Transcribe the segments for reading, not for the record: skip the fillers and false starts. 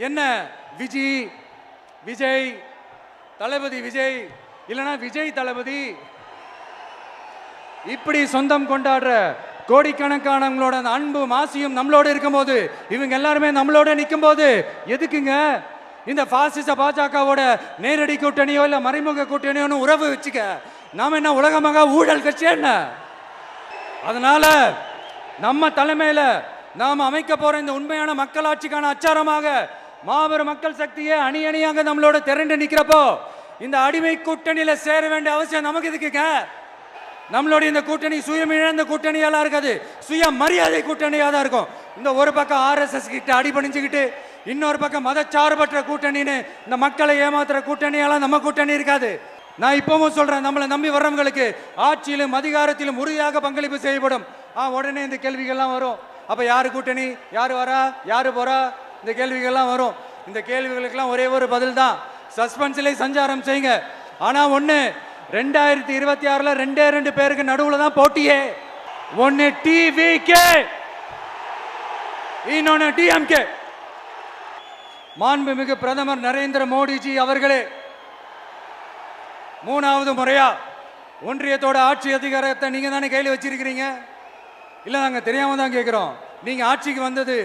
என்ன விஜய் தளபதி விஜய் இல்லனா விஜய் தளபதி இப்படி சொந்தம் கொண்டாடுற கோடிக்கணக்கானவங்களோட அந்த அன்பு மாசியும் நம்மளோட இருக்கும்போது, இவங்க எல்லாருமே நம்மளோட நிற்கும் போது எதுக்குங்க இந்த பாசிச பாஜகவோட நேரடி கூட்டணியோ இல்ல மறைமுக கூட்டணியோ உறவு வச்சுக்க? நாம என்ன உலகமாக ஊழல் கட்சி என்ன? அதனால நம்ம தலைமையில நாம அமைக்க போற இந்த உண்மையான மக்களாட்சிக்கான அச்சாரமாக மாபெரும் மக்கள் சக்தியே அணி அணியாக நம்மளோட திரண்டு நிக்கிறப்போ இந்த அடிமை கூட்டணியில சேர வேண்டிய அவசியம் நமக்கு எதுக்குங்க? நம்மளுடைய இந்த கூட்டணி சுயம் இழந்த கூட்டணியெல்லாம் இருக்காது, சுய மரியாதை கூட்டணியாக தான் இருக்கும். இந்த ஒரு பக்கம் ஆர்எஸ்எஸ் கிட்ட அடிபணிஞ்சுக்கிட்டு, இன்னொரு பக்கம் மதச்சார்பற்ற கூட்டணின்னு இந்த மக்களை ஏமாத்துற கூட்டணியெல்லாம் நம்ம கூட்டணி இருக்காது. நான் இப்பவும் சொல்றேன், நம்மளை நம்பி வர்றவங்களுக்கு ஆட்சியிலும் அதிகாரத்திலும் உறுதியாக பங்களிப்பு செய்யப்படும். உடனே இந்த கேள்விகள்லாம் வரும். அப்ப யாரு கூட்டணி, யாரு வரா, யாரு போறா, இந்த கேள்விகள்லாம் வரும். இந்த கேள்விகளுக்கெல்லாம் ஒரே ஒரு பதில் தான், சஸ்பென்ஸ்ல சஞ்சாரம் செய்யுங்க. ஆனா ஒண்ணு, 2026 2 பேருக்கு நடுவுல தான் போட்டியே. ஒன்னு டிவிகே, இன்னொன்னு டிஎம்கே. மாண்புமிகு பிரதமர் நரேந்திர மோடிஜி அவர்களே 3வது முறையா ஒன்றியத்தோட ஆட்சி அதிகாரத்தை நீங்க தானே கையில் வச்சிருக்கிறீங்க. இல்ல நாங்க தெரியாம தான் கேட்கிறோம். நீங்க ஆட்சிக்கு வந்தது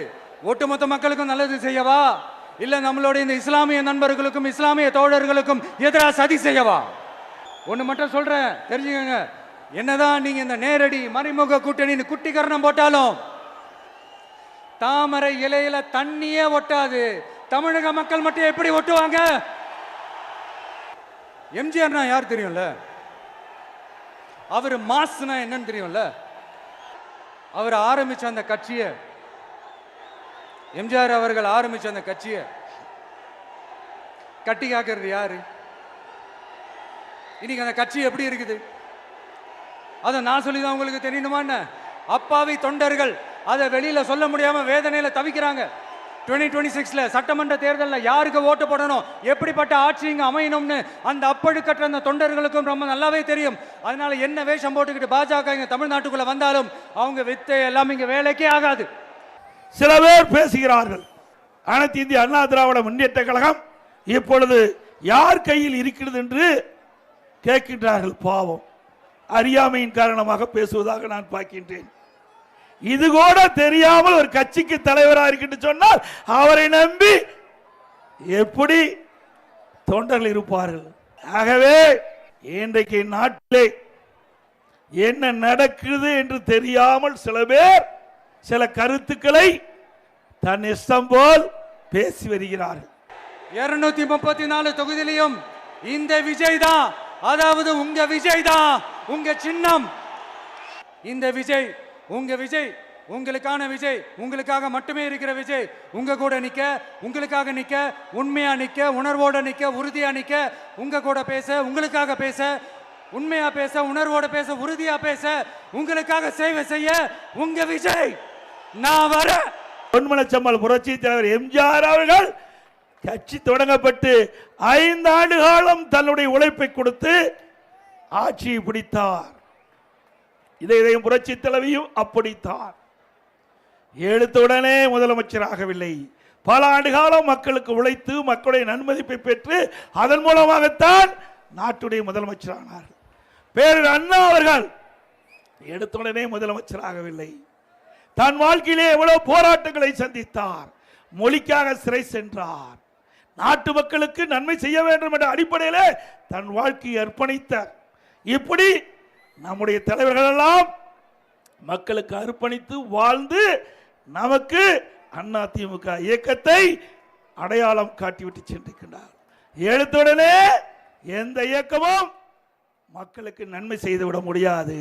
ஒட்டுமொத்த மக்களுக்கும் நல்லது செய்யவா, இல்ல நம்மளுடைய இந்த இஸ்லாமிய நண்பர்களுக்கும் இஸ்லாமிய தோழர்களுக்கும் எதிராக சதி செய்யவா? ஒண்ணு மட்டும் சொல்றேன், தெரிஞ்சுக்கங்க. என்னதான் நீங்க இந்த நேரடி மறைமுக கூட்டணின்னு குட்டிகரணம் போட்டாலும் தாமரை இலையில தண்ணியே ஒட்டாது. தமிழக மக்கள் மட்டும் எப்படி ஒட்டுவாங்க? எம்ஜிஆர்னா யார் தெரியும்ல, அவர் மாஸ்னா என்னன்னு தெரியும்ல. அவர் ஆரம்பிச்ச அந்த கட்சியை, எம்ஜிஆர் அவர்கள் ஆரம்பிச்ச அந்த கட்சியை கட்டி காக்கிறது யாரு? இன்னைக்கு அந்த கட்சி எப்படி இருக்குது அதை நான் சொல்லிதான் உங்களுக்கு தெரியணுமா என்ன? அப்பாவி தொண்டர்கள் அதை வெளியில சொல்ல முடியாம வேதனையில தவிக்கிறாங்க. 2026 சட்டமன்ற தேர்தலில் யாருக்கு ஓட்டு போடணும், எப்படிப்பட்ட ஆட்சி இங்க அமையணும்னு அந்த அப்பழுக்கற்ற அந்த தொண்டர்களுக்கும் ரொம்ப நல்லாவே தெரியும். அதனால என்ன வேஷம் போட்டுக்கிட்டு பாஜக இங்க தமிழ்நாட்டுக்குள்ள வந்தாலும் அவங்க வித்தை எல்லாம் இங்க வேலைக்கே ஆகாது. சில பேர் பேசுகிறார்கள், அனைத்து இந்திய அண்ணா திராவிட முன்னேற்ற கழகம் இப்பொழுது யார் கையில் இருக்கிறது என்று கேட்கின்றார்கள். பாவம், அறியாமையின் காரணமாக பேசுவதாக நான் பார்க்கின்றேன். இது கூட தெரியாமல் ஒரு கட்சிக்கு தலைவராக இருக்கின்ற சொன்னால் அவரை நம்பி எப்படி தொண்டர்கள் இருப்பார்கள்? ஆகவே இன்றைக்கு நாட்டிலே என்ன நடக்குது என்று தெரியாமல் சில பேர் சில கருத்துக்களை தன் இஷ்டம் போல் பேசி வருகிறார்கள். 234 தொகுதியிலையும் இந்த விஜய் தான், அதாவது உங்க விஜய் தான் உங்க சின்னம். இந்த விஜய் உங்க விஜய், உங்களுக்கான விஜய், உங்களுக்காக மட்டுமே இருக்கிற விஜய். உங்க கூட நிக்க, உங்களுக்காக நிக்க, உண்மையா நிக்க, உணர்வோட நிக்க, உறுதியா நிக்க, உங்க கூட பேச, உங்களுக்காக பேச, உண்மையா பேச, உணர்வோட பேச, உறுதியா பேச, உங்களுக்காக சேவை செய்ய உங்க விஜய் நான் வர. பொன்மனச்செம்மல் புரட்சி தலைவர் எம்ஜிஆர் அவர்கள் கட்சி தொடங்கப்பட்டு 5 ஆண்டு காலம் தன்னுடைய உழைப்பை கொடுத்து ஆட்சியை பிடித்தார். இதையும் புரட்சி தலைவியும் அப்படித்தான். எடுத்துடனே முதலமைச்சராகவில்லை, பல ஆண்டு காலம் மக்களுக்கு உழைத்து மக்களுடைய நன்மதிப்பை பெற்று அதன் மூலமாகத்தான் நாட்டுடைய முதலமைச்சரானார். பேரறிஞர் அண்ணா அவர்கள் எடுத்துடனே முதலமைச்சராகவில்லை. தன் வாழ்க்கையிலே எவ்வளவு போராட்டங்களை சந்தித்தார். மொழிக்காக சிறை சென்றார். நாட்டு மக்களுக்கு நன்மை செய்ய வேண்டும் என்ற அடிப்படையிலே தன் வாழ்க்கையை அர்ப்பணித்தார். இப்படி நம்முடைய தலைவர்கள் எல்லாம் மக்களுக்கு அர்ப்பணித்து வாழ்ந்து நமக்கு அதிமுக இயக்கத்தை அடையாளம் காட்டிவிட்டு சென்றிருக்கிறார். எழுத்துடனே எந்த இயக்கமும் மக்களுக்கு நன்மை செய்துவிட முடியாது.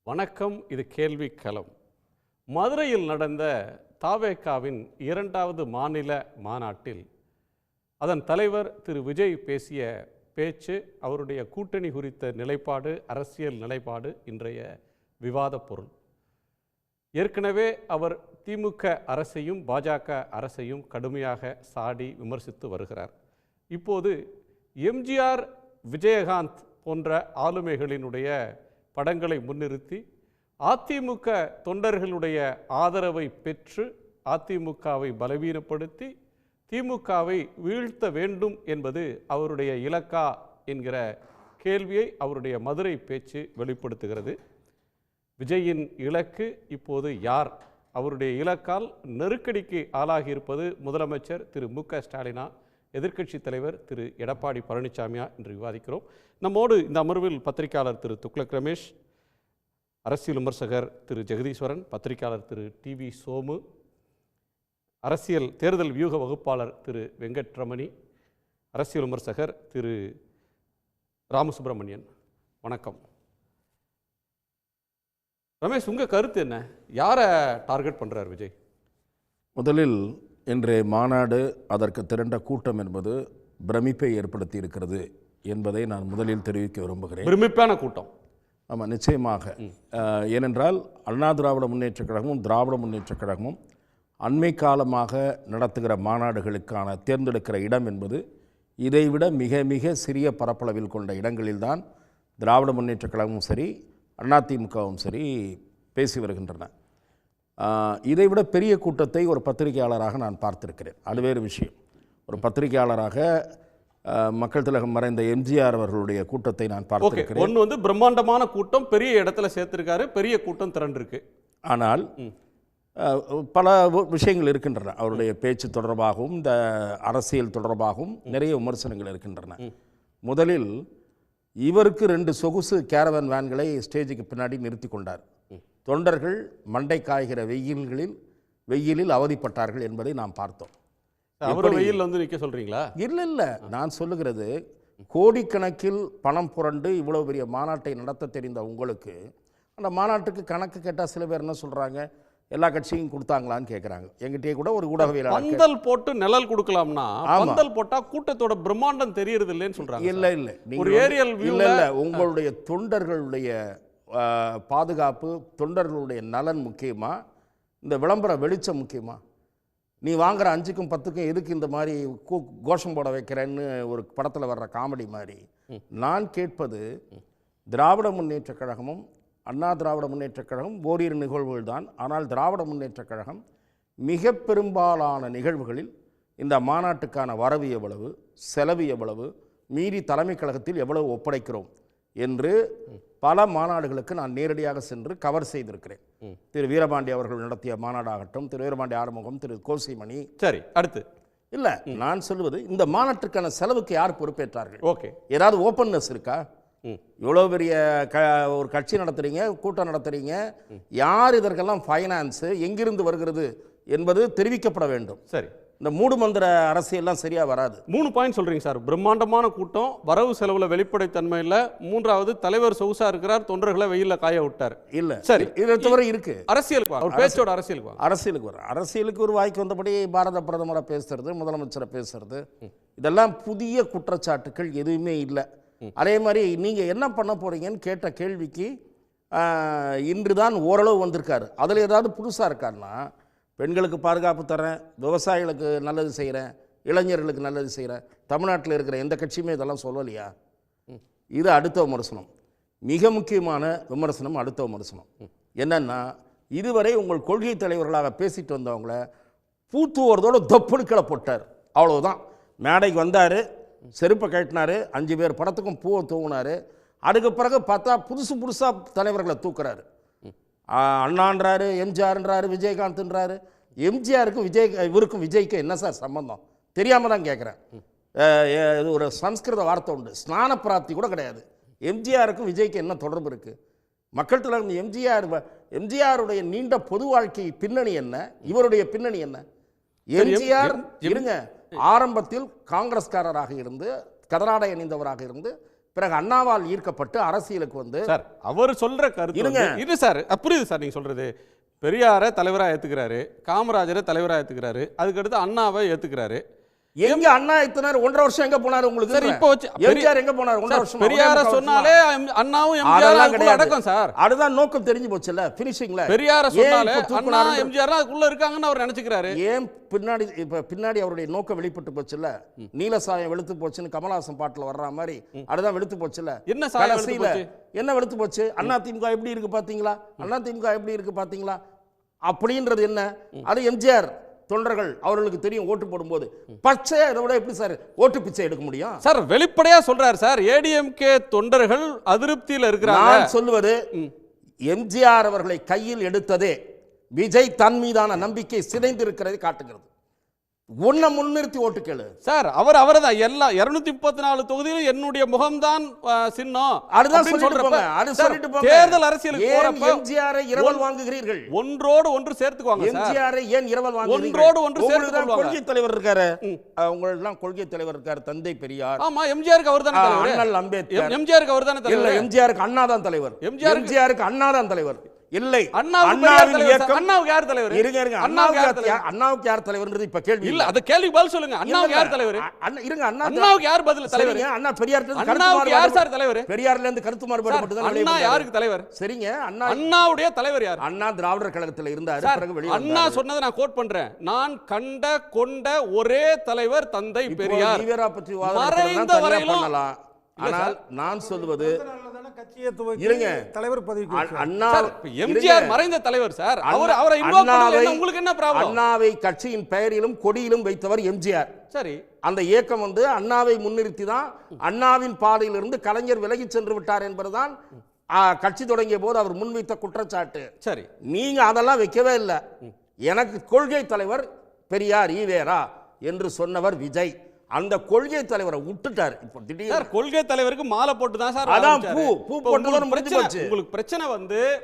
வணக்கம், இது கேள்வி களம். மதுரையில் நடந்த தாவேகாவின் 2வது மாநில மாநாட்டில் அதன் தலைவர் திரு விஜய் பேசிய பேச்சு, அவருடைய கூட்டணி குறித்த நிலைப்பாடு, அரசியல் நிலைப்பாடு இன்றைய விவாத பொருள். ஏற்கனவே அவர் திமுக அரசையும் பாஜக அரசையும் கடுமையாக சாடி விமர்சித்து வருகிறார். இப்போது எம்ஜிஆர், விஜயகாந்த் போன்ற ஆளுமைகளினுடைய படங்களை முன்னிறுத்தி அதிமுக தொண்டர்களுடைய ஆதரவை பெற்று அதிமுகவை பலவீனப்படுத்தி திமுகவை வீழ்த்த வேண்டும் என்பது அவருடைய இலக்கா என்கிற கேள்வியை அவருடைய மதுரை பேச்சு வெளிப்படுத்துகிறது. விஜயின் இலக்கு இப்போது யார்? அவருடைய இலக்கால் நெருக்கடிக்கு ஆளாகி இருப்பது முதலமைச்சர் திரு மு.க. ஸ்டாலினா, எதிர்க்கட்சி தலைவர் திரு எடப்பாடி பழனிசாமியா என்று விவாதிக்கிறோம். நம்மோடு இந்த அமர்வில் பத்திரிகையாளர் திரு துக்ளக் ரமேஷ், அரசியல் விமர்சகர் திரு ஜெகதீஸ்வரன், பத்திரிகையாளர் திரு டிவி சோமு, அரசியல் தேர்தல் வியூக வகுப்பாளர் திரு வெங்கட்ரமணி, அரசியல் விமர்சகர் திரு ராமசுப்ரமணியன். வணக்கம். ரமேஷ், உங்க கருத்து என்ன? யாரை டார்கெட் பண்றார் விஜய்? முதலில் இன்றைய மாநாடு, அதற்கு திரண்ட கூட்டம் என்பது பிரமிப்பை ஏற்படுத்தி இருக்கிறது என்பதை நான் முதலில் தெரிவிக்க விரும்புகிறேன். பிரமிப்பான கூட்டம். ஆமாம், நிச்சயமாக. ஏனென்றால் அண்ணா திராவிட முன்னேற்றக் கழகமும் திராவிட முன்னேற்றக் கழகமும் அண்மை காலமாக நடத்துகிற மாநாடுகளுக்கான தேர்ந்தெடுக்கிற இடம் என்பது இதைவிட மிக மிக சிறிய பரப்பளவில் கொண்ட இடங்களில்தான் திராவிட முன்னேற்றக் கழகமும் சரி அதிமுகவும் சரி பேசி வருகின்றன. இதைவிட பெரிய கூட்டத்தை ஒரு பத்திரிகையாளராக நான் பார்த்திருக்கிறேன். அது வேறு விஷயம். ஒரு பத்திரிகையாளராக மக்கள் திலகம் மறைந்த எம்ஜிஆர் அவர்களுடைய கூட்டத்தை நான் பார்த்திருக்கிறேன். ஒன்று வந்து பிரம்மாண்டமான கூட்டம், பெரிய இடத்துல சேர்த்திருக்காரு, பெரிய கூட்டம் திரண்டிருக்கு. ஆனால் பல விஷயங்கள் இருக்கின்றன. அவருடைய பேச்சு தொடர்பாகவும் இந்த அரசியல் தொடர்பாகவும் நிறைய விமர்சனங்கள் இருக்கின்றன. முதலில் இவருக்கு 2 சொகுசு கேரவன் வேன்களை ஸ்டேஜுக்கு பின்னாடி நிறுத்தி கொண்டார். தொண்டர்கள் மண்டை காய்கிற வெயிலில் அவதிப்பட்டார்கள் என்பதை நாம் பார்த்தோம். அவர் வெயில் வந்து நிற்க சொல்றீங்களா? இல்லை, நான் சொல்லுகிறது, கோடிக்கணக்கில் பணம் புரண்டு இவ்வளவு பெரிய மாநாட்டை நடத்த தெரிந்த உங்களுக்கு அந்த மாநாட்டுக்கு கணக்கு கேட்டால் சில பேர் என்ன சொல்றாங்க, எல்லா கட்சியும் கொடுத்தாங்களான்னு கேட்குறாங்க. எங்கிட்டே கூட ஒரு ஊடகவியலாளர் பந்தல் போட்டு நிழல் கொடுக்கலாம்னா பந்தல் போட்டா கூட்டத்தோட பிரம்மாண்டம் தெரியறது இல்லைன்னு சொல்றாங்க. இல்லை, ஒரு ஏரியல் வியூ இல்லை, உங்களுடைய தொண்டர்களுடைய பாதுகாப்பு, தொண்டர்களுடைய நலன் முக்கியமா, இந்த விளம்பர வெளிச்சம் முக்கியமா? நீ வாங்குற 5க்கும் 10க்கும் எதுக்கு இந்த மாதிரி கோஷம் போட வைக்கிறேன்னு ஒரு படத்தில் வர்ற காமெடி மாதிரி நான் கேட்பது, திராவிட முன்னேற்றக் கழகமும் அண்ணா திராவிட முன்னேற்றக் கழகம் ஓரிரு நிகழ்வுகள் தான். ஆனால் திராவிட முன்னேற்றக் கழகம் மிக பெரும்பாலான நிகழ்வுகளில் இந்த மாநாட்டுக்கான வரவு எவ்வளவு, செலவு எவ்வளவு, மீறி தலைமை கழகத்தில் எவ்வளவு ஒப்படைக்கிறோம் என்று பல மாநாடுகளுக்கு நான் நேரடியாக சென்று கவர் செய்திருக்கிறேன். திரு வீரபாண்டி அவர்கள் நடத்திய மாநாடாகட்டும், திரு வீரபாண்டி ஆறுமுகம், திரு கோசிமணி. சரி, அடுத்து இல்லை, நான் சொல்வது இந்த மாநாட்டுக்கான செலவுக்கு யார் பொறுப்பேற்றார்கள்? ஓகே, ஏதாவது ஓப்பன்னஸ் இருக்கா? இவ்வளோ பெரிய ஒரு கட்சி நடத்துறீங்க, கூட்டம் நடத்துறீங்க, யார் இதற்கெல்லாம் ஃபைனான்ஸு எங்கிருந்து வருகிறது என்பது தெரிவிக்கப்பட வேண்டும். சரி, இந்த மூடு மந்திர அரசியல்லாம் சரியா வராது. 3 பாயிண்ட் சொல்றீங்க சார். பிரம்மாண்டமான கூட்டம், வரவு செலவுல வெளிப்படைத்தன்மை இல்லை, 3வது தலைவர் சொகுசா இருக்கிறார், தொண்டர்களை வெயில்ல காய விட்டார். இல்ல, சரி, இதை தவிர இருக்கு. அரசியலுக்கு அவர் பேச்சோட அரசியலுக்கு வர அரசியலுக்கு ஒரு வாய்க்கு வந்தபடி பாரத பிரதமரை பேசுறது, முதலமைச்சரை பேசுறது, இதெல்லாம் புதிய குற்றச்சாட்டுக்கள் எதுவுமே இல்லை. அதே மாதிரி நீங்கள் என்ன பண்ண போகிறீங்கன்னு கேட்ட கேள்விக்கு இன்று தான் ஓரளவு வந்திருக்காரு. அதில் ஏதாவது புதுசாக இருக்காருன்னா, பெண்களுக்கு பாதுகாப்பு தரேன், விவசாயிகளுக்கு நல்லது செய்கிறேன், இளைஞர்களுக்கு நல்லது செய்கிறேன், தமிழ்நாட்டில் இருக்கிற எந்த கட்சியுமே இதெல்லாம் சொல்லலையா? இது அடுத்த விமர்சனம். மிக முக்கியமான விமர்சனம் அடுத்த விமர்சனம் என்னன்னா, இதுவரை உங்கள் கொள்கை தலைவர்களாக பேசிட்டு வந்தவங்கள பூத்துவரதோட தொப்புனுக்களை போட்டார். அவ்வளவுதான். மேடைக்கு வந்தார், செருப்பை கட்டினார், 5 பேர் படத்துக்கும் பூவை தூங்கினார். அதுக்கு பிறகு பார்த்தா புதுசாக தலைவர்களை தூக்குறாரு. அண்ணான்றாரு, எம்ஜிஆர்ன்றாரு, விஜயகாந்த்ன்றாரு. எம்ஜிஆருக்கும் இவருக்கும் விஜய்க்கும் என்ன சார் சம்பந்தம்? தெரியாமல் தான் கேட்குறேன். இது ஒரு சம்ஸ்கிருத வார்த்தை உண்டு, ஸ்நான பிராப்தி கூட கிடையாது. எம்ஜிஆருக்கும் விஜய்க்கு என்ன தொடர்பு இருக்குது? மக்கள் தலைவர் எம்ஜிஆருடைய நீண்ட பொது வாழ்க்கை பின்னணி என்ன, இவருடைய பின்னணி என்ன? எம்ஜிஆர் இருங்க, ஆரம்பத்தில் காங்கிரஸ்காரராக இருந்து, கதராடை அணிந்தவராக இருந்து, பிறகு அண்ணாவால் ஈர்க்கப்பட்டு அரசியலுக்கு வந்து சார் அவர் சொல்ற கருத்து இது சார். புரியுது சார் நீங்க சொல்றது. பெரியாரை தலைவராக ஏத்துக்கிறாரு, காமராஜரை தலைவராக ஏத்துக்கிறாரு, அதுக்கடுத்து அண்ணாவை ஏத்துக்கிறாரு. எங்க அண்ணா இத்தனார் 1.5 வருஷம் எங்க போனாரு உங்களுக்கு? சரி, இப்போ வச்சு எம்ஜிஆர் எங்க போனாரு 1.5 வருஷம்? பெரியார சொன்னாலே அண்ணாவும் எம்ஜிஆரும் அடக்கம் சார். அதுதான் நோக்கம் தெரிஞ்சு போச்சுல ஃபினிஷிங்ல. பெரியார சொன்னாலே அண்ணா எம்ஜிஆர் அதுக்குள்ள இருக்காங்கன்னு அவர் நினைச்சுக்கிறாரு. ஏன் பின்னாடி இப்ப பின்னாடி அவருடைய நோக்கம் வெளிப்பட்டு போச்சுல. நீல சாயம் வெளுத்து போச்சுன்னு கமலஹாசன் பாட்டுல வர்ற மாதிரி அதுதான் வெளுத்து போச்சுல. என்ன சாயம் வெளுத்து போச்சு? என்ன வெளுத்து போச்சு? அண்ணா திமுக எப்படி இருக்கு பாத்தீங்களா? அண்ணா திமுக எப்படி இருக்கு பாத்தீங்களா அப்படின்றது என்ன? அது எம்ஜிஆர் தொண்டர்கள் அவர்களுக்கு தெரியும். ஓட்டு போடும்போது பச்சையா இதை விட எப்படி சார் ஓட்டு பிச்சை எடுக்க முடியும்? சார் வெளிப்படையா சொல்றாரு சார், ஏடிஎம்கே தொண்டர்கள் அதிருப்தியில் இருக்கிறாங்க. நான் சொல்லுவது எம்ஜிஆர் அவர்களை கையில் எடுத்ததே விஜய் தன் மீதான நம்பிக்கை சிதைந்திருக்கிறதை காட்டுகிறது. ஒன்ன முன்னிறுத்தி ஓட்டு கேளு சார். அவர்தான் எல்லா 234 தொகுதியிலும் என்னுடைய முகம்தான் சின்னம். அதுதான் சொல்லிட்டு போங்க. அது சொல்லிட்டு போங்க. தேர்தல் அரசியலுக்கு போறப்ப எம்ஜிஆர் இரவல் வாங்குகிறீர்கள். ஒன்றோடு ஒன்று சேர்த்துக்குவாங்க சார். எம்ஜிஆர் ஏன் இரவல் வாங்குகிறீர்கள்? ஒன்றோடு ஒன்று சேர்த்துக்குவாங்க. கொள்கை தலைவர் இருக்காரு. உங்களெல்லாம் கொள்கை தலைவர் இருக்காரு. தந்தை பெரியார். ஆமா, எம்ஜிஆருக்கு அவர்தானே தலைவர். அண்ணல் அம்பேத்கர். எம்ஜிஆருக்கு அவர்தானே தலைவர். இல்ல, எம்ஜிஆருக்கு அண்ணா தான் தலைவர். எம்ஜிஆருக்கு அண்ணா தான் தலைவர். இல்லை, அண்ணாவுக்கு யார் தலைவர்? இருங்க, அண்ணாவுக்கு யார் தலைவர்ன்றது இப்ப கேள்வி இல்ல. அத கேள்விக்கு பதில் சொல்லுங்க. அண்ணாவுக்கு யார் தலைவர்? இருங்க, அண்ணாவுக்கு யார் பதில் தலைவர்? அண்ணா பெரியார்ல இருந்து அண்ணாவுக்கு யார் சார் தலைவர்? பெரியார்ல இருந்து கருத்து மாறுபாடு தான். அண்ணா யாருக்கு தலைவர்? சரிங்க, அண்ணாவுடைய தலைவர் யார்? அண்ணா திராவிடர் கழகத்துல இருந்தாரு. பிறகு வெளியே அண்ணா சொன்னதை நான் கோட் பண்றேன். நான் கொண்ட ஒரே தலைவர் தந்தை பெரியார். ஈவேரா பற்றி மறைந்த வரையிலும் பண்ணலாம். ஆனால் நான் சொல்வது இருங்க, தலைவர் பதவிக்கு அண்ணா எம்ஜிஆர் மறைந்த தலைவர் சார். அவரை இன்வால்வ் பண்ணல. உங்களுக்கு என்ன ப்ராப்ளம்? அண்ணாவை கட்சியின் பெயரிலும் கொடியிலும் வைத்தவர் எம்ஜிஆர். சரி, அந்த இயக்கம் அண்ணாவை முன்னிறுத்தி தான் அண்ணாவின் பாதையிலிருந்து கலைஞர் விலகி சென்று விட்டார் என்பதுதான் கட்சி தொடங்கிய போது அவர் முன்வைத்த குற்றச்சாட்டு. சரி, நீங்க அதெல்லாம் வைக்கவே இல்லை. எனக்கு கொள்கை தலைவர் பெரியார் ஈவேரா என்று சொன்னவர் விஜய். அந்த கொள்கை தலைவரை விட்டுட்டார். இப்போ திடீர்னு கொள்கை தலைவருக்கு மாலை போட்டு தான் சார். அதான் பூ போட்டு முடிஞ்சு போச்சு. உங்களுக்கு பிரச்சனை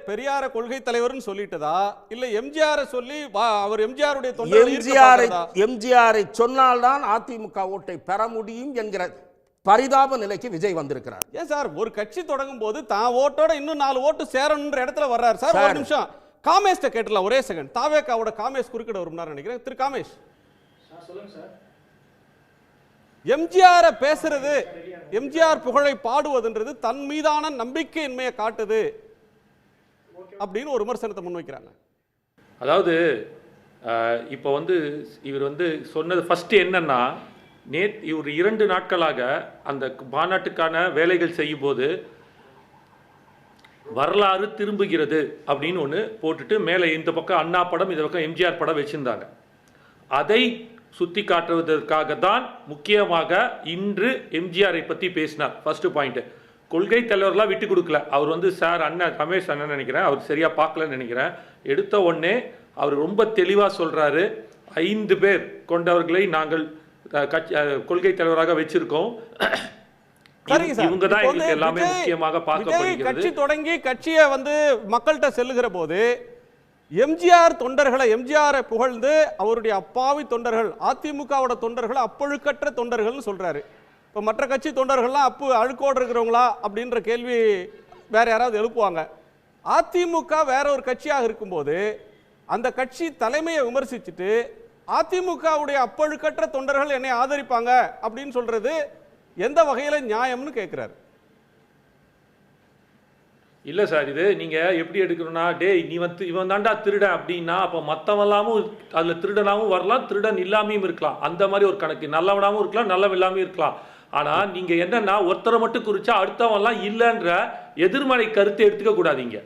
பெரியார கொள்கை தலைவர்னு சொல்லிட்டதா இல்ல எம்ஜிஆர் சொல்லி அவர் எம்ஜிஆருடைய எம்ஜிஆரை சொன்னால்தான் அதிமுக ஓட்டை பெற முடியும் என்கிற பரிதாப நிலைக்கு விஜய் வந்திருக்கிறார். ஏன் சார், ஒரு கட்சி தொடங்கும் போது தான் ஓட்டோட இன்னும் 4 ஓட்டு சேரணும்ன்ற இடத்துல வர்றாரு சார். ஒரு நிமிஷம் காமேஷ் கேட்டலாம். ஒரே செகண்ட். தாவேக்காவோட காமேஷ் குறுக்கிட வரும்னார் நினைக்கிறேன். திரு காமேஷ் சொல்லுங்க சார். எம்ஜிஆர் பேசுறது, எம்ஜிஆர் புகழை பாடுவதுன்றது தன் மீதான நம்பிக்கையின்மையை காட்டுது அப்படின்னு ஒரு விமர்சனத்தை முன்வைக்கிறாங்க. அதாவது இப்போ இவர் சொன்னது ஃபர்ஸ்ட் என்னன்னா, இவர் 2 நாட்களாக அந்த மாநாட்டுக்கான வேலைகள் செய்யும் போது வரலாறு திரும்புகிறது அப்படின்னு ஒன்று போட்டுட்டு மேலே இந்த பக்கம் அண்ணா படம், இந்த பக்கம் எம்ஜிஆர் படம் வச்சிருந்தாங்க. அதை சுத்தி காட்டுவதற்காக தான் முக்கியமாக இன்று எம்ஜிஆரை பற்றி பேசினார். ஃபர்ஸ்ட் பாயிண்ட், கொள்கை தலைவர்களாக விட்டு கொடுக்கல. அவர் சார் அண்ணன் ரமேஷ் அண்ணன் நினைக்கிறேன், அவர் சரியா பார்க்கலன்னு நினைக்கிறேன். எடுத்த உடனே அவர் ரொம்ப தெளிவாக சொல்றாரு, 5 பேர் கொண்டவர்களை நாங்கள் கொள்கை தலைவராக வச்சிருக்கோம். இவங்க தான் எங்களுக்கு எல்லாமே முக்கியமாக பார்க்கப்படுகிறது. கட்சி தொடங்கி கட்சியை மக்கள்கிட்ட செல்லுகிற போது எம்ஜிஆர் தொண்டர்களை, எம்ஜிஆரை புகழ்ந்து அவருடைய அப்பாவி தொண்டர்கள், அதிமுகவோட தொண்டர்கள் அப்பழுக்கற்ற தொண்டர்கள் சொல்றாரு. இப்போ மற்ற கட்சி தொண்டர்கள்லாம் அழுக்கோடு இருக்கிறவங்களா அப்படின்ற கேள்வி வேற யாராவது எழுப்புவாங்க. அதிமுக வேற ஒரு கட்சியாக இருக்கும்போது அந்த கட்சி தலைமையை விமர்சிச்சுட்டு அதிமுகவுடைய அப்பழுக்கற்ற தொண்டர்கள் என்னை ஆதரிப்பாங்க அப்படின்னு சொல்றது எந்த வகையில நியாயம்னு கேட்கிறாரு. இல்லை சார், இது நீங்கள் எப்படி எடுக்கணும்னா, டேய் நீ இவன் தாண்டா திருடன் அப்படின்னா அப்போ மற்றவெல்லாமும் அதில் திருடனாகவும் வரலாம், திருடன் இல்லாமையும் இருக்கலாம். அந்த மாதிரி ஒரு கணக்கு. நல்லவனாகவும் இருக்கலாம், நல்லவன் இல்லாமல் இருக்கலாம். ஆனால் நீங்கள் என்னன்னா ஒருத்தரை மட்டும் குறிச்சா அடுத்தவன்லாம் இல்லைன்ற எதிர்மறை கருத்தை எடுத்துக்க கூடாதீங்க.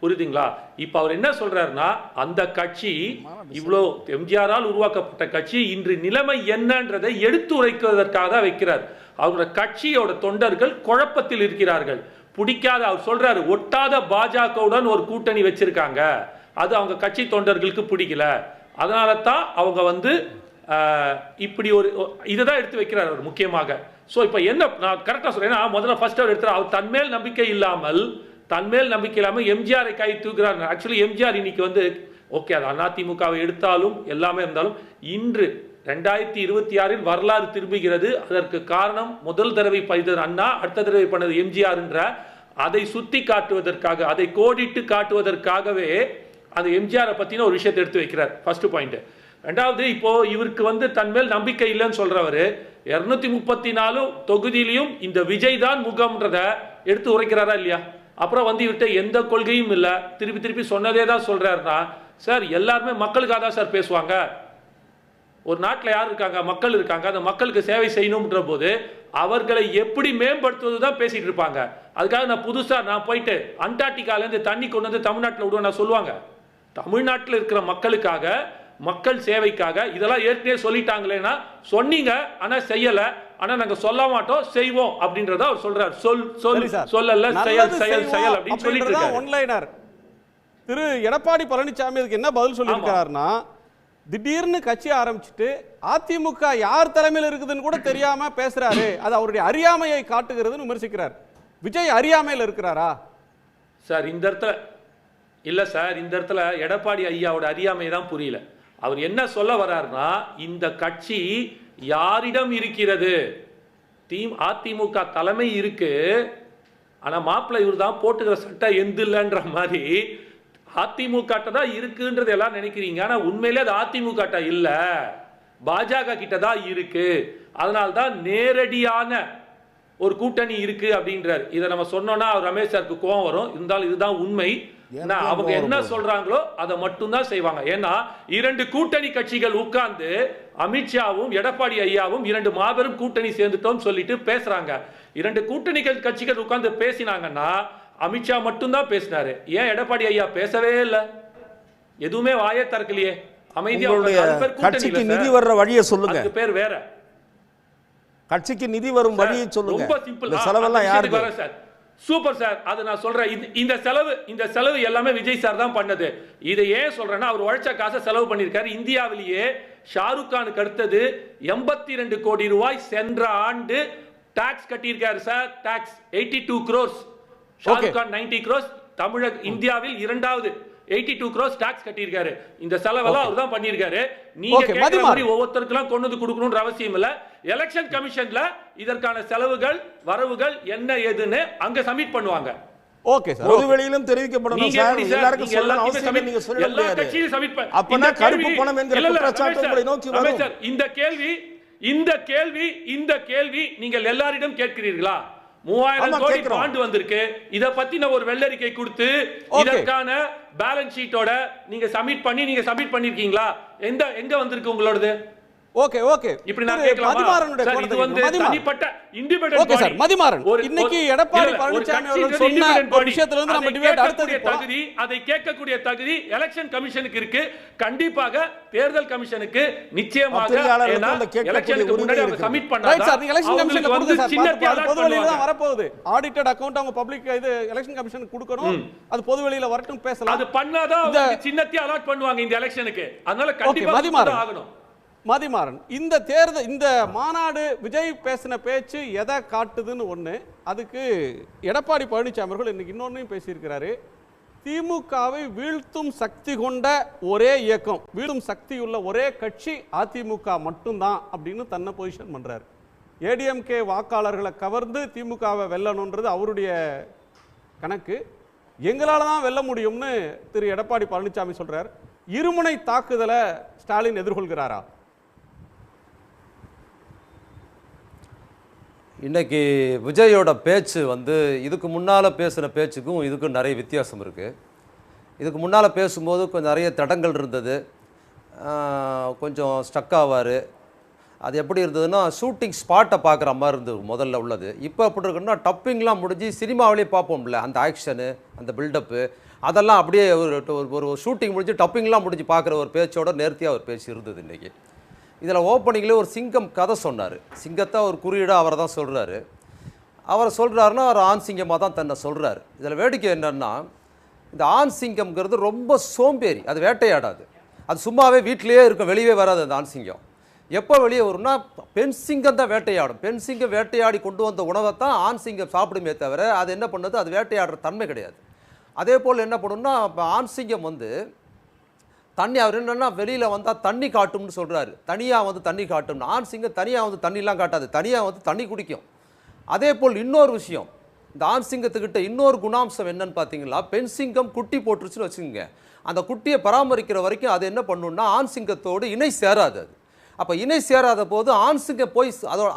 புரியுதுங்களா? இப்போ அவர் என்ன சொல்றாருன்னா, அந்த கட்சி இவ்வளோ எம்ஜிஆரால் உருவாக்கப்பட்ட கட்சி இன்று நிலைமை என்னன்றதை எடுத்து உரைக்கிறதற்காக தான் வைக்கிறார். அவரோட கட்சியோட தொண்டர்கள் குழப்பத்தில் இருக்கிறார்கள். பிடிக்காத, அவர் சொல்றாரு, ஒட்டாத பாஜகவுடன் ஒரு கூட்டணி வச்சிருக்காங்க, அது அவங்க கட்சி தொண்டர்களுக்கு பிடிக்கல, அதனால தான் அவங்க இப்படி ஒரு இதைதான் எடுத்து வைக்கிறார் அவர் முக்கியமாக. ஸோ இப்போ என்ன நான் கரெக்டாக சொல்றேன், முதல்ல ஃபர்ஸ்ட் அவர் எடுத்துறாரு, அவர் தன்மேல் நம்பிக்கை இல்லாமல் எம்ஜிஆரை கை தூக்குறாங்க. ஆக்சுவலி எம்ஜிஆர் இன்னைக்கு ஓகே, அது அதிமுகவை எடுத்தாலும் எல்லாமே இருந்தாலும் இன்று 2026 வரலாறு திரும்புகிறது. அதற்கு காரணம் முதல் தடவை செய்தது அண்ணா, அடுத்த தடவை பண்ணது எம்ஜிஆர் என்ற அதை சுத்தி காட்டுவதற்காக, அதை கோடிட்டு காட்டுவதற்காகவே அந்த எம்ஜிஆரை பத்தின ஒரு விஷயத்தை எடுத்து வைக்கிறார். First point. ரெண்டாவது இப்போ இவருக்கு வந்து தன் மேல் நம்பிக்கை இல்லைன்னு சொல்றவரு 234 தொகுதியிலையும் இந்த விஜய் தான் முகம்ன்றத எடுத்து உரைக்கிறாரா இல்லையா? அப்புறம் வந்து இவர்கிட்ட எந்த கொள்கையும் இல்லை, திருப்பி திருப்பி சொன்னதே தான் சொல்றாருன்னா, சார் எல்லாருமே மக்களுக்காக தான் சார் பேசுவாங்க. ஒரு நாட்டில் யார் இருக்காங்க? மக்கள் இருக்காங்க. அந்த மக்களுக்கு சேவை செய்யணும்ன்ற போது அவர்களை எப்படி மேம்படுத்துவது தான் பேசிட்டு இருப்பாங்க. அதுக்காக நான் புதுசா நான் போயிட்டு அண்டார்டிகாலேருந்து தண்ணி கொண்டு வந்து தமிழ்நாட்டில் விடுவேன் நான் சொல்லுவாங்க? தமிழ்நாட்டில் இருக்கிற மக்களுக்காக, மக்கள் சேவைக்காக இதெல்லாம் ஏற்கனவே சொல்லிட்டாங்களேன்னா சொன்னீங்க, ஆனா செய்யல. ஆனா நாங்க சொல்ல மாட்டோம், செய்வோம் அப்படின்றத அவர் சொல்றார். சொல்லல, செயல் செயல் செயல் அப்படின்னு சொல்லிட்டு இருக்காரு. ஒன்லைனர் திரு எடப்பாடி பழனிசாமி அதுக்கு என்ன பதில் சொல்லியிருக்காருன்னா, திடீர்னு கட்சி ஆரம்பிச்சுட்டு அதிமுக யார் தலைமையில் இருக்குதுன்னு கூட தெரியாம பேசுறாரு, அது அவருடைய அறியாமையை காட்டுகிறதுன்னு விமர்சிக்கிறார். விஜய் அறியாமையில் இருக்கிறாரா சார்? இந்த இடத்துல இல்ல சார், இந்த இடத்துல எடப்பாடி ஐயாவோட அறியாமை தான் புரியல. அவர் என்ன சொல்ல வர்றாருன்னா, இந்த கட்சி யாரிடம் இருக்கிறது? அதிமுக தலைமை இருக்கு, ஆனா மாப்பிள்ளை இவர் தான் போட்டுக்கிற சட்டை எந்த இல்லைன்ற மாதிரி அதிமுக தான் இருக்குன்றது எல்லாம் நினைக்கிறீங்க. ஆனா உண்மையிலே அது அதிமுக இல்ல, பாஜக கிட்ட தான் இருக்கு. அதனால்தான் நேரடியான ஒரு கூட்டணி இருக்கு அப்படின்றார். இதை நம்ம சொன்னோம்னா அவர் ரமேஷ் சாருக்கு கோவம் வரும். இருந்தாலும் இதுதான் உண்மை. அவங்க என்ன சொல்றாங்களோ அதை மட்டும் தான் செய்வாங்க. ஏன்னா 2 கூட்டணி கட்சிகள் உட்கார்ந்து அமித்ஷாவும் எடப்பாடி ஐயாவும் 2 மாபெரும் கூட்டணி சேர்ந்துட்டோம் சொல்லிட்டு பேசுறாங்க. 2 கூட்டணி கட்சிகள் உட்கார்ந்து பேசினாங்கன்னா அமித்ஷா மட்டும் தான் பேசினாரு. ஏன் எடப்பாடி ஐயா பேசவே இல்லை? எதுவுமே வாயே திறக்கலையே, அமைதியா. கட்சிக்கு நிதி வர்ற வழியை சொல்லுங்க. பேர் வேற. கட்சிக்கு நிதி வரும் வழியை சொல்லுங்க. ரொம்ப சிம்பிள். செலவெல்லாம் யாருக்கு சார்? சூப்பர் சார், அதை நான் சொல்றேன். இந்த செலவு எல்லாமே விஜய் சார் தான் பண்ணது. இதை ஏன் சொல்றேன்னா, அவர் உழைச்ச காசை செலவு பண்ணியிருக்காரு. இந்தியாவிலேயே ஷாருக் கானுக்கு அடுத்தது 82 கோடி ரூபாய் சென்ற ஆண்டு டாக்ஸ் கட்டியிருக்காரு sir. Tax 82 crores. Shahrukh Khan 90 crores. தமிழக இந்தியாவில் 2வது 82 crores டாக்ஸ் கட்டியிருக்காரு. இந்த செலவெல்லாம் அவர் தான் பண்ணியிருக்காரு. நீங்க கேட்கிற மாதிரி ஒவ்வொருத்தருக்கெல்லாம் கொண்டு வந்து கொடுக்கணும்ன்ற அவசியம் இல்ல. எலெக்ஷன் கமிஷன்ல இதற்கான செலவுகள் வரவுகள் என்ன ஏதுன்னு அங்க சப்மிட் பண்ணுவாங்க. ஓகே சார், பொது வெளியிலும் தெரிவிக்கப்படணும் சார். எல்லாருக்கும் சொல்லணும் அவசியம் இல்லை, நீங்க சொல்ல எல்லா முடியாது. கட்சியிலும் சப்மிட் பண்ண. அப்பனா கருப்பு பணம் என்கிற குற்றச்சாட்டு உங்களை நோக்கி வரும். இந்த கேள்வி நீங்கள் எல்லாரிடம் கேட்கிறீர்களா? 3000 கோடி பாண்டு வந்திருக்கு. இத பத்தின ஒரு வெள்ளரிக்கை கொடுத்து இதற்கான பேலன்ஸ் ஷீட்டோட நீங்க சப்மிட் பண்ணிருக்கீங்களா? எங்க வந்திருக்கு உங்களோடது? ஓகே ஓகே, இப்படி நான் கேட்கலாமா? சார், இது வந்து தனிப்பட்ட இண்டிபெண்டன்ட் பாடி. ஓகே சார், மதிமாறன், இன்னைக்கு எடப்பாடி பழனிசாமி அவர்கள் சொன்ன ஒரு விஷயத்துல இருந்து நம்ம டிபேட் அடுத்து தகுதி, அதை கேட்கக்கூடிய தகுதி எலெக்ஷன் கமிஷனுக்கு இருக்கு. கண்டிப்பாக தேர்தல் கமிஷனுக்கு நிச்சயமாக எலெக்ஷனுக்கு முன்னாடி அவங்க சப்மிட் பண்ணாங்க. ரைட் சார், நீங்க எலெக்ஷன் கமிஷனுக்கு கொடுங்க சார். பொது வெளியில தான் வரப்போகுது. ஆடிட்டட் அக்கவுண்ட் அவங்க பப்ளிக் இது எலெக்ஷன் கமிஷனுக்கு கொடுக்கணும். அது பொது வெளியில வரட்டும், பேசலாம். அது பண்ணாதான் அவங்க சின்னத்தை அலாட் பண்ணுவாங்க இந்த எலெக்ஷனுக்கு. அதனால கண்டிப்பா ஆகணும். மதிமாறன், இந்த மாநாடு விஜய் பேசின பேச்சு எதை காட்டுதுன்னு ஒண்ணு, அதுக்கு எடப்பாடி பழனிசாமி அவர்கள் இன்னைக்கு இன்னொன்னையும் பேசியிருக்கிறாரு. திமுகவை வீழ்த்தும் சக்தி கொண்ட ஒரே இயக்கம், வீழும் சக்தி உள்ள ஒரே கட்சி அதிமுக மட்டும்தான் அப்படின்னு தன்னை பொசிஷன் பண்றாரு. ஏடிஎம்கே வாக்காளர்களை கவர்ந்து திமுகவை வெல்லணுன்றது அவருடைய கணக்கு. எங்களால தான் வெல்ல முடியும்னு திரு எடப்பாடி பழனிசாமி சொல்றார். இருமுனை தாக்குதலை ஸ்டாலின் எதிர்கொள்கிறாரா? இன்றைக்கி விஜயோட பேச்சு வந்து இதுக்கு முன்னால் பேசுகிற பேச்சுக்கும் இதுக்கும் நிறைய வித்தியாசம் இருக்குது. இதுக்கு முன்னால் பேசும்போது கொஞ்சம் நிறைய தடங்கள் இருந்தது, கொஞ்சம் ஸ்டக் ஆவார். அது எப்படி இருந்ததுன்னா ஷூட்டிங் ஸ்பாட்டை பார்க்குற மாதிரி இருந்தது முதல்ல உள்ளது. இப்போ எப்படி இருக்குன்னா டப்பிங்லாம் முடிஞ்சு சினிமாவிலேயே பார்ப்போம்ல, அந்த ஆக்ஷனு, அந்த பில்டப்பு, அதெல்லாம் அப்படியே ஒரு ஷூட்டிங் முடிஞ்சு டப்பிங்லாம் முடிஞ்சு பார்க்குற ஒரு பேச்சோட நேர்த்தியாக ஒரு பேச்சு இருந்தது இன்றைக்கி. இதில் ஓப்பனிங்லேயே ஒரு சிங்கம் கதை சொன்னார். சிங்கத்தை ஒரு குறியீடாக அவரை தான் சொல்கிறாரு. அவரை சொல்கிறாருன்னா அவர் ஆண் சிங்கமாக தான் தன்னை சொல்கிறாரு. இதில் வேடிக்கை என்னென்னா, இந்த ஆண் சிங்கம்ங்கிறது ரொம்ப சோம்பேறி, அது வேட்டையாடாது. அது சும்மாவே வீட்டிலேயே இருக்கும், வெளியே வராது. அந்த ஆண் சிங்கம் எப்போ வெளியே வரும்னா பெண் சிங்கம் தான் வேட்டையாடும். பெண் சிங்கம் வேட்டையாடி கொண்டு வந்த உணவை தான் ஆண் சிங்கம் சாப்பிடுமே தவிர அது என்ன பண்ணுது, அது வேட்டையாடுற தன்மை கிடையாது. அதே போல் என்ன பண்ணுன்னா, இப்போ ஆண் சிங்கம் வந்து தண்ணி, அவர் என்னென்னா வெளியில் வந்தால் தண்ணி காட்டும்னு சொல்கிறாரு. தனியாக வந்து தண்ணி காட்டும்னு. ஆண் சிங்கம் தனியாக வந்து தண்ணிலாம் காட்டாது, தனியாக வந்து தண்ணி குடிக்கும். அதே போல் இன்னொரு விஷயம், இந்த ஆண் சிங்கத்துக்கிட்ட இன்னொரு குணாம்சம் என்னன்னு பார்த்தீங்கன்னா, பெண் சிங்கம் குட்டி போட்டுருச்சுன்னு வச்சுக்கோங்க, அந்த குட்டியை பராமரிக்கிற வரைக்கும் அது என்ன பண்ணுன்னா ஆண் சிங்கத்தோடு இணை சேராது. அது அப்போ இணை சேராத போது ஆண் சிங்கம் போய்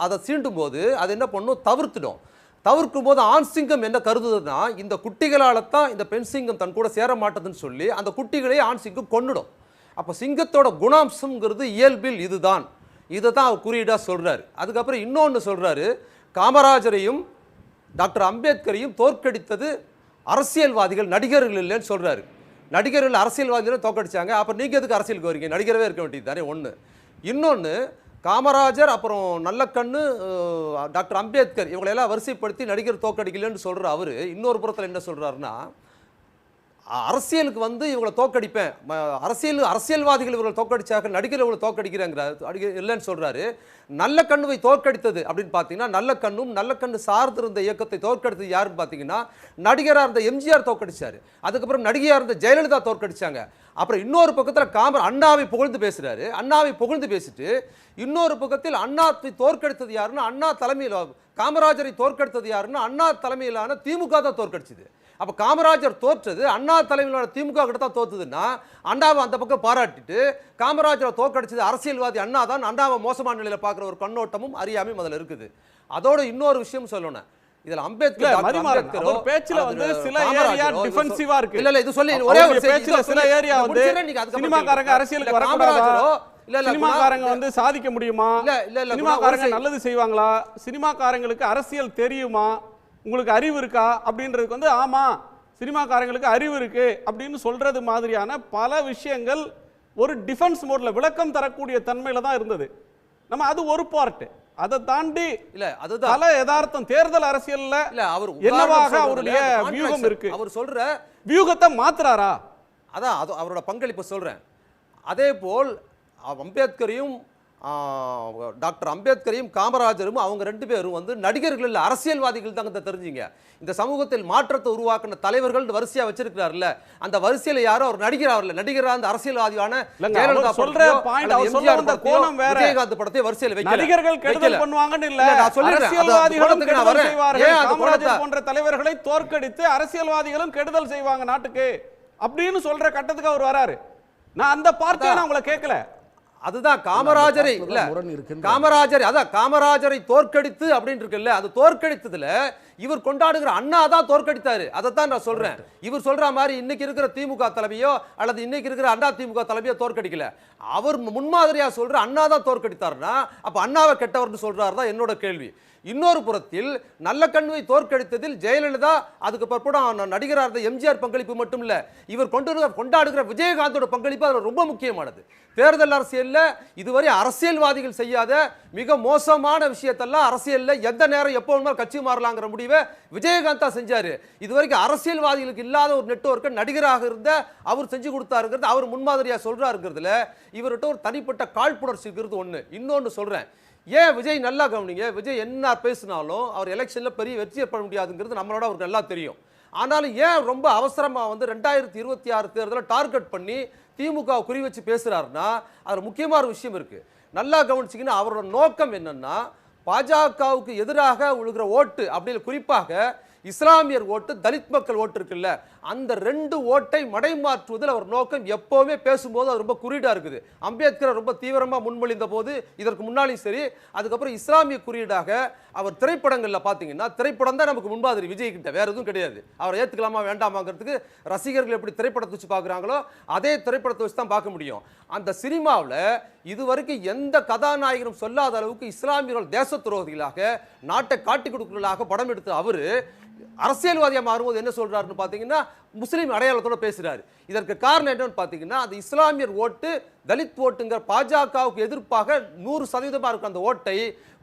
அதை சீண்டும் போது அது என்ன பண்ணும், தவிர்த்துடும். தவிர்க்கும் போது ஆண் சிங்கம் என்ன கருதுதுன்னா, இந்த குட்டிகளால் தான் இந்த பெண் சிங்கம் தன் கூட சேர மாட்டதுன்னு சொல்லி அந்த குட்டிகளே ஆண் சிங்கம் கொன்னுடும். அப்போ சிங்கத்தோட குணாம்சம்ங்கிறது இயல்பில் இதுதான். இதை தான் அவர் குறியீடாக சொல்கிறார். அதுக்கப்புறம் இன்னொன்று சொல்கிறாரு, காமராஜரையும் டாக்டர் அம்பேத்கரையும் தோற்கடித்தது அரசியல்வாதிகள், நடிகர்கள் இல்லைன்னு சொல்கிறாரு. நடிகர்கள் அரசியல்வாதிகளும் தோற்கடிச்சாங்க, அப்புறம் நீங்கள் எதுக்கு அரசியலுக்கு வரீங்க, நடிகரவே இருக்க வேண்டியது தானே ஒன்று. இன்னொன்று, காமராஜர் அப்புறம் நல்லக்கண்ணு டாக்டர் அம்பேத்கர் இவங்களெல்லாம் வரிசைப்படுத்தி நடிகர் தோற்கடிக்கலன்னு சொல்கிற அவர் இன்னொரு புறத்தில் என்ன சொல்கிறாருன்னா, அரசியலுக்கு வந்து இவங்களை தோற்கடிப்பேன், அரசியல்வாதிகள் இவங்களை தோற்கடிச்சாங்க, நடிகர் இவங்களை தோற்கடிக்கிறாங்க இல்லைன்னு சொல்கிறாரு. நல்ல கண்ணுவை தோற்கடித்தது அப்படின்னு பார்த்தீங்கன்னா, நல்ல கண்ணு சார்ந்திருந்த இயக்கத்தை தோற்கடித்தது யாருன்னு பார்த்தீங்கன்னா, நடிகராக இருந்த எம்ஜிஆர் தோற்கடிச்சார். அதுக்கப்புறம் நடிகையாக இருந்த ஜெயலலிதா தோற்கடிச்சாங்க. அப்புறம் இன்னொரு பக்கத்தில் அண்ணாவை புகழ்ந்து பேசுகிறாரு. அண்ணாவை புகழ்ந்து பேசிட்டு இன்னொரு பக்கத்தில் அண்ணாவை தோற்கடித்தது யாருன்னா, அண்ணா தலைமையில் காமராஜரை தோற்கடித்தது யாருன்னா அண்ணா தலைமையிலான திமுக தான் தோற்கடிச்சது. அப்போ காமராஜர் தோற்றது அண்ணா தலைமையிலான திமுக கிட்ட தான் தோற்றுதுன்னா, அண்ணாவை அந்த பக்கம் பாராட்டிட்டு காமராஜரை தோற்கடிச்சது அரசியல்வாதி அண்ணா தான், அண்ணாவை மோசமான நிலையில் பார்க்குற ஒரு கண்ணோட்டமும் அறியாமையும் அதில் இருக்குது. அதோட இன்னொரு விஷயம் சொல்லணும், இதுல அம்பேத்கர் பேச்சுல வந்து சில ஏரியா டிஃபென்சிவா இருக்கு. இல்ல இது சொல்லி ஒரே ஒரு பேச்சுல சில ஏரியா வந்து சினிமாக்காரங்க அரசியலுக்கு வரக்கூடாதோ, சினிமாக்காரங்க வந்து சாதிக்க முடியுமா, சினிமாக்காரங்க நல்லது செய்வாங்களா, சினிமாக்காரங்களுக்கு அரசியல் தெரியுமா, உங்களுக்கு அறிவு இருக்கா அப்படின்றதுக்கு வந்து ஆமா சினிமாக்காரங்களுக்கு அறிவு இருக்கு அப்படின்னு சொல்றது மாதிரியான பல விஷயங்கள் ஒரு டிஃபென்ஸ் மோட்ல விளக்கம் தரக்கூடிய தன்மையில தான் இருந்தது. நம்ம அது ஒரு பார்ட். அதை தாண்டி இல்ல அதுதான் பல யதார்த்தம் தேர்தல் அரசியல்ல இல்ல அவர் என்னவாக அவருடைய வியூகம் இருக்கு, அவர் சொல்ற வியூகத்தை மாத்துறாரா, அதான் அது அவரோட பங்களிப்பு சொல்றேன். அதே போல் அம்பேத்கரையும் டாக்டர் அம்பேத்கரையும் காமராஜரும் அவங்க ரெண்டு பேரும் வந்து நடிகர்கள் இல்லை அரசியல்வாதிகள் தான் தெரிஞ்சுங்க. இந்த சமூகத்தில் மாற்றத்தை உருவாக்கின தலைவர்கள் வரிசையா வச்சிருக்கிறார்ல, அந்த வரிசையில யாரும் அவர் நடிகர் வரல, நடிகரா அந்த அரசியல்வாதியான சொல்ற பாயிண்ட் அவர் சொல்ற அந்த கோணம் வேற. விஜயகாந்த் படத்தை வரிசையில வைக்கல, நடிகர்கள் கெடுதல் பண்ணுவாங்கன்னு இல்ல, அரசியல்வாதிகளும் கெடுதல் செய்வார்கள். காமராஜர் போன்ற தலைவர்களை தோற்கடித்து அரசியல்வாதிகளும் கெடுதல் செய்வாங்க நாட்டுக்கு அப்படின்னு சொல்ற கட்டத்துக்கு அவர் வராரு. நான் அந்த பார்ட்டியை நான் உங்களை கேட்கல. அதுதான் காமராஜரை இல்ல காமராஜரை தோற்கடித்து அப்படின்னு இருக்குல்ல, அது தோற்கடித்ததுல இவர் கொண்டாடுகிற அண்ணா தான் தோற்கடித்தாரு. அதைத்தான் நான் சொல்றேன். இவர் சொல்ற மாதிரி இன்னைக்கு இருக்கிற திமுக தலைமையோ அல்லது இன்னைக்கு இருக்கிற அண்ணா திமுக தலைமையோ தோற்கடிக்கல. அவர் முன்மாதிரியா சொல்ற அண்ணா தான் தோற்கடித்தாருன்னா அப்ப அண்ணாவை கெட்டவர்னு சொல்றாரு தான் என்னோட கேள்வி. இன்னொரு புறத்தில் நல்ல கண்ணுவை தோற்கடித்ததில் ஜெயலலிதா, அதுக்கு பிற்பாடு நடிகராக இருந்த எம்ஜிஆர் பங்களிப்பு மட்டும் இல்ல, இவர் கொண்டாடுகிற விஜயகாந்தோட பங்களிப்பு அதில் ரொம்ப முக்கியமானது. தேர்தல் அரசியல்ல இதுவரை அரசியல்வாதிகள் செய்யாத மிக மோசமான விஷயத்தெல்லாம் அரசியல்ல எந்த நேரம் எப்போ வேணாலும் கட்சி மாறலாங்கிற முடிவை விஜயகாந்தா செஞ்சாரு. இதுவரைக்கும் அரசியல்வாதிகளுக்கு இல்லாத ஒரு நெட்வொர்க்கை நடிகராக இருந்த அவர் செஞ்சு கொடுத்தாருங்கிறது அவர் முன்மாதிரியா சொல்றாருங்கிறதுல இவர்கிட்ட ஒரு தனிப்பட்ட காழ்ப்புணர்ச்சி இருக்கிறது ஒண்ணு. இன்னொன்னு சொல்றேன், ஏன் விஜய் நல்லா கவனிங்க, விஜய் என்ன பேசினாலும் அவர் எலெக்ஷன்ல பெரிய வெற்றி ஏற்பட முடியாதுங்கிறது நம்மளோட அவருக்கு நல்லா தெரியும். ஆனாலும் ஏன் ரொம்ப அவசரமா வந்து 2026 தேர்தலை டார்கெட் பண்ணி திமுக குறி வச்சு பேசுறாருன்னா அது முக்கியமான ஒரு விஷயம் இருக்கு. நல்லா கவனிச்சிங்கன்னா அவரோட நோக்கம் என்னன்னா, பாஜகவுக்கு எதிராக விழுகிற ஓட்டு அப்படின்னு குறிப்பாக இஸ்லாமியர் ஓட்டு, தலித் மக்கள் ஓட்டு இருக்குல்ல, அந்த ரெண்டு ஓட்டை மடைமாற்றுவதில் அவர் நோக்கம் எப்பவுமே பேசும்போது அது ரொம்ப குறியீடா இருக்குது. அம்பேத்கர் ரொம்ப தீவிரமா முன்மொழிந்த போது இதற்கு முன்னாலும் சரி, அதுக்கப்புறம் இஸ்லாமிய குறியீடாக அவர் திரைப்படங்கள்ல பாத்தீங்கன்னா, திரைப்படம் தான் நமக்கு முன்மாதிரி விஜய் கிட்ட, வேற எதுவும் கிடையாது. அவரை ஏத்துக்கலாமா வேண்டாமாங்கிறதுக்கு ரசிகர்கள் எப்படி திரைப்படத்தை வச்சு பாக்குறாங்களோ அதே திரைப்படத்தை வச்சு தான் பார்க்க முடியும். அந்த சினிமாவில் இதுவரைக்கும் எந்த கதாநாயகனும் சொல்லாத அளவுக்கு இஸ்லாமியர்கள் தேச துரோகிகளாக நாட்டை காட்டி கொடுக்கிறவர்களாக படம் எடுத்த அவரு அரசியல்வாதியா மாறும்போது என்ன சொல்றாருன்னு பாத்தீங்கன்னா முஸ்லீம் அடையாளத்தோட பேசுறாரு. இதற்கு காரணம் என்னன்னு பாத்தீங்கன்னா, அந்த இஸ்லாமியர் ஓட்டு தலித் ஓட்டுங்கிற பாஜகவுக்கு எதிர்ப்பாக 100% இருக்கும் அந்த ஓட்டை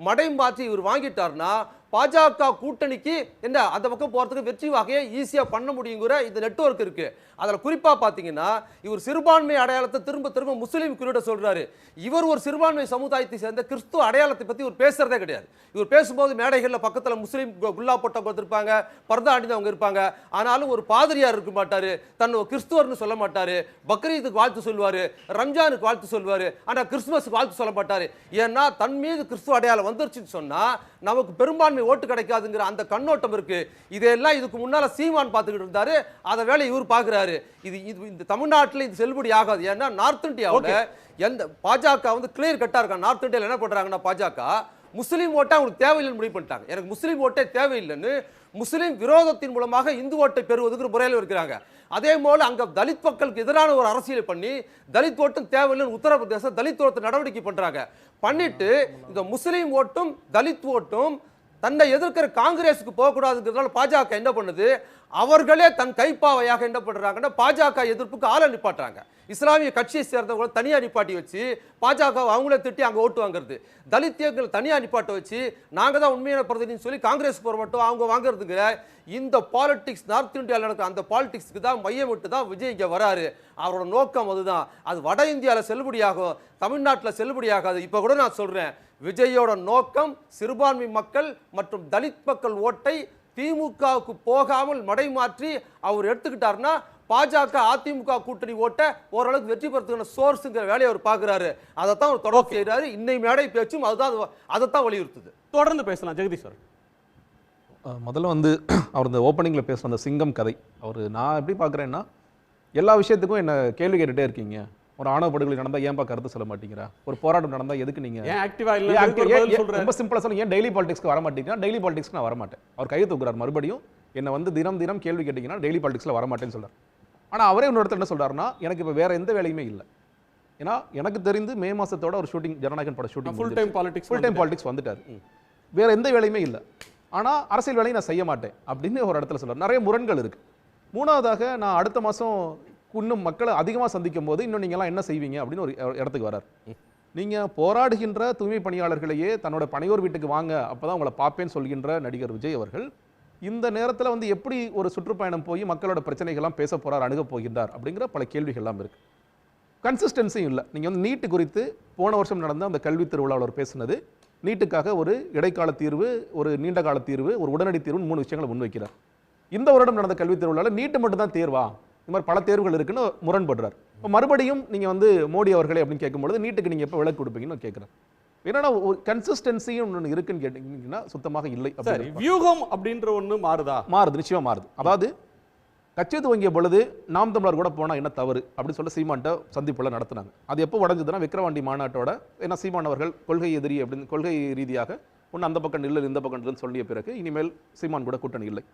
மடைமாற்றி இவர் வாங்கிட்டார்னா பாஜக கூட்டணிக்கு என்ன அந்த பக்கம் போறதுக்கு வெற்றி வகையை ஈஸியா பண்ண முடியுங்கிற இந்த நெட்வொர்க் இருக்கு. அதில் குறிப்பா பாத்தீங்கன்னா இவர் சிறுபான்மை அடையாளத்தை திரும்ப திரும்ப முஸ்லீம் குறியிட சொல்றாரு. இவர் ஒரு சிறுபான்மை சமுதாயத்தை சேர்ந்த கிறிஸ்துவ அடையாளத்தை பத்தி இவர் பேசுறதே கிடையாது. இவர் பேசும்போது மேடைகள்ல பக்கத்துல முஸ்லீம் குல்லா போட்டவங்க இருப்பாங்க, பர்தா அணிந்தவங்க இருப்பாங்க. ஆனாலும் ஒரு பாதிரியார் இருக்க மாட்டாரு, தன்னை கிறிஸ்துவர்னு சொல்ல மாட்டாரு, பக்ரீதுக்கு வாழ்த்து சொல்லுவாரு, ரம்ஜானுக்கு வாழ்த்து சொல்லுவாரு, ஆனா கிறிஸ்துமஸுக்கு வாழ்த்து சொல்ல மாட்டாரு. ஏன்னா தன் மீது கிறிஸ்துவ அடையாளம் வந்துருச்சுன்னு சொன்னா நமக்கு பெரும்பான்மை ஓட்டு கிடைக்காதுங்கிற அந்த கண்ணோட்டம் இருக்கு. இதெல்லாம் இதுக்கு முன்னால சீமான் பார்த்துக்கிட்டு இருந்தாரு, அதை வேலை இவர் பார்க்கிறாரு. இந்த தமிழ்நாட்டில் இது செல்லுபடி ஆகாது. ஏன்னா நார்த் இந்தியாவில் எந்த பாஜக வந்து கிளியர் கட்டா இருக்காங்க. நார்த் இந்தியாவில் என்ன பண்றாங்கன்னா பாஜக முஸ்லீம் ஓட்டை அவங்களுக்கு தேவையில்லைன்னு முடிவு பண்ணிட்டாங்க. எனக்கு முஸ்லீம் ஓட்டே தேவையில்லைன்னு முஸ்லீம் விரோதத்தின் மூலமாக இந்து ஓட்டை பெறுவதுக்கு முறையில் இருக்கிறாங்க. அதே போல அங்க தலித் மக்களுக்கு எதிரான ஒரு அரசியலை பண்ணி தலித் ஓட்டும் தேவையில்லைன்னு உத்தரப்பிரதேச தலித் ஓட்டு நடவடிக்கை பண்றாங்க. பண்ணிட்டு இந்த முஸ்லீம் ஓட்டும் தலித் ஓட்டும் தன்னை எதிர்க்கிற காங்கிரஸுக்கு போகக்கூடாதுங்கிறதுனால பாஜக என்ன பண்ணுது, அவர்களே தன் கைப்பாவையாக என்ன பண்றாங்கன்னா பாஜக எதிர்ப்புக்கு ஆளை நிப்பாட்டுறாங்க. இஸ்லாமிய கட்சியை சேர்ந்தவங்களை தனியா நிப்பாட்டி வச்சு பாஜக அவங்களே திட்டி அங்க ஓட்டு வாங்குறது, தலித்தியங்களை தனியா நிப்பாட்ட வச்சு நாங்க தான் உண்மையான பிரதிநிதின்னு சொல்லி காங்கிரஸ் போற மட்டும் அவங்க வாங்குறதுங்கிற இந்த பாலிடிக்ஸ் நார்த் இந்தியாவில் நடக்கிற அந்த பாலிடிக்ஸ்க்கு தான் மையம் விட்டு தான் விஜய் இங்க வராரு. அவரோட நோக்கம் அதுதான். அது வட இந்தியாவில் செல்லுபடியாகும், தமிழ்நாட்டில் செல்லுபடியாகாது. இப்ப கூட நான் சொல்றேன், விஜயோட நோக்கம் சிறுபான்மை மக்கள் மற்றும் தலித் மக்கள் ஓட்டை திமுகவுக்கு போகாமல் மடைமாற்றி அவர் எடுத்துக்கிட்டாருன்னா பாஜக அதிமுக கூட்டணி ஓட்ட ஓரளவுக்கு வெற்றி பெறதுக்கான சோர்ஸுங்கிற வேலையை அவர் பார்க்கிறாரு. அதைத்தான் அவர் தொடர்ந்து செய்கிறாரு. இன்னை மேடை பேச்சும் அதைத்தான் வலியுறுத்துது. தொடர்ந்து பேசலாம் ஜெகதீஸ்வரன். முதல்ல வந்து அவர் இந்த ஓப்பனிங்கில் பேசுகிற அந்த சிங்கம் கதை, அவர் நான் எப்படி பார்க்குறேன்னா எல்லா விஷயத்துக்கும் என்ன கேள்வி கேட்டுகிட்டே இருக்கீங்க. ஒரு ஆணவ படுகொலை நடந்தால் ஏன்பா கருத்து சொல்ல மாட்டீங்களா? ஒரு போராட்டம் நடந்தால் எதுக்கு நீங்கள் ரொம்ப சிம்பிளாக சொல்லுங்க, ஏன் டெய்லி பாலிடிக்ஸ்க்கு வர மாட்டீங்கன்னா டெய்லி பாலிடிக்ஸ்க்கு நான் வரமாட்டேன். அவர் கையை தூக்குறாரு மறுபடியும். என்னை வந்து தினம் தினம் கேள்வி கேட்டிங்கன்னா டெய்லி பாலிடிக்ஸில் வரமாட்டேன்னு சொல்கிறார். ஆனால் அவரே இன்னொரு இடத்துல என்ன சொல்கிறாருன்னா, எனக்கு இப்போ வேறு எந்த வேலையுமே இல்லை. ஏன்னா எனக்கு தெரிந்து மே மாதத்தோட ஒரு ஷூட்டிங், ஜனநாயகன் பட ஷூட்டிங் ஃபுல் டைம் பாலிடிக்ஸ் வந்துட்டார். வேறு எந்த வேலையுமே இல்லை. ஆனால் அரசியல் வேலையை நான் செய்ய மாட்டேன் அப்படின்னு ஒரு இடத்துல சொல்கிறார். நிறைய முரண்கள் இருக்குது. மூணாவதாக நான் அடுத்த மாதம் இன்னும் மக்களை அதிகமாக சந்திக்கும் போது இன்னும் நீங்கள்லாம் என்ன செய்வீங்க அப்படின்னு ஒரு இடத்துக்கு வரார். நீங்கள் போராடுகின்ற தூய்மை பணியாளர்களையே தன்னோட பணியோர் வீட்டுக்கு வாங்க அப்போ தான் உங்களை பார்ப்பேன்னு சொல்கின்ற நடிகர் விஜய் அவர்கள் இந்த நேரத்தில் வந்து எப்படி ஒரு சுற்றுப்பயணம் போய் மக்களோட பிரச்சனைகள்லாம் பேச போகிறார், அணுக போகின்றார் அப்படிங்கிற பல கேள்விகள்லாம் இருக்குது. கன்சிஸ்டன்சியும் இல்லை. நீங்கள் வந்து நீட்டு குறித்து போன வருஷம் நடந்த அந்த கல்வி திருவிழாவில் பேசினது, நீட்டுக்காக ஒரு இடைக்கால தீர்வு, ஒரு நீண்ட கால தீர்வு, ஒரு உடனடி தீர்வுன்னு 3 விஷயங்களை முன்வைக்கிறார். இந்த வருடம் நடந்த கல்வி திருவிழாவில் நீட்டு மட்டும் தான் தேர்வா, இந்த மாதிரி பல தேர்வுகள் இருக்குன்னு முரண்படுறார். இப்போ மறுபடியும் நீங்கள் வந்து மோடி அவர்களே அப்படின்னு கேட்கும்பொழுது நீட்டுக்கு நீங்கள் எப்போ விலக்கு கொடுப்பீங்கன்னு கேட்குறேன். என்னன்னா ஒரு கன்சிஸ்டன்சியும் ஒன்று இருக்குன்னு கேட்டீங்கன்னா சுத்தமாக இல்லை. வியூகம் அப்படின்ற ஒன்று மாறுது, நிச்சயமா மாறுது. அதாவது கட்சி துவங்கிய பொழுது நாம் தமிழர் கூட போனால் என்ன தவறு அப்படின்னு சொல்ல சீமான்ட்ட சந்திப்புல நடத்தினாங்க. அது எப்போ உடஞ்சதுன்னா விக்கிரவாண்டி மாநாட்டோட, ஏன்னா சீமான் அவர்கள் கொள்கை எதிரி அப்படின்னு கொள்கை ரீதியாக ஒன்று அந்த பக்கம் இல்லை இந்த பக்கம் இல்லைன்னு சொல்லிய பிறகு இனிமேல் சீமான் கூட கூட்டணி இல்லை.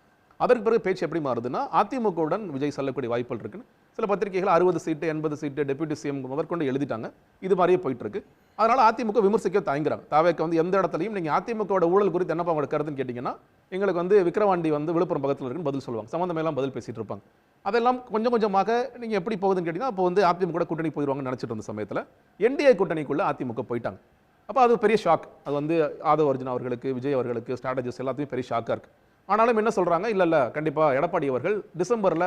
அதற்கு பிறகு பேச்சு எப்படி மாறுதுன்னா அதிமுகவுடன் விஜய் செல்லக்கூடிய வாய்ப்புகள் இருக்குன்னு சில பத்திரிகைகள் 60 சீட்டு 80 சீட்டு டெபியூட்டி சிஎம் முதற்கொண்டு எழுதிட்டாங்க. இது மாதிரியே போயிட்டு இருக்கு. அதனால அதிமுக விமர்சிக்க தயங்குறாங்க. தாவேக்க வந்து எந்த இடத்துலையும் நீங்க அதிமுகவோட ஊழல் குறித்து என்னப்பா உங்களோட கருத்துன்னு கேட்டீங்கன்னா எங்களுக்கு வந்து விக்கிரவாண்டி வந்து விழுப்புரம் பக்கத்தில் இருக்குன்னு பதில் சொல்லுவாங்க. சம்பந்தமெல்லாம் பதில் பேசிட்டு இருப்பாங்க. அதெல்லாம் கொஞ்சம் கொஞ்சமாக நீங்க எப்படி போகுதுன்னு கேட்டீங்கன்னா அப்போ வந்து அதிமுக கூட்டணி போயிடுவாங்கன்னு நினைச்சிட்டு இருந்த சமயத்தில் என்டிஏ கூட்டணிக்குள்ள அதிமுக போயிட்டாங்க. அப்போ அது பெரிய ஷாக். அது வந்து ஆதவ அர்ஜுன் அவர்களுக்கு, விஜய் அவர்களுக்கு, ஸ்ட்ராட்டஜிஸ்ட் எல்லாத்தையும் பெரிய ஷாக்காக இருக்கு. ஆனாலும் என்ன சொல்றாங்க, இல்ல கண்டிப்பா எடப்பாடி அவர்கள் டிசம்பர்ல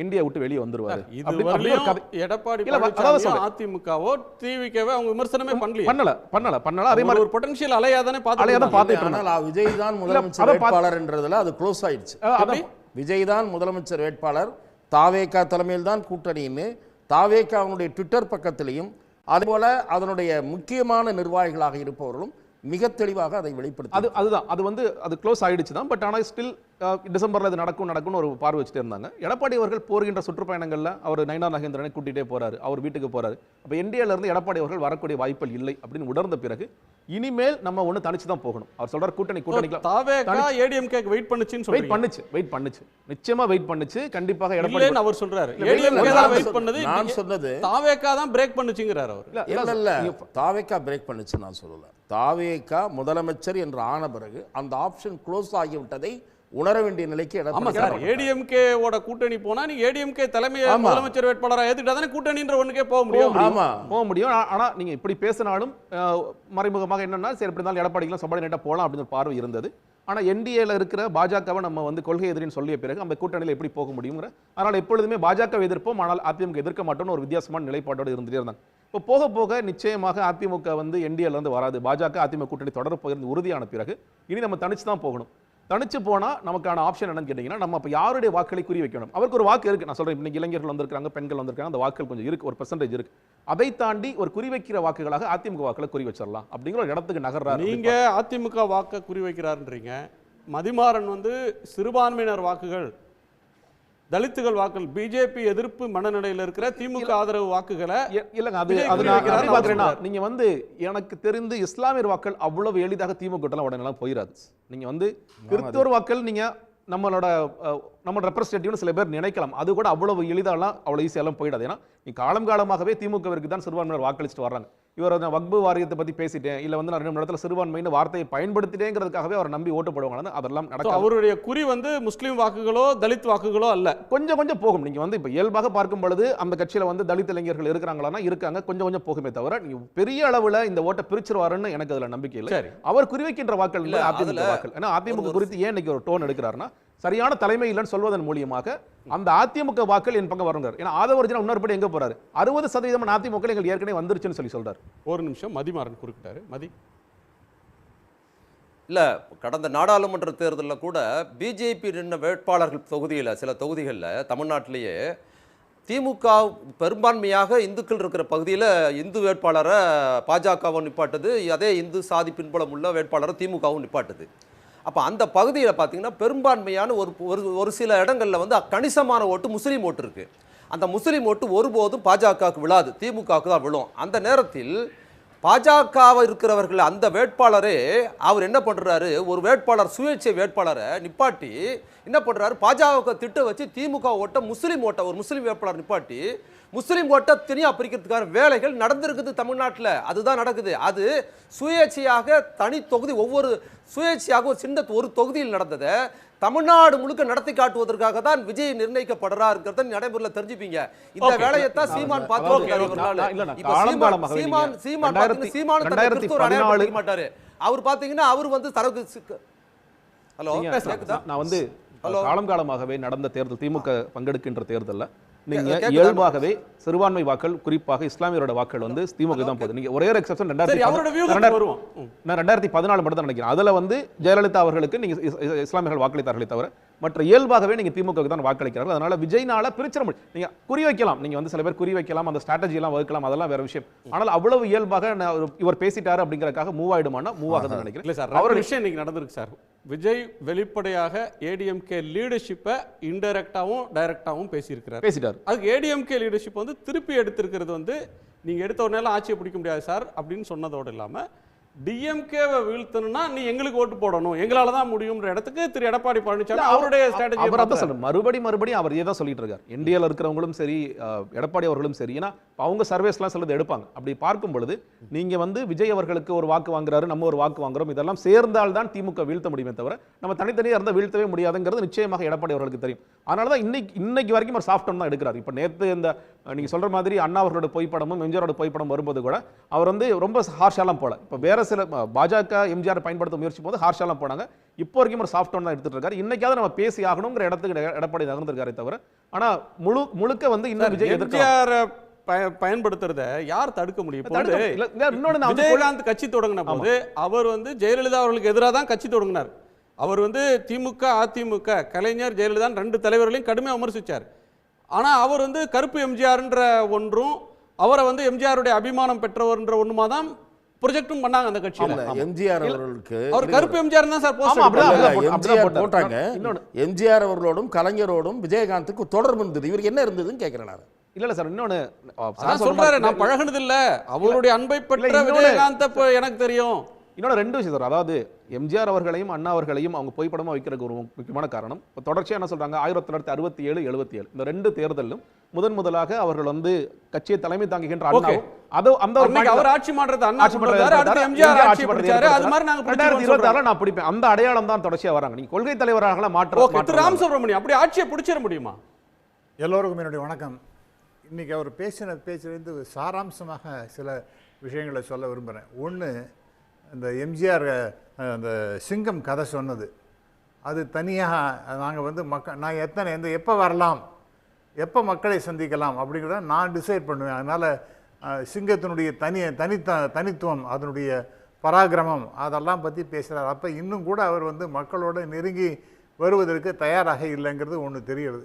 இந்தியா விட்டு வெளியே வந்துருவாரு. எடப்பாடி அதிமுகவோ டிவிக்கவோ அவங்க விமர்சனமே பண்ணல. அதே மாதிரி ஒரு பொட்டன்ஷியல் அலையாதானே பார்த்துட்டு விஜய் தான் முதலமைச்சர் வேட்பாளர்ன்றதுல அது க்ளோஸ் ஆயிடுச்சு. விஜய் தான் முதலமைச்சர் வேட்பாளர், தாவேகா தலைமையில் தான் கூட்டணின்னு தாவேகாவுடைய ட்விட்டர் பக்கத்திலையும் அதுபோல அதனுடைய முக்கியமான நிர்வாகிகளாக இருப்பவர்களும் மிக தெளிவாக அதை வெளிப்படுத்தி அதுதான் அது வந்து அது க்ளோஸ் ஆயிடுச்சு தான். பட் ஆனால் ஸ்டில் டிசம்பர்ல இது நடக்கும்னு ஒரு பார்வை வச்சுட்டு இருந்தாங்க. எடப்பாடி அவர்கள் போகின்ற சுற்றுப்பயணங்கள்ல அவர் நயினார் நாகேந்திரனை கூட்டிகிட்டே போறாரு, அவர் வீட்டுக்கு போறாரு. அப்போ என்டிஏல இருந்து எடப்பாடி அவர்கள் வரக்கூடிய வாய்ப்புகள் இல்லை அப்படின்னு உணர்ந்த பிறகு இனிமேல் நம்ம ஒன்று தனிச்சு தான் போகணும். அவர் சொல்றாரு கூட்டணி ஏடிஎம்கே வெயிட் பண்ணுச்சு நிச்சயமா வெயிட் பண்ணுச்சு. கண்டிப்பாக எடப்பாடி அவர் சொல்றாரு ஏடிஎம்கே தான் வெயிட் பண்ணது, நான் சொன்னது தாவேகா தான் பிரேக் பண்ணுச்சுங்கறாரு அவர். இல்ல தாவேகா பிரேக் பண்ணுச்சு நான் சொல்லல. தாவேகா முதலமைச்சர் என்று ஆன பிறகு அந்த ஆப்ஷன் க்ளோஸ் ஆகிவிட்டதை உணர வேண்டிய நிலைக்கு ஏடிஎம்கே ஓட கூட்டணி போனா நீ ஏடிஎம்கே தலைமை முதலமைச்சர் வேட்பாளராக ஏத்துக்கிட்டா தானே கூட்டணின்ற ஒண்ணுக்கே போக முடியும். ஆனா நீங்க இப்படி பேசினாலும் மறைமுகமாக என்னன்னா சரி இப்படி இருந்தாலும் எடப்பாடிக்கு சபார்டினேட்டா போலாம் அப்படின்னு பார்வை இருந்தது. ஆனா என்டிஏல இருக்கிற பாஜகவை நம்ம வந்து கொள்கை எதிரின்னு சொல்லிய பிறகு அந்த கூட்டணியில எப்படி போக முடியுங்கிற, அதனால எப்பொழுதுமே பாஜக எதிர்ப்போம் ஆனால் அதிமுக எதிர்க்க மாட்டோம்னு ஒரு வித்தியாசமான நிலைப்பாட்டோடு இருந்துட்டே இருந்தாங்க. இப்போ போக போக நிச்சயமாக அதிமுக வந்து என்டிஏல இருந்து வராது, பாஜக அதிமுக கூட்டணி தொடர போகிறது உறுதியான பிறகு இனி நம்ம தனிச்சு தான் போகணும். தனிச்சு போனா நமக்கான ஆப்ஷன் என்னன்னு கேட்டீங்கன்னா நம்ம அப்ப யாருடைய வாக்களை குறி வைக்கணும். அவருக்கு ஒரு வாக்கு இருக்கு. நான் சொல்றேன் இன்னைக்கு இளைஞர்கள் வந்திருக்காங்க, பெண்கள் வந்திருக்காங்க, அந்த வாக்குகள் கொஞ்சம் இருக்கு, ஒரு பெர்சன்டேஜ் இருக்கு. அதை தாண்டி ஒரு குறி வைக்கிற வாக்குகளாக அதிமுக வாக்களை குறி வச்சிடலாம் அப்படிங்கிற ஒரு இடத்துக்கு நகர்றாரு. நீங்க அதிமுக வாக்க குறி வைக்கிறாருன்றீங்க. மதிமாறன் வந்து சிறுபான்மையினர் வாக்குகள், தலித்துகள் வாக்குகள், பிஜேபி எதிர்ப்பு மனநிலையில் இருக்கிற திமுக ஆதரவு வாக்குகளை இல்லங்க அது விஜய் அது குறி நான் வைக்கிறாருன்னு எப்படி பார்க்கறேன்னா, அவர் நீங்க வந்து எனக்கு தெரிந்து இஸ்லாமியர் வாக்கள் அவ்வளவு எளிதாக திமுக எல்லாம் உடனே போயிடாது. நீங்க வந்து கிறிஸ்தவர் வாக்கள் நீங்க நம்மளோட ரெப்ரஸன்டேட்டிவ்னு சில பேர் நினைக்கலாம். அது கூட அவ்வளவு எளிதாலாம் அவ்வளவு ஈஸியாலாம் போயிடாது. ஏன்னா நீ காலமாகவே திமுகவிற்கு தான் சிறுபான்மையினர் வாக்களிச்சுட்டு வர்றாங்க. இவர் வக்பு வாரியத்தை பத்தி பேசிட்டேன், இல்ல வந்து நான் 2 இடத்துல சிறுபான்மைன்னு வார்த்தையை பயன்படுத்திட்டேங்கிறதுக்காகவே அவர் நம்பி ஓட்டு போடுவாங்க. அதெல்லாம் நடக்கும். அவருடைய குறி வந்து முஸ்லீம் வாக்குகளோ தலித் வாக்குகளோ அல்ல. கொஞ்சம் போகும். நீங்க வந்து இப்ப இயல்பாக பார்க்கும் பொழுது அந்த கட்சியில வந்து தலித் இளைஞர்கள் இருக்கிறாங்களா, இருக்காங்க, கொஞ்சம் போகுமே தவிர நீங்க பெரிய அளவுல இந்த ஓட்டை பிரிச்சிருவாருன்னு எனக்கு அதுல நம்பிக்கை இல்லை. அவர் குறிவைக்கின்ற வாக்கள் இல்ல, அதிமுக வாக்கள். ஏன்னா அதிமுக குறித்து ஏன் இன்னைக்கு ஒரு டோன் எடுக்கிறாருன்னா, சரியான தலைமை இல்லைன்னு சொல்வதன் மூலியமாக அந்த அதிமுக வாக்கள் என் பக்கம் வருங்கிறார். ஏன்னா ஆதவர்ஜனா இன்னொரு எங்க போறாரு, 60% அதிமுக எங்களுக்கு ஏற்கனவே வந்துருச்சுன்னு சொல்றாரு. ஒரு நிமிஷம், மதிமாறன் குறுக்கிட்டாரு. மதி இல்ல, கடந்த நாடாளுமன்ற தேர்தலில் கூட பிஜேபி நின்ற வேட்பாளர்கள் தொகுதியில், சில தொகுதிகளில் தமிழ்நாட்டிலேயே திமுக பெரும்பான்மையாக இந்துக்கள் இருக்கிற பகுதியில் இந்து வேட்பாளரை பாஜகவும் நிப்பாட்டுது, அதே இந்து சாதி பின்புலம் உள்ள வேட்பாளரை திமுகவும் நிப்பாட்டுது. அப்போ அந்த பகுதியில் பார்த்தீங்கன்னா பெரும்பான்மையான ஒரு சில இடங்களில் வந்து கணிசமான ஓட்டு முஸ்லீம் ஓட்டு இருக்குது. அந்த முஸ்லீம் ஓட்டு ஒருபோதும் பாஜகவுக்கு விழாது, திமுகவுக்கு தான் விழும். அந்த நேரத்தில் பாஜகவை இருக்கிறவர்கள் அந்த வேட்பாளரே அவர் என்ன பண்ணுறாரு, ஒரு வேட்பாளர் சுயேட்சை வேட்பாளரை நிப்பாட்டி என்ன பண்ணுறாரு, பாஜகவுக்கு திட்ட வச்சு திமுக ஓட்ட முஸ்லீம் ஓட்ட ஒரு முஸ்லீம் வேட்பாளர் நிப்பாட்டி முஸ்லீம் ஓட்ட தனியாக பிரிக்கிறதுக்கான வேலைகள் நடந்திருக்குது தமிழ்நாட்டில். அதுதான் நடக்குது. அது சுயேட்சையாக தனி தொகுதி, ஒவ்வொரு சுயேட்சையாக ஒரு சின்ன ஒரு தொகுதியில் நடந்ததை தமிழ்நாடு முழுக்க நடத்தி காட்டுவதற்காக தான் விஜய் நிர்ணயிக்கப்படுறாருங்கிறத நடைமுறையில் தெரிஞ்சுப்பீங்க. இந்த வேலையை தான் சீமான் மாட்டாரு. அவர் பாத்தீங்கன்னா அவர் வந்து தரவுக்கு ஹலோ நான் வந்து காலமாகவே நடந்த தேர்தல், திமுக பங்கெடுக்கின்ற தேர்தல்ல நீங்க இயல்பாகவே சிறுபான்மை வாக்கள், குறிப்பாக இஸ்லாமியரோட வாக்கள் வந்து திமுக தான் போகுது. நீங்க ஒரே எக்ஸெப்ஷன் 2014 மட்டும் தான் நினைக்கிறேன். அதுல வந்து ஜெயலலிதா அவர்களுக்கு நீங்க இஸ்லாமியர்கள் வாக்களித்தார்களே தவிர மற்ற இயல்பாகவே நீங்க திமுக தான் வாக்களிக்கிறார்கள். அதனால விஜய்னால பிரிச்சிட முடியும். நீங்க குறி வைக்கலாம், நீங்க வந்து சில பேர் குறி வைக்கலாம், அந்த ஸ்ட்ராட்டஜி எல்லாம் வகுக்கலாம், அதெல்லாம் வேற விஷயம். ஆனால் அவ்வளவு இயல்பாக இவர் பேசிட்டாரு அப்படிங்கறதுக்காக மூவ் ஆயிடுமானா மூவ் ஆகுதுன்னு நினைக்கிறேன். இல்ல சார், அவரோட விஷயம் இன்னைக்கு நடந்திருக்கு சார். விஜய் வெளிப்படையாக ஏடிஎம்கே லீடர்ஷிப்பை இன்டைரக்டாவும் டைரக்டாவும் பேசிட்டார். அதுக்கு ஏடிஎம்கே லீடர்ஷிப் வந்து திருப்பி எடுத்திருக்கிறது வந்து நீங்க எடுத்த ஒரு நேரம் ஆட்சியை பிடிக்க முடியாது சார் அப்படின்னு சொன்னதோடு இல்லாம டிஎம்கேவை வீழ்த்தணும்னா நீ எங்களுக்கு ஓட்டு போடணும், எங்களால தான் முடியும்ன்ற இடத்துக்கு திரு எடப்பாடி பழனிசாமி அவருடைய ஸ்ட்ராட்டஜி மறுபடியும் அவர் ஏதோ சொல்லிட்டு இருக்கார். என்டிஏல இருக்கிறவங்களும் சரி, எடப்பாடி அவர்களும் சரி, ஏன்னா அவங்க சர்வேஸ்லாம் சிலது எடுப்பாங்க. அப்படி பார்க்கும் பொழுது நீங்க வந்து விஜய் அவர்களுக்கு ஒரு வாக்கு வாங்குறாரு, நம்ம ஒரு வாக்கு வாங்குறோம், இதெல்லாம் சேர்ந்தால் தான் திமுக வீழ்த்த முடியுமே தவிர நம்ம தனித்தனியாக இருந்தால் வீழ்த்தவே முடியாதுங்கிறது நிச்சயமாக எடப்பாடி அவர்களுக்கு தெரியும். அதனால தான் இன்னைக்கு வரைக்கும் ஒரு சாஃப்ட் தான் எடுக்கிறார். இப்போ நேற்று இந்த நீங்க சொல்ற மாதிரி அண்ணா அவர்களோட பொய்ப்படமும் எம்ஜிஆரோட பொய்ப்படம் வரும்போது கூட அவர் வந்து ரொம்ப ஹார்ஷாலாம் போல. இப்போ வேற சில பாஜக எம்ஜிஆர் பயன்படுத்த முயற்சி போது ஹார்ஷாலாம் போனாங்க. இப்போ வரைக்கும் ஒரு சாஃப்ட் தான் எடுத்துட்டு இருக்காரு. இன்னைக்காவது நம்ம பேசி ஆகணுங்கிற இடத்துக்கு எடப்பாடி நகர்ந்திருக்காரே தவிர ஆனா முழுக்க வந்து இன்னும் விஜய் எதிர்க்கிறார். பயன்படுத்துறத யார் தடுக்க முடியும்? விஜயகாந்த் கட்சி தொடங்கின போது அவர் வந்து ஜெயலலிதா அவர்களுக்கு எதிராக தான் கட்சி தொடங்கினார். அவர் வந்து திமுக அதிமுக கலைஞர் ஜெயலலிதா 2 தலைவர்களையும் கடுமையாக விமர்சிச்சார். ஆனா அவர் வந்து கருப்பு எம்ஜிஆர்ன்ற ஒன்றும் அவரை வந்து எம்ஜிஆருடைய அபிமானம் பெற்றவர்ன்ற ஒண்ணுமா தான் ப்ரொஜெக்டும் பண்ணாங்க அந்த கட்சியில. எம்ஜிஆர் அவர்களுக்கு அவர் கருப்பு எம்ஜிஆர் தான் சார் போட்டாங்க. எம்ஜிஆர் அவர்களோடும் கலைஞரோடும் விஜயகாந்துக்கு தொடர்பு இருந்தது. இவருக்கு என்ன இருந்ததுன்னு கேட்கிறேன். இல்ல சார், இன்னொன்னு சொல்றாரு, நான் பழகுனது இல்ல, அவருடைய அன்பை பெற்ற விஜயகாந்த் எனக்கு தெரியும். இன்னொரு 2 விஷயம் சார். அதாவது எம்ஜிஆர் அவர்களையும் அண்ணா அவர்களையும் அவங்க பொய்ப்படமா வைக்கிறதுக்கு ஒரு முக்கியமான காரணம் தொடர்ச்சியா என்ன சொல்றாங்க, 1967 77 இந்த 2 தேர்தலும் முதலாக அவர்கள் வந்து கட்சியை தலைமை தாங்குகின்ற அண்ணாவும் அவர் ஆட்சி மாற்றத்தை அண்ணா பண்றாரு, அடுத்து எம்ஜிஆர் ஆட்சி பண்றாரு. அது மாதிரி நாங்க 2026 நான் பிடிப்பேன். அந்த அடையாளம் தான் தொடர்ச்சியா வராங்க. நீங்க கொள்கை தலைவராக மாற்ற ராம் சுப்ரமணியம் அப்படி ஆட்சியை பிடிச்சிட முடியுமா? எல்லோருக்கும் என்னுடைய வணக்கம். இன்னைக்கு அவர் பேசின பேச்சிலிருந்து சாராம்சமாக சில விஷயங்களை சொல்ல விரும்புகிறேன். ஒன்று, இந்த எம்ஜிஆர் அந்த சிங்கம் கதை சொன்னது, அது தனியாக நாங்கள் வந்து நான் எப்போ வரலாம், எப்போ மக்களை சந்திக்கலாம் அப்படிங்கிறத நான் டிசைட் பண்ணுவேன். அதனால் சிங்கத்தினுடைய தனித்துவம், அதனுடைய பராக்கிரமம் அதெல்லாம் பற்றி பேசுகிறார். அப்போ இன்னும் கூட அவர் வந்து மக்களோட நெருங்கி வருவதற்கு தயாராக இல்லைங்கிறது ஒன்று தெரியுது.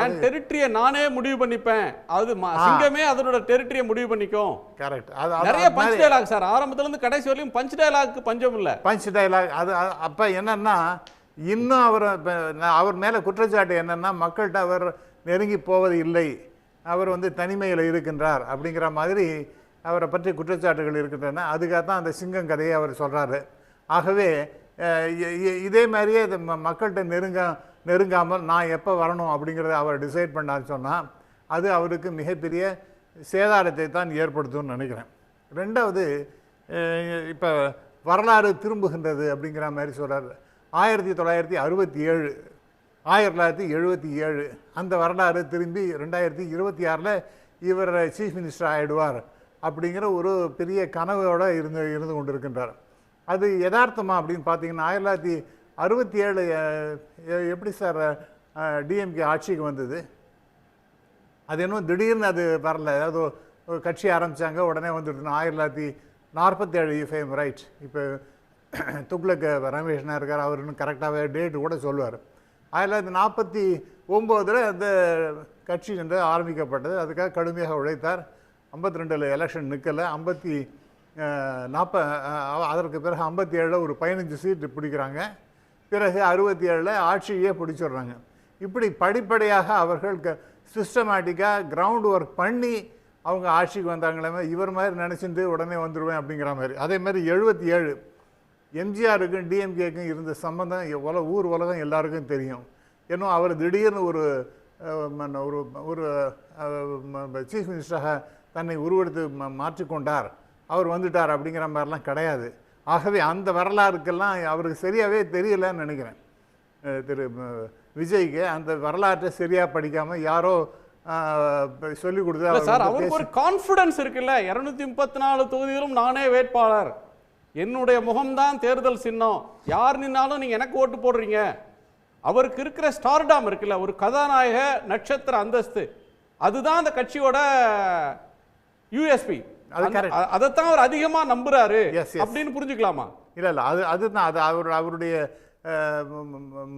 என் டெரிட்டரியை நானே முடிவு பண்ணிப்பேன், அது சிங்கமே அதனோட டெரிட்டரியை முடிவு பண்ணிக்கும். கரெக்ட். நிறைய பஞ்ச் டயலாக் சார், ஆரம்பத்துல இருந்து கடைசி வரையும் பஞ்ச் டயலாக் பஞ்சம் இல்லை. பஞ்ச் டயலாக் அது அப்போ என்னன்னா இன்னும் அவர் மேலே குற்றச்சாட்டு என்னன்னா மக்கள்கிட்ட அவர் நெருங்கி போவது இல்லை, அவர் வந்து தனிமையில் இருக்கின்றார் அப்படிங்கிற மாதிரி அவரை பற்றி குற்றச்சாட்டுகள் இருக்கின்றன. அதுக்காக தான் அந்த சிங்கம் கதையை அவர் சொல்கிறாரு. ஆகவே இதே மாதிரியே மக்கள்கிட்ட நெருங்காமல் நான் எப்போ வரணும் அப்படிங்கிறத அவர் டிசைட் பண்ணான்னு சொன்னால் அது அவருக்கு மிகப்பெரிய சேதாரத்தை தான் ஏற்படுத்தும்னு நினைக்கிறேன். ரெண்டாவது, இப்போ வரலாறு திரும்புகின்றது அப்படிங்கிற மாதிரி சொல்கிறார். 1967 அந்த வரலாறு திரும்பி 2026 இவர் சீஃப் மினிஸ்டர் ஆகிடுவார் அப்படிங்கிற ஒரு பெரிய கனவோடு இருந்து கொண்டிருக்கின்றார். அது யதார்த்தமா அப்படின்னு பார்த்தீங்கன்னா 1967 எப்படி சார் டிஎம்கே ஆட்சிக்கு வந்தது? அது இன்னும் திடீர்னு அது வரல, ஏதாவது ஒரு கட்சி ஆரம்பித்தாங்க உடனே வந்துடுதுன்னு. 1947 இஃப் ஐ எம் ரைட். இப்போ துக்ளக் ரமேஷ்னா இருக்கார், அவர் இன்னும் கரெக்டாகவே டேட்டு கூட சொல்லுவார். 1949 அந்த கட்சி என்று ஆரம்பிக்கப்பட்டது. அதுக்காக கடுமையாக உழைத்தார். 52 எலெக்ஷன் நிற்கலை. அதற்கு பிறகு 57 ஒரு 15 சீட்டு பிடிக்கிறாங்க. பிறகு 67 ஆட்சியே பிடிச்சிடுறாங்க. இப்படி படிப்படியாக அவர்கள் சிஸ்டமேட்டிக்காக கிரவுண்ட் ஒர்க் பண்ணி அவங்க ஆட்சிக்கு வந்தாங்களே, இவர் மாதிரி நினச்சிட்டு உடனே வந்துடுவேன் அப்படிங்கிற மாதிரி. அதே மாதிரி 77 எம்ஜிஆருக்கும் டிஎம்கேக்கும் இருந்த சம்பந்தம் ஊர் உலகம் எல்லாருக்கும் தெரியும். இன்னும் அவர் திடீர்னு ஒரு சீஃப் மினிஸ்டராக தன்னை உருவெடுத்து மாற்றிக்கொண்டார், அவர் வந்துட்டார் அப்படிங்கிற மாதிரிலாம் கிடையாது. ஆகவே அந்த வரலாறுக்கெல்லாம் அவருக்கு சரியாகவே தெரியலன்னு நினைக்கிறேன். திரு விஜய்க்கு அந்த வரலாற்றை சரியாக படிக்காமல் யாரோ சொல்லி கொடுத்தா சார், அவருக்கு ஒரு கான்ஃபிடன்ஸ் இருக்குல்ல, 234 தொகுதிகளும் நானே வேட்பாளர், என்னுடைய முகம்தான் தேர்தல் சின்னம், யார் நின்னாலும் நீங்க எனக்கு ஓட்டு போடுறீங்க. அவருக்கு இருக்கிற ஸ்டார்டாம் இருக்குல்ல, ஒரு கதாநாயக நட்சத்திர அந்தஸ்து, அதுதான் அந்த கட்சியோட யூஎஸ்பி. அதைத்தான் அவர் அதிகமா நம்புறாரு அப்படின்னு புரிஞ்சுக்கலாமா? இல்ல அதுதான் அது அவருடைய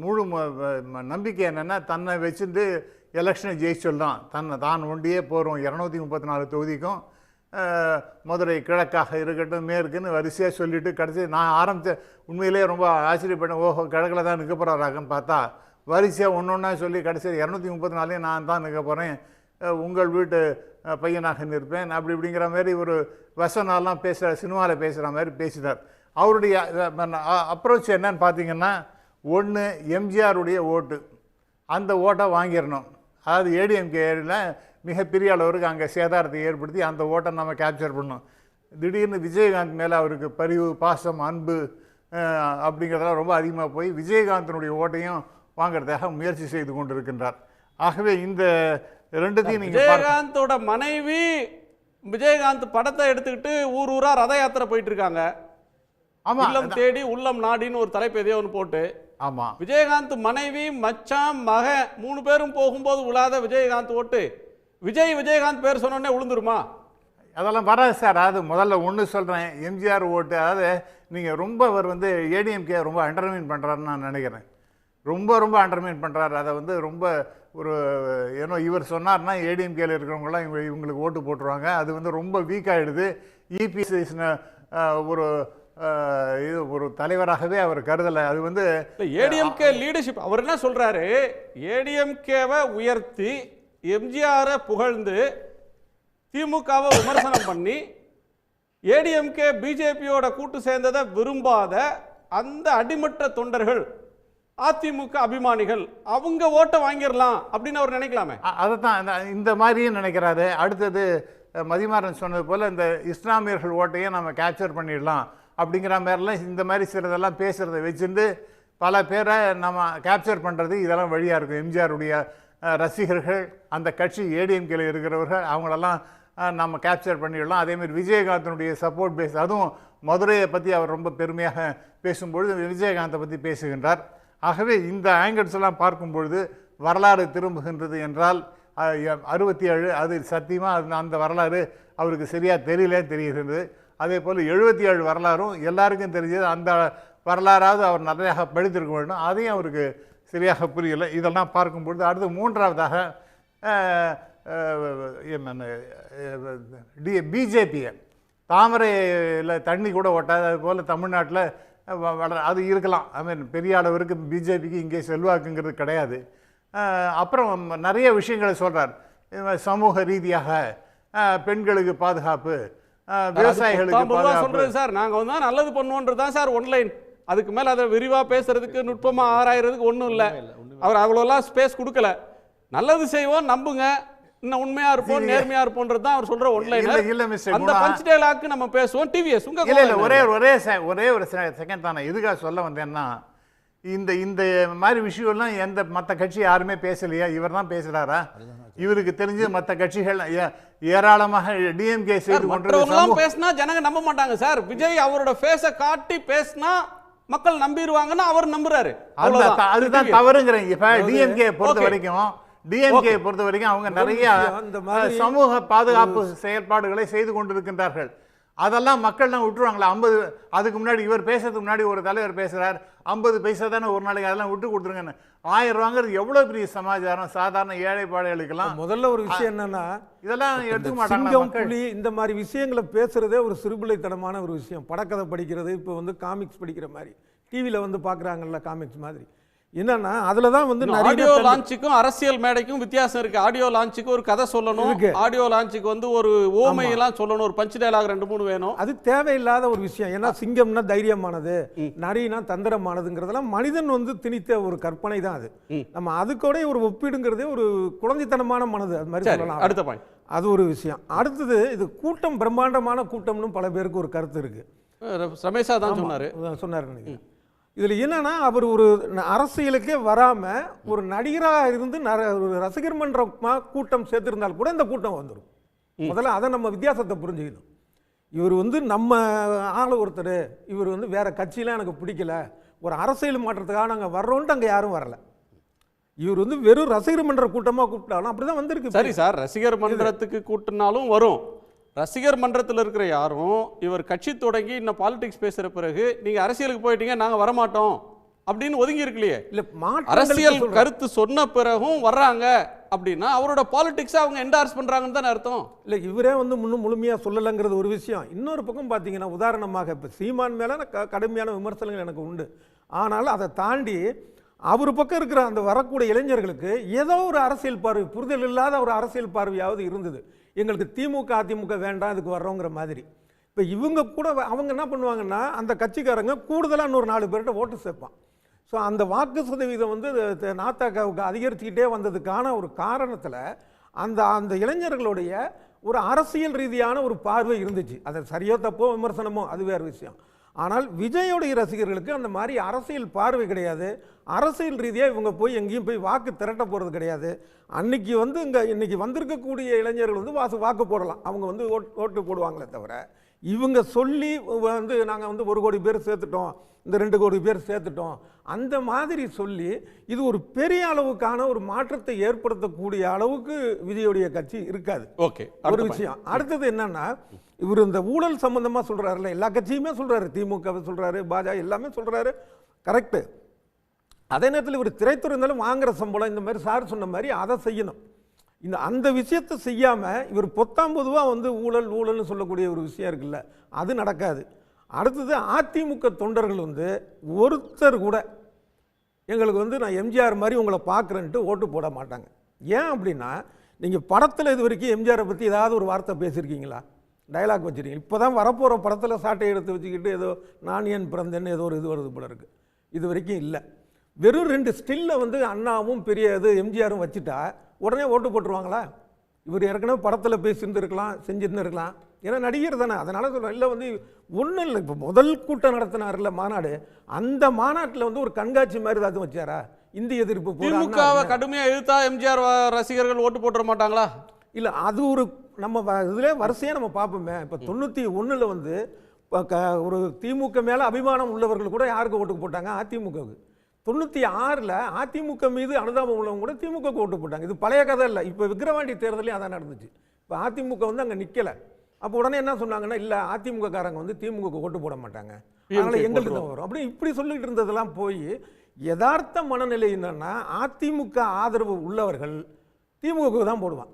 முழு நம்பிக்கை என்னன்னா, தன்னை வச்சுட்டு எலெக்ஷனை ஜெயிச்சிடலாம், தான் ஒண்டியே போகிறோம் 234 தொகுதிக்கும், மதுரை கிழக்காக இருக்கட்டும் மேற்குன்னு வரிசையாக சொல்லிவிட்டு கடைசி நான் ஆரம்பித்த உண்மையிலே ரொம்ப ஆச்சரியப்பட்டேன். ஓஹோ, கிழக்கில் தான் நிற்க போகிறாராகன்னு பார்த்தா வரிசையாக ஒன்று ஒன்றா சொல்லி கடைசியில் 234 நான் தான் நிற்க போகிறேன், உங்கள் வீட்டு பையனாக நிற்பேன் அப்படி இப்படிங்கிற மாதிரி ஒரு வசனெல்லாம் பேசுகிற சினிமாவில் பேசுகிற மாதிரி பேசினார். அவருடைய அப்ரோச் என்னன்னு பார்த்தீங்கன்னா, ஒன்று எம்ஜிஆருடைய ஓட்டு, அந்த ஓட்டை வாங்கிடணும். அதாவது ஏடிஎம்கேல மிகப்பெரிய அளவுக்கு அங்கே சேதாரத்தை ஏற்படுத்தி அந்த ஓட்டை நம்ம கேப்சர் பண்ணோம். திடீர்னு விஜயகாந்த் மேலே அவருக்கு பரிவு, பாசம், அன்பு அப்படிங்கிறதெல்லாம் ரொம்ப அதிகமாக போய் விஜயகாந்தனுடைய ஓட்டையும் வாங்கிறதுக்காக முயற்சி செய்து கொண்டிருக்கின்றார். ஆகவே இந்த ரெண்டுத்தையும் நீங்கள் விஜயகாந்தோட மனைவி விஜயகாந்த் படத்தை எடுத்துக்கிட்டு ஊர் ஊரா ரத யாத்திரை போயிட்டு இருக்காங்க. ஆமா, இல்லம் தேடி உள்ளம் நாடின்னு ஒரு தலைப்பு எதையோ ஒன்று போட்டு, ஆமா, விஜயகாந்த் மனைவி மச்சான் மகன் 3 பேரும் போகும்போது உழாத விஜயகாந்த் ஓட்டு விஜயகாந்த் பேர் சொன்னோடனே விழுந்துருமா? அதெல்லாம் வராது சார். அது முதல்ல ஒன்று சொல்கிறேன், எம்ஜிஆர் ஓட்டு, அதாவது நீங்கள் ரொம்ப அவர் ஏடிஎம்கே ரொம்ப அண்டர்மைன் பண்ணுறாருன்னு நான் நினைக்கிறேன். ரொம்ப அண்டர்மைன் பண்ணுறாரு. அதை ரொம்ப ஒரு ஏன்னோ இவர் சொன்னார்னா ஏடிஎம்கேல இருக்கிறவங்களாம் இவங்களுக்கு ஓட்டு போட்டுருவாங்க. அது ரொம்ப வீக் ஆகிடுது. இபிஎஸ் ஒரு இது ஒரு தலைவராகவே அவர் கருதலை. அது ஏடிஎம்கே லீடர்ஷிப். அவர் என்ன சொல்றாரு, ஏடிஎம்கேவை உயர்த்தி எம்ஜிஆரை புகழ்ந்து திமுகவை விமர்சனம் பண்ணி ஏடிஎம்கே பிஜேபியோட கூட்டு சேர்ந்ததை விரும்பாத அந்த அடிமட்ட தொண்டர்கள், அதிமுக அபிமானிகள், அவங்க ஓட்டை வாங்கிடலாம் அப்படின்னு அவர் நினைக்கலாமே. அதைத்தான் இந்த மாதிரியும் நினைக்கிறாரு. அடுத்தது மதிமாறன் சொன்னது போல் இந்த இஸ்லாமியர்கள் ஓட்டையும் நம்ம கேப்சர் பண்ணிடலாம் அப்படிங்கிற மாதிரிலாம் இந்த மாதிரி சிலதெல்லாம் பேசுகிறத வச்சுருந்து பல பேரை நம்ம கேப்சர் பண்ணுறது இதெல்லாம் வழியாக இருக்கும். எம்ஜிஆருடைய ரசிகர்கள், அந்த கட்சி ஏடிஎம்கேல இருக்கிறவர்கள், அவங்களெல்லாம் நம்ம கேப்சர் பண்ணிடலாம். அதேமாதிரி விஜயகாந்தனுடைய சப்போர்ட் பேஸ், அதுவும் மதுரையை பற்றி அவர் ரொம்ப பெருமையாக பேசும்பொழுது விஜயகாந்தை பற்றி பேசுகின்றார். ஆகவே இந்த ஆங்கிள்ஸ் எல்லாம் பார்க்கும்பொழுது வரலாறு திரும்புகின்றது என்றால் 67 அது சத்தியமாக அந்த வரலாறு அவருக்கு சரியாக தெரியுதுன்னு அதே போல் 77 வரலாறும் எல்லாருக்கும் தெரிஞ்சது. அந்த வரலாறாவது அவர் நிறையாக படித்திருக்க வேண்டும். அதையும் அவருக்கு சரியாக புரியலை. இதெல்லாம் பார்க்கும்பொழுது அடுத்து மூன்றாவதாக பிஜேபியை தாமரையில் தண்ணி கூட ஓட்டாது. அது போல் தமிழ்நாட்டில் அது இருக்கலாம். ஐ மீன் பெரிய அளவிற்கு பிஜேபிக்கு இங்கே செல்வாக்குங்கிறது கிடையாது. அப்புறம் நிறைய விஷயங்களை சொல்கிறார். சமூக ரீதியாக பெண்களுக்கு பாதுகாப்பு, விவசாயிகளுக்கு பாதுகாப்பு. சார் நாங்கள் வந்து நல்லது பண்ணுவோன்றது தான் சார் ஒன்லைன். அதுக்கு மேலே அதை விரிவாக பேசுறதுக்கு நுட்பமாக ஆராயறதுக்கு ஒன்றும் இல்லை. அவர் அவ்வளோலாம் ஸ்பேஸ் கொடுக்கல. நல்லது செய்வோம், நம்புங்க, இன்னும் உண்மையா இருப்போம், நேர்மையா இருப்போம்ன்றது தான் அவர் சொல்ற ஒன்லைன். இல்ல மிஸ்டர் அந்த பஞ்ச் டயலாக் நம்ம பேசுவோம். டிவிஎஸ் உங்க இல்ல ஒரே ஒரு செகண்ட் தானே. எதுக்காக சொல்ல வந்தேன்னா, இந்த மாதிரி விஷயம்லாம் எந்த மற்ற கட்சி யாருமே பேசலையா? இவர் தான் பேசுறாரா? இவருக்கு தெரிஞ்சு மற்ற கட்சிகள் ஏராளமாக டிஎம்கே செய்து கொண்டு பேசினா ஜனங்க நம்ப மாட்டாங்க சார். விஜய் அவரோட ஃபேஸை காட்டி பேசினா மக்கள் நம்பிடுவாங்கன்னு அவர் நம்புறாரு. அதுதான் தவறுங்கிறீங்க. இப்ப டிஎம்கே பொறுத்த வரைக்கும் அவங்க நிறைய சமூக பாதுகாப்பு செயல்பாடுகளை செய்து கொண்டிருக்கின்றார்கள். அதெல்லாம் மக்கள்லாம் விட்டுருவாங்களா? 50 அதுக்கு முன்னாடி இவர் பேசுறதுக்கு முன்னாடி ஒரு தலைவர் பேசுறார், 50 பைசா தானே ஒரு நாளைக்கு, அதெல்லாம் விட்டு கொடுத்துருங்கன்னு. 1000 ரூபாங்கிறது எவ்வளவு பெரிய சமாச்சாரம் சாதாரண ஏழை பாடைகளுக்கெல்லாம். முதல்ல ஒரு விஷயம் என்னன்னா, இதெல்லாம் எடுத்துக்க மாட்டாங்க. இந்த மாதிரி விஷயங்களை பேசுறதே ஒரு சிறுபிள்ளைத்தனமான ஒரு விஷயம். படக்கதை படிக்கிறது, இப்போ வந்து காமிக்ஸ் படிக்கிற மாதிரி டிவியில் வந்து பார்க்குறாங்கல்ல காமிக்ஸ் மாதிரி. என்னன்னா அதுல தான் வந்து ஆடியோ லான்ச்சுக்கும் அரசியல் மேடைக்கும் வித்தியாசம் இருக்கு. ஆடியோ லான்ச்சுக்கு ஒரு கதை சொல்லணும், ஆடியோ லான்ச்சுக்கு வந்து ஒரு ஓமையெல்லாம் சொல்லணும், ஒரு பஞ்ச் டயலாக் 2-3 வேணும். அது தேவையில்லாத ஒரு விஷயம். ஏன்னா சிங்கம்னா தைரியமானது, நரினா தந்திரமானதுங்கிறதெல்லாம் மனிதன் வந்து திணித்த ஒரு கற்பனை தான் அது. நம்ம அதுக்கூட ஒரு ஒப்பீடுங்கிறதே ஒரு குழந்தைத்தனமான மனது, அது மாதிரி சொல்லலாம். அடுத்த பாயிண்ட், அது ஒரு விஷயம். அடுத்தது இது கூட்டம் பிரம்மாண்டமான கூட்டம்னு பல பேருக்கு ஒரு கருத்து இருக்கு. ரமேஷா தான் சொன்னாரு. இதில் என்னன்னா, அவர் ஒரு அரசியலுக்கே வராமல் ஒரு நடிகராக இருந்து ஒரு ரசிகர் மன்ற கூட்டம் சேர்த்திருந்தால் கூட இந்த கூட்டம் வந்துடும். முதல்ல அதை நம்ம வித்தியாசத்தை புரிஞ்சுக்கணும். இவர் வந்து நம்ம ஆள் ஒருத்தர், இவர் வந்து வேற கட்சியெலாம் எனக்கு பிடிக்கல, ஒரு அரசியல் மாற்றத்துக்காக நாங்கள் வர்றோன்ட்டு அங்கே யாரும் வரல. இவர் வந்து வெறும் ரசிகர் மன்ற கூட்டமாக கூப்பிட்டாலும் அப்படி தான் வந்திருக்கு. சரி சார், ரசிகர் மன்றத்துக்கு கூட்டினாலும் வரும். ரசிகர் மன்றத்தில் இருக்கிற யாரும் இவர் கட்சி தொடங்கி இன்னும் பாலிடிக்ஸ் பேசுற பிறகு நீங்க அரசியலுக்கு போயிட்டீங்க, நாங்க வரமாட்டோம் அப்படின்னு ஒதுங்கி இருக்கலையே. இல்ல, அரசியல் கருத்து சொன்ன பிறகும் வர்றாங்க அப்படின்னா அவரோட பாலிடிக்ஸ் அவங்க என்டார்ஸ் பண்றாங்கன்னு தான் அர்த்தம். இல்ல, இவரே வந்து முன்னும் முழுமையா சொல்லலைங்கிறது ஒரு விஷயம். இன்னொரு பக்கம் பார்த்தீங்கன்னா, உதாரணமாக இப்போ சீமான் மேல கடுமையான விமர்சனங்கள் எனக்கு உண்டு. ஆனால் அதை தாண்டி அவர் பக்கம் இருக்கிற அந்த வரக்கூடிய இளைஞர்களுக்கு ஏதோ ஒரு அரசியல் பார்வை, புரிதல் இல்லாத ஒரு அரசியல் பார்வையாவது இருந்தது. எங்களுக்கு திமுக அதிமுக வேண்டாம், இதுக்கு வர்றோங்கிற மாதிரி. இப்போ இவங்க கூட அவங்க என்ன பண்ணுவாங்கன்னா, அந்த கட்சிக்காரங்க கூடுதலாக இன்னொரு 4 பேர்கிட்ட ஓட்டு சேர்ப்பான். ஸோ அந்த வாக்கு சதவீதம் வந்து நாத்தாக்காவுக்கு அதிகரிச்சுக்கிட்டே வந்ததுக்கான ஒரு காரணத்தில் அந்த இளைஞர்களுடைய ஒரு அரசியல் ரீதியான ஒரு பார்வை இருந்துச்சு. அது சரியோ தப்போ விமர்சனமோ அது வேறு விஷயம். ஆனால் விஜயோடைய ரசிகர்களுக்கு அந்த மாதிரி அரசியல் பார்வை கிடையாது. அரசியல் ரீதியாக இவங்க போய் எங்கேயும் போய் வாக்கு திரட்ட போகிறது கிடையாது. அன்னைக்கு வந்து இன்னைக்கு வந்திருக்கக்கூடிய இளைஞர்கள் வந்து வாக்கு போடலாம், அவங்க வந்து ஓட்டு போடுவாங்களே தவிர, இவங்க சொல்லி வந்து நாங்கள் வந்து 1 கோடி பேர் சேர்த்துட்டோம், இந்த 2 கோடி பேர் சேர்த்துட்டோம், அந்த மாதிரி சொல்லி இது ஒரு பெரிய அளவுக்கான ஒரு மாற்றத்தை ஏற்படுத்தக்கூடிய அளவுக்கு விஜயோடைய கட்சி இருக்காது. ஓகே, ஒரு விஷயம். அடுத்தது என்னன்னா, இவர் இந்த ஊழல் சம்பந்தமா சொல்றாருல்ல, எல்லா கட்சியுமே சொல்றாரு, திமுக சொல்றாரு, பாஜக எல்லாமே சொல்றாரு, கரெக்டு. அதே நேரத்தில் இவர் திரைத்துறை இருந்தாலும் வாங்குற சம்பளம் இந்த மாதிரி சார் சொன்ன மாதிரி அதை செய்யணும். அந்த விஷயத்தை செய்யாம இவர் பொத்தாம்பொதுவாக வந்து ஊழல்னு சொல்லக்கூடிய ஒரு விஷயம் இருக்குல்ல, அது நடக்காது. அடுத்தது அதிமுக தொண்டர்கள் வந்து ஒருத்தர் கூட எங்களுக்கு வந்து நான் எம்ஜிஆர் மாதிரி உங்களை பார்க்குறேன்ட்டு ஓட்டு போட மாட்டாங்க. ஏன் அப்படின்னா, நீங்கள் படத்தில் இது வரைக்கும் எம்ஜிஆரை பற்றி ஏதாவது ஒரு வார்த்தை பேசியிருக்கீங்களா? டைலாக் வச்சுருக்கீங்க. இப்போ தான் வரப்போகிற படத்தில் சாட்டை எடுத்து வச்சுக்கிட்டு ஏதோ நான் ஏன் பிறந்தேன்னு ஏதோ ஒரு இது வருது போல இருக்குது. இது வரைக்கும் இல்லை. வெறும் 2 ஸ்டில்ல வந்து அண்ணாவும் பெரிய இது எம்ஜிஆரும் வச்சுட்டா உடனே ஓட்டு போட்டுருவாங்களா? இவர் ஏற்கனவே படத்தில் பேசியிருந்துருக்கலாம், செஞ்சுருந்துருக்கலாம், ஏன்னா நடிகர் தானே. அதனால் சொல்கிறேன். இல்லை வந்து ஒன்றும் இல்லை, இப்போ முதல் கூட்டம் நடத்தினார்ல மாநாடு, அந்த மாநாட்டில் வந்து ஒரு கண்காட்சி மாதிரி ஏதாவது வச்சாரா? இந்திய எதிர்ப்பு திமுகவை கடுமையாக எதிர்த்தா எம்ஜிஆர் ரசிகர்கள் ஓட்டு போட்டுற மாட்டாங்களா? இல்லை, அது ஒரு நம்ம இதில் வரிசையாக நம்ம பார்ப்போமே. இப்போ 91 வந்து ஒரு திமுக மேலே அபிமானம் உள்ளவர்கள் கூட யாருக்கு ஓட்டு போட்டாங்க? அதிமுகவுக்கு. 96 அதிமுக மீது அனுதாபம் உள்ளவங்க கூட திமுக ஓட்டு போட்டாங்க. இது பழைய கதை இல்லை. இப்போ விக்கிரவாண்டி தேர்தலையும் அதான் நடந்துச்சு. இப்போ அதிமுக வந்து அங்கே நிற்கலை. அப்போ உடனே என்ன சொன்னாங்கன்னா இல்லை அதிமுக காரங்க வந்து திமுக ஓட்டு போட மாட்டாங்க, அதனால் எங்களுக்கு தான் வரும் அப்படி இப்படி சொல்லிட்டு இருந்ததெல்லாம் போய் யதார்த்த மனநிலை என்னன்னா அதிமுக ஆதரவு உள்ளவர்கள் திமுக தான் போடுவான்,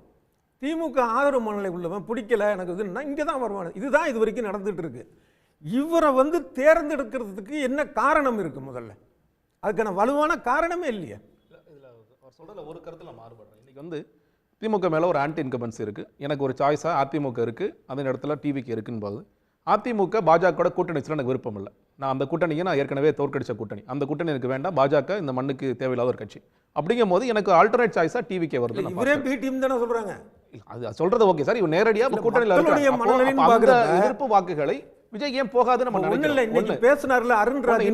திமுக ஆதரவு மனநிலை உள்ளவன் பிடிக்கல எனக்கு இதுன்னா இங்கே தான் வருவான். இதுதான் இது வரைக்கும் நடந்துட்டு இருக்கு. இவரை வந்து தேர்ந்தெடுக்கிறதுக்கு என்ன காரணம் இருக்கு? முதல்ல அதுக்கான வலுவான காரணமே இல்லையே. அவர் சொல்றதுல ஒரு கருத்துல மாறுபடுறேன். இன்னைக்கு வந்து திமுக மேல ஒரு ஆன்டி இன்கம்பன்சி இருக்கு, எனக்கு ஒரு சாய்ஸா அதிமுக இருக்கு, அதே இடத்துல டிவிக்கு இருக்குன்னு போது அதிமுக பாஜக கூட்டணி எனக்கு விருப்பம் இல்லை. நான் அந்த கூட்டணியை நான் ஏற்கனவே தோற்கடிச்ச கூட்டணி, அந்த கூட்டணி எனக்கு வேண்டாம், பாஜக இந்த மண்ணுக்கு தேவையில்லாத ஒரு கட்சி. அப்படிங்கும் போது எனக்கு ஆல்டர்னேட் சாய்ஸா டிவிக்கே வருது. இவரே பி டீம் தானே சொல்றாங்க. அது சொல்றது ஓகே சார், இவன் நேரடியா கூட்டணியில எதிர்ப்பு வாக்குகளை விஜய் ஏன் போகாதுன்னு நம்ம நினைக்கிறோம். பேசினார்ல அருண்ராஜ்.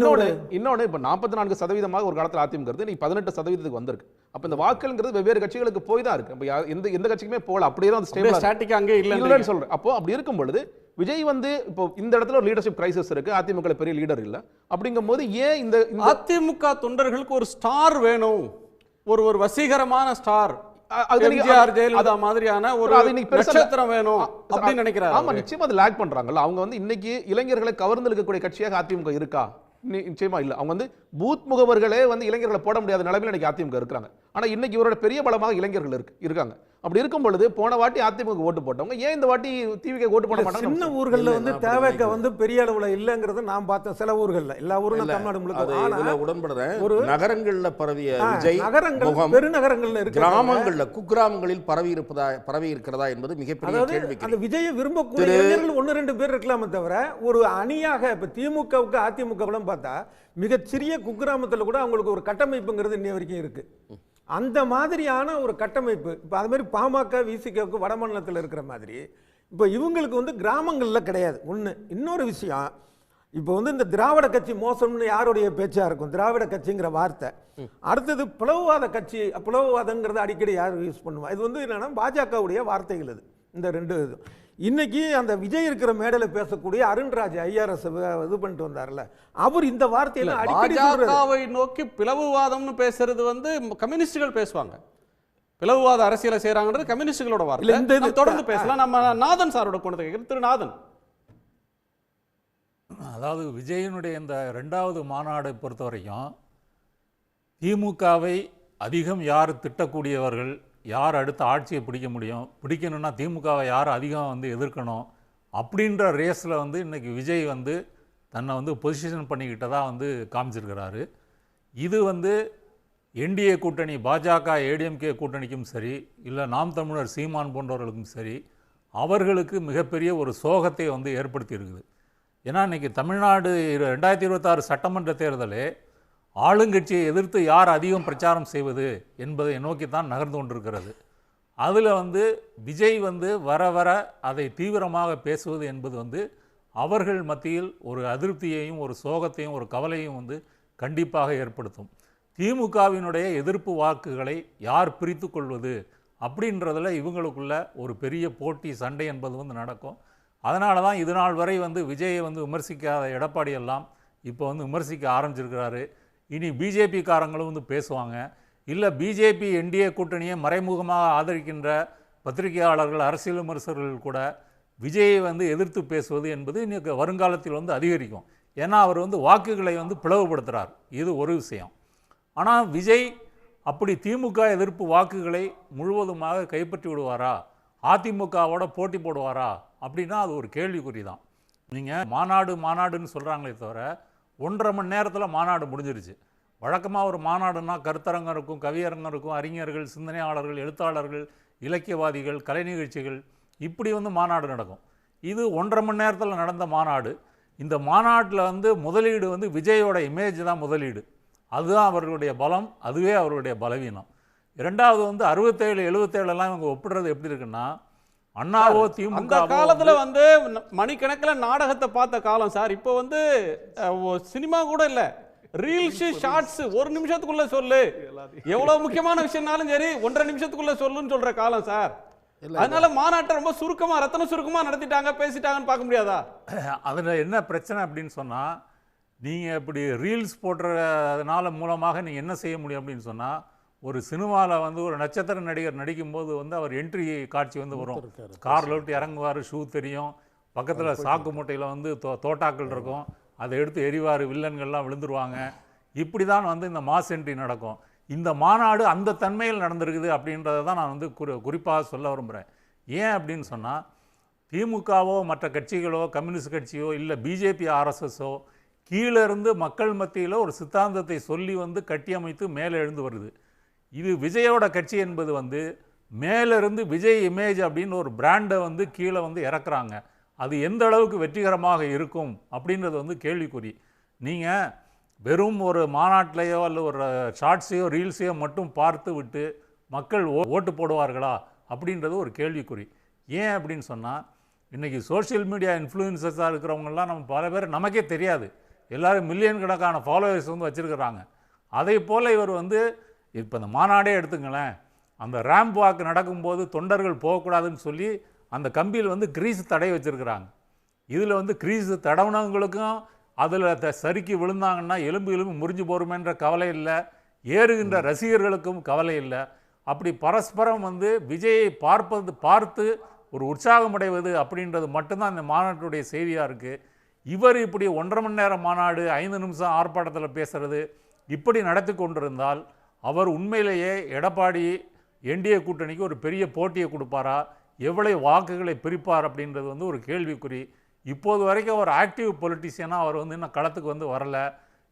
இன்னொன்னு இப்ப 44% ஒரு காலத்துல அதிமுக இருந்து நீ 18% வந்திருக்கு. அப்ப இந்த வாக்குங்கிறது வெவ்வேறு கட்சிகளுக்கு போய் தான் இருக்கு. எந்த கட்சிக்குமே போல அப்படியே தான் ஸ்டாட்டிக்கா அங்கே இல்லன்னு சொல்றேன். அப்போ அப்படி இருக்கும் பொழுது விஜய் வந்து இப்போ இந்த இடத்துல ஒரு லீடர்ஷிப் கிரைசிஸ் இருக்கு, அதிமுக பெரிய லீடர் இல்ல. அப்படிங்கும் போது ஏன் இந்த அதிமுக தொண்டர்களுக்கு ஒரு ஸ்டார் வேணும், ஒரு வசீகரமான ஸ்டார், ஜெயலலிதா மாதிரியான ஒரு நட்சத்திரம் வேணும் அப்படின்னு நினைக்கிறாரு. ஆமா, நிச்சயமா அது லாக் பண்றாங்கல்ல. அவங்க வந்து இன்னைக்கு இளைஞர்களை கவர்ந்து இருக்கக்கூடிய கட்சியாக அதிமுக இருக்கா? நிச்சயமா இல்ல. அவங்க வந்து பூத் முகவர்களே வந்து இளைஞர்களை போட முடியாத நிலைமையில இன்னைக்கு அதிமுக இருக்காங்க. ஆனா இன்னைக்கு இவரோட பெரிய பலமாக இளைஞர்கள் இருக்காங்க. அப்படி இருக்கும் பொழுது போன வாட்டி அதிமுக ஓட்டு போட்டவங்க ஏன் இந்த வாட்டி டிவிக்கு ஓட்டு போட மாட்டாங்க? சின்ன ஊர்கள்ல வந்து தேவைக்கு வந்து பெரிய அளவுல இல்லங்கிறது நான் பார்த்தேன். சில ஊர்கள்ல, எல்லா ஊரும் தமிழ்நாடு முழுக்க உடன்படுறேன். ஒரு நகரங்கள்ல பரவிய விஜய் நகரங்கள், பெருநகரங்கள்ல இருக்கு, கிராமங்கள்ல குக்கிராமங்களில் பரவி இருக்கிறதா என்பது மிகப்பெரிய கேள்வி. அந்த விஜயை விரும்பக்கூடிய இளைஞர்கள் 1-2 பேர் இருக்கலாமே தவிர ஒரு அணியாக இப்ப திமுகவுக்கு அதிமுக பார்த்தா மிகச்சிறிய குக்கிராமத்தில் கூட அவங்களுக்கு ஒரு கட்டமைப்புங்கிறது இன்னை வரைக்கும் இருக்கு. அந்த மாதிரியான ஒரு கட்டமைப்பு இப்போ அது மாதிரி பாமக விசிகவுக்கு வடமாநிலத்தில் இருக்கிற மாதிரி இப்போ இவங்களுக்கு வந்து கிராமங்களில் கிடையாது. ஒன்று. இன்னொரு விஷயம், இப்போ வந்து இந்த திராவிட கட்சி மோசம்னு யாருடைய பேச்சாக இருக்கும்? திராவிட கட்சிங்கிற வார்த்தை. அடுத்தது பிளவுவாத கட்சி, பிளவுவாதங்கிறது அடிக்கடி யார் யூஸ் பண்ணுவா? இது வந்து என்னன்னா பாஜகவுடைய வார்த்தைகள். இது இந்த ரெண்டு இது. இன்னைக்கு அந்த விஜய் இருக்கிற மேடையில் பேசக்கூடிய அருண்ராஜ் ஐஆர்எஸ் இது பண்ணிட்டு வந்தார்ல, அவர் இந்த வார்த்தையில அடிக்கடி பாஜகவை நோக்கி பிளவுவாதம்னு பேசுறது வந்து கம்யூனிஸ்டுகள் பேசுவாங்க. பிளவுவாத அரசியலை செய்யறாங்கன்றது கம்யூனிஸ்டுகளோட வார்த்தை. தொடர்ந்து பேசலாம். நம்ம நாதன் சாரோட கொண்டு கேட்கிறோம். திரு நாதன், அதாவது விஜயனுடைய இந்த 2வது மாநாடை பொறுத்த வரைக்கும் திமுகவை அதிகம் யார் திட்டக்கூடியவர்கள், யார் அடுத்த ஆட்சியை பிடிக்க முடியும், பிடிக்கணும்னா திமுகவை யார் அதிகம் வந்து எதிர்க்கணும் அப்படின்ற ரேஸில் வந்து இன்றைக்கி விஜய் வந்து தன்னை வந்து பொசிஷன் பண்ணிக்கிட்டதா வந்து காமிச்சிருக்கிறாரு. இது வந்து என்டிஏ கூட்டணி பாஜக ஏடிஎம்கே கூட்டணிக்கும் சரி, இல்லை நாம் தமிழர் சீமான் போன்றவர்களுக்கும் சரி, அவர்களுக்கு மிகப்பெரிய ஒரு சோகத்தை வந்து ஏற்படுத்தி இருக்குது. ஏன்னா இன்றைக்கி தமிழ்நாடு 2026 சட்டமன்ற தேர்தலே ஆளுங்கட்சியை எதிர்த்து யார் அதிகம் பிரச்சாரம் செய்வது என்பதை நோக்கித்தான் நகர்ந்து கொண்டிருக்கிறது. அதில் வந்து விஜய் வந்து வர வர அதை தீவிரமாக பேசுவது என்பது வந்து அவர்கள் மத்தியில் ஒரு அதிருப்தியையும் ஒரு சோகத்தையும் ஒரு கவலையும் வந்து கண்டிப்பாக ஏற்படுத்தும். திமுகவினுடைய எதிர்ப்பு வாக்குகளை யார் பிரித்து கொள்வது அப்படின்றதில் இவங்களுக்குள்ள ஒரு பெரிய போட்டி சண்டை என்பது வந்து நடக்கும். அதனால தான் இது நாள் வரை வந்து விஜயை வந்து விமர்சிக்காத எடப்பாடி எல்லாம் இப்போ வந்து விமர்சிக்க ஆரம்பிச்சிருக்கிறாரு. இனி பிஜேபி காரங்களும் வந்து பேசுவாங்க. இல்லை பிஜேபி என்டிஏ கூட்டணியை மறைமுகமாக ஆதரிக்கின்ற பத்திரிகையாளர்கள், அரசியல் விமர்சகர்கள் கூட விஜயை வந்து எதிர்த்து பேசுவது என்பது இன்னைக்கு வருங்காலத்தில் வந்து அதிகரிக்கும். ஏன்னா அவர் வந்து வாக்குகளை வந்து பிளவுபடுத்துகிறார். இது ஒரு விஷயம். ஆனால் விஜய் அப்படி திமுக எதிர்ப்பு வாக்குகளை முழுவதுமாக கைப்பற்றி விடுவாரா, அதிமுகவோட போட்டி போடுவாரா அப்படின்னா அது ஒரு கேள்விக்குறி தான். நீங்கள் மாநாடுன்னு சொல்கிறாங்களே தவிர 1.5 மணி நேரத்தில் மாநாடு முடிஞ்சிருச்சு. வழக்கமாக ஒரு மாநாடுனா கருத்தரங்கம் இருக்கும், கவியரங்கம் இருக்கும், அறிஞர்கள், சிந்தனையாளர்கள், எழுத்தாளர்கள், இலக்கியவாதிகள், கலை நிகழ்ச்சிகள், இப்படி வந்து மாநாடு நடக்கும். இது 1.5 மணி நேரத்தில் நடந்த மாநாடு. இந்த மாநாட்டில் வந்து முதலீடு வந்து விஜயோட இமேஜ் தான் முதலீடு. அதுதான் அவர்களுடைய பலம், அதுவே அவர்களுடைய பலவீனம். 2வது வந்து 67, 77 இவங்க ஒப்பிடுறது எப்படி இருக்குன்னா, அண்ணாவோ திமுக காலத்துல வந்து மணிக்கணக்கில் நாடகத்தை பார்த்த காலம் சார். இப்போ வந்து சினிமா கூட இல்ல, ரீல்ஸ், ஷார்ட்ஸ், 1 நிமிஷத்துக்குள்ள சொல்லு, எவ்வளவு முக்கியமான விஷயம்னாலும் சரி 1.5 நிமிஷத்துக்குள்ள சொல்லுன்னு சொல்ற காலம் சார். அதனால மாநாட்டை ரொம்ப சுருக்கமா, ரத்தன சுருக்கமா நடத்திட்டாங்க, பேசிட்டாங்கன்னு பார்க்க முடியாதா? அதுல என்ன பிரச்சனை அப்படின்னு சொன்னா, நீங்க இப்படி ரீல்ஸ் போடுறதுனால மூலமாக நீங்க என்ன செய்ய முடியும் அப்படின்னு சொன்னா, ஒரு சினிமாவில் வந்து ஒரு நட்சத்திர நடிகர் நடிக்கும்போது வந்து அவர் என்ட்ரி காட்சி வந்து வரும். காரில் விட்டு இறங்குவார், ஷூ தெரியும், பக்கத்தில் சாக்கு மூட்டையில் வந்து தோட்டாக்கள் இருக்கும், அதை எடுத்து எரிவார், வில்லன்கள்லாம் விழுந்துருவாங்க. இப்படி தான் வந்து இந்த மாஸ் என்ட்ரி நடக்கும். இந்த மாநாடு அந்த தன்மையில் நடந்திருக்குது அப்படின்றத தான் நான் வந்து குறிப்பாக சொல்ல விரும்புகிறேன். ஏன் அப்படின்னு சொன்னால், திமுகவோ மற்ற கட்சிகளோ கம்யூனிஸ்ட் கட்சியோ இல்லை பிஜேபி ஆர்எஸ்எஸோ கீழே இருந்து மக்கள் மத்தியில் ஒரு சித்தாந்தத்தை சொல்லி வந்து கட்டியமைத்து மேலே எழுந்து வருது. இது விஜயோட கட்சி என்பது வந்து மேலிருந்து விஜய் இமேஜ் அப்படின்னு ஒரு பிராண்டை வந்து கீழே வந்து இறக்குறாங்க. அது எந்த அளவுக்கு வெற்றிகரமாக இருக்கும் அப்படின்றது வந்து கேள்விக்குறி. நீங்கள் வெறும் ஒரு மாநாட்டிலையோ அல்ல ஒரு ஷார்ட்ஸையோ ரீல்ஸையோ மட்டும் பார்த்து விட்டு மக்கள் ஓட்டு போடுவார்களா அப்படின்றது ஒரு கேள்விக்குறி. ஏன் அப்படின்னு சொன்னால், இன்றைக்கி சோஷியல் மீடியா இன்ஃப்ளூயன்சஸாக இருக்கிறவங்கெல்லாம் நம்ம பல பேர் நமக்கே தெரியாது, எல்லோரும் மில்லியன் கணக்கான ஃபாலோவர்ஸ் வந்து வச்சுருக்கிறாங்க. அதே போல் இவர் வந்து இப்போ இந்த மாநாடே எடுத்துங்களேன், அந்த ரேம்ப் வாக் நடக்கும்போது தொண்டர்கள் போகக்கூடாதுன்னு சொல்லி அந்த கம்பியில் வந்து கிரீஸ் தடை வச்சுருக்கிறாங்க. இதில் வந்து கிரீஸ் தடவுனவங்களுக்கும் அதில் சறுக்கி விழுந்தாங்கன்னா எலும்பு முறிஞ்சு போருமேன்ற கவலை இல்லை, ஏறுகின்ற ரசிகர்களுக்கும் கவலை இல்லை. அப்படி பரஸ்பரம் வந்து விஜயை பார்த்து ஒரு உற்சாகமடைவது அப்படின்றது மட்டும்தான் இந்த மாநாட்டுடைய செய்தியாக இருக்குது. இவர் இப்படி 1.5 மணி நேரம் மாநாடு 5 நிமிஷம் ஆர்ப்பாட்டத்தில் பேசுகிறது இப்படி நடத்தி கொண்டிருந்தால் அவர் உண்மையிலேயே எடப்பாடி என்டிஏ கூட்டணிக்கு ஒரு பெரிய போட்டியை கொடுப்பாரா, எவ்வளவு வாக்குகளை பிரிப்பார் அப்படின்றது வந்து ஒரு கேள்விக்குறி. இப்போது வரைக்கும் ஒரு ஆக்டிவ் பொலிட்டிஷியனாக அவர் வந்து இன்னும் களத்துக்கு வந்து வரலை.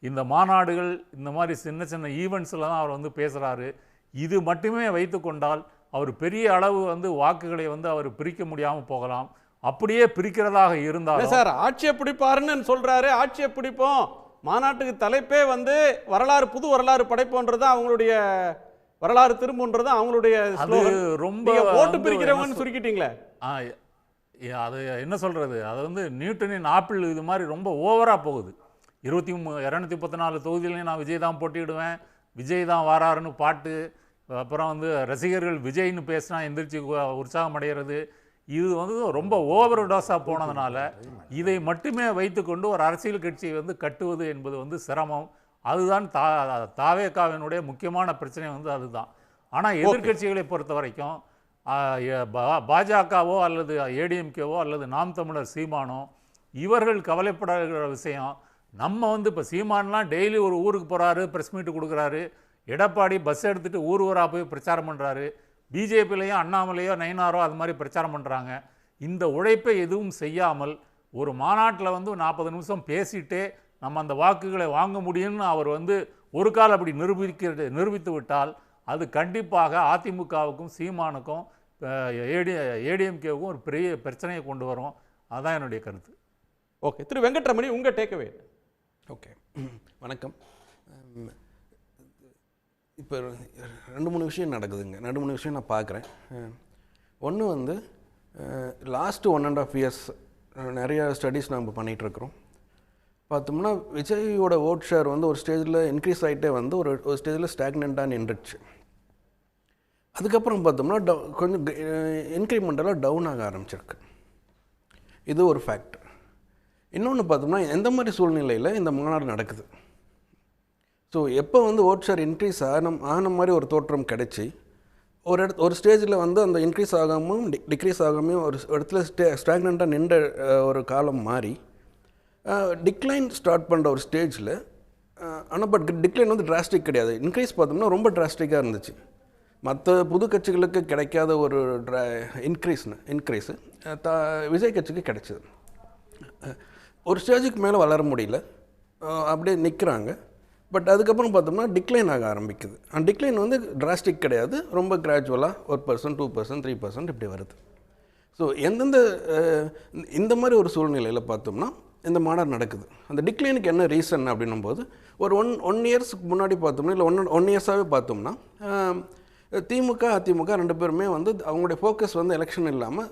இந்த மாநாடுகள் இந்த மாதிரி சின்ன சின்ன ஈவெண்ட்ஸில் தான் அவர் வந்து பேசுகிறாரு. இது மட்டுமே வைத்து கொண்டால் அவர் பெரிய அளவு வந்து வாக்குகளை வந்து அவர் பிரிக்க முடியாமல் போகலாம். அப்படியே பிரிக்கிறதாக இருந்தாலும் சார் ஆட்சியை பிடிப்பாருன்னு சொல்கிறாரு, ஆட்சியை பிடிப்போம், மாநாட்டுக்கு தலைப்பே வந்து வரலாறு, புது வரலாறு படைப்போன்றது அவங்களுடைய வரலாறு திரும்புன்றது அவங்களுடைய ரொம்ப ஓட்டு பிரிக்கிறவங்கன்னு சுருக்கிட்டீங்களே. அது என்ன சொல்கிறது, அது வந்து நியூட்டனின் ஆப்பிள் இது மாதிரி ரொம்ப ஓவராக போகுது. 234 தொகுதியிலையும் நான் விஜய் தான் போட்டியிடுவேன், விஜய் தான் வாராருன்னு பாட்டு, அப்புறம் வந்து ரசிகர்கள் விஜய்னு பேசினா எந்திரிச்சு உற்சாகம் அடைகிறது, இது வந்து ரொம்ப ஓவர் டோஸாக போனதுனால இதை மட்டுமே வைத்துக்கொண்டு ஒரு அரசியல் கட்சியை வந்து கட்டுவது என்பது வந்து சிரமம். அதுதான் தாவேகாவினுடைய முக்கியமான பிரச்சனை வந்து அதுதான். ஆனால் எதிர்கட்சிகளை பொறுத்த வரைக்கும் பாஜகவோ அல்லது ஏடிஎம்கேவோ அல்லது நாம் தமிழர் சீமானோ இவர்கள் கவலைப்படுகிற விஷயம், நம்ம வந்து இப்போ சீமான்லாம் டெய்லி ஒரு ஊருக்கு போகிறாரு, ப்ரெஸ் மீட்டு கொடுக்குறாரு, எடப்பாடி பஸ் எடுத்துகிட்டு ஊர் ஊராக போய் பிரச்சாரம் பண்ணுறாரு, பிஜேபிலையும் அண்ணாமலையோ நயினாரோ அது மாதிரி பிரச்சாரம் பண்ணுறாங்க. இந்த உழைப்பை எதுவும் செய்யாமல் ஒரு மாநாட்டில் வந்து 40 நிமிஷம் பேசிகிட்டே நம்ம அந்த வாக்குகளை வாங்க முடியும்னு அவர் வந்து ஒரு கால் அப்படி நிரூபித்து விட்டால் அது கண்டிப்பாக அதிமுகவுக்கும் சீமானுக்கும் ஏடிஎம்கேவுக்கும் ஒரு பெரிய பிரச்சனையை கொண்டு வரும். அதுதான் என்னுடைய கருத்து. ஓகே, திரு வெங்கட்ரமணி, உங்கள் டேக்அவே. ஓகே, வணக்கம். இப்போ 2-3 விஷயம் நடக்குதுங்க. 2-3 விஷயம் நான் பார்க்குறேன். ஒன்று வந்து லாஸ்ட்டு 1.5 இயர்ஸ் நிறையா ஸ்டடீஸ் நம்ம பண்ணிகிட்ருக்குறோம். பார்த்தோம்னா விஜயோட ஓட் ஷேர் வந்து ஒரு ஸ்டேஜில் இன்க்ரீஸ் ஆகிட்டே வந்து ஒரு ஸ்டேஜில் ஸ்டாக்னண்ட்டாக நின்றுச்சு. அதுக்கப்புறம் பார்த்தோம்னா கொஞ்சம் இன்க்ரிமெண்டலாக டவுன் ஆக ஆரம்பிச்சிருக்கு. இது ஒரு ஃபேக்ட். இன்னொன்று பார்த்தோம்னா எந்த மாதிரி சூழ்நிலையில் இந்த மாநாடு நடக்குது, ஸோ எப்போ வந்து ஓட் ஷேர் இன்க்ரீஸ் ஆன மாதிரி ஒரு தோற்றம் கிடைச்சி ஒரு ஸ்டேஜில் வந்து அந்த இன்க்ரீஸ் ஆகாமல் டிக்ரீஸ் ஆகாமல் ஒரு இடத்துல ஸ்டாக்னண்ட்டாக நின்ற ஒரு காலம் மாறி டிக்ளைன் ஸ்டார்ட் பண்ணுற ஒரு ஸ்டேஜில், ஆனால் பட் டிக்ளைன் வந்து டிராஸ்டிக் கிடையாது. இன்க்ரீஸ் பார்த்தோம்னா ரொம்ப டிராஸ்டிக்காக இருந்துச்சு. மற்ற புது கட்சிகளுக்கு கிடைக்காத ஒரு இன்க்ரீஸு விஜய் கட்சிக்கு கிடைச்சிது. ஒரு ஸ்டேஜுக்கு மேலே வளர முடியல, அப்படியே நிற்கிறாங்க. பட் அதுக்கப்புறம் பார்த்தோம்னா டிக்ளைன் ஆக ஆரம்பிக்குது. அந்த டிக்ளைன் வந்து டிராஸ்டிக் கிடையாது, ரொம்ப கிராஜுவலாக 1%, 2%, 3% இப்படி வருது. ஸோ இந்த மாதிரி ஒரு சூழ்நிலையில் பார்த்தோம்னா இந்த மாநாடு நடக்குது. அந்த டிக்ளைனுக்கு என்ன ரீசன் அப்படின்னும் போது ஒரு ஒன் இயர்ஸ்க்கு முன்னாடி பார்த்தோம்னா இல்லை 1 இயர்ஸாகவே பார்த்தோம்னா திமுக அதிமுக 2 பேருமே வந்து அவங்களுடைய ஃபோக்கஸ் வந்து எலெக்ஷன் இல்லாமல்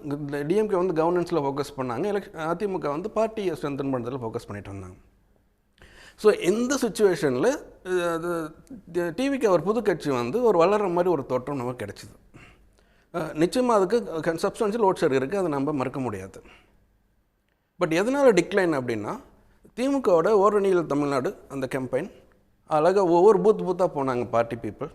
டிஎம்கே வந்து கவர்னன்ஸில் ஃபோக்கஸ் பண்ணாங்க, அதிமுக வந்து பார்ட்டியை ஸ்ட்ரென்தன் பண்ணுறதுல ஃபோக்கஸ் பண்ணிட்டு வந்தாங்க. ஸோ இந்த சுச்சுவேஷனில் டிவிக்கு ஒரு புது கட்சி வந்து ஒரு வளர்கிற மாதிரி ஒரு தோற்றம் நமக்கு கிடைச்சிது. நிச்சயமாக அதுக்கு சப்ஸ்டான்ஷியல் ஓட் ஷேர் இருக்குது, அதை நம்ம மறக்க முடியாது. பட் எதனால் டிக்ளைன் அப்படின்னா, திமுகவோட ஓரணியில் தமிழ்நாடு அந்த கேம்பெயின் அழகாக ஒவ்வொரு பூத்தாக போனாங்க பார்ட்டி பீப்புள்.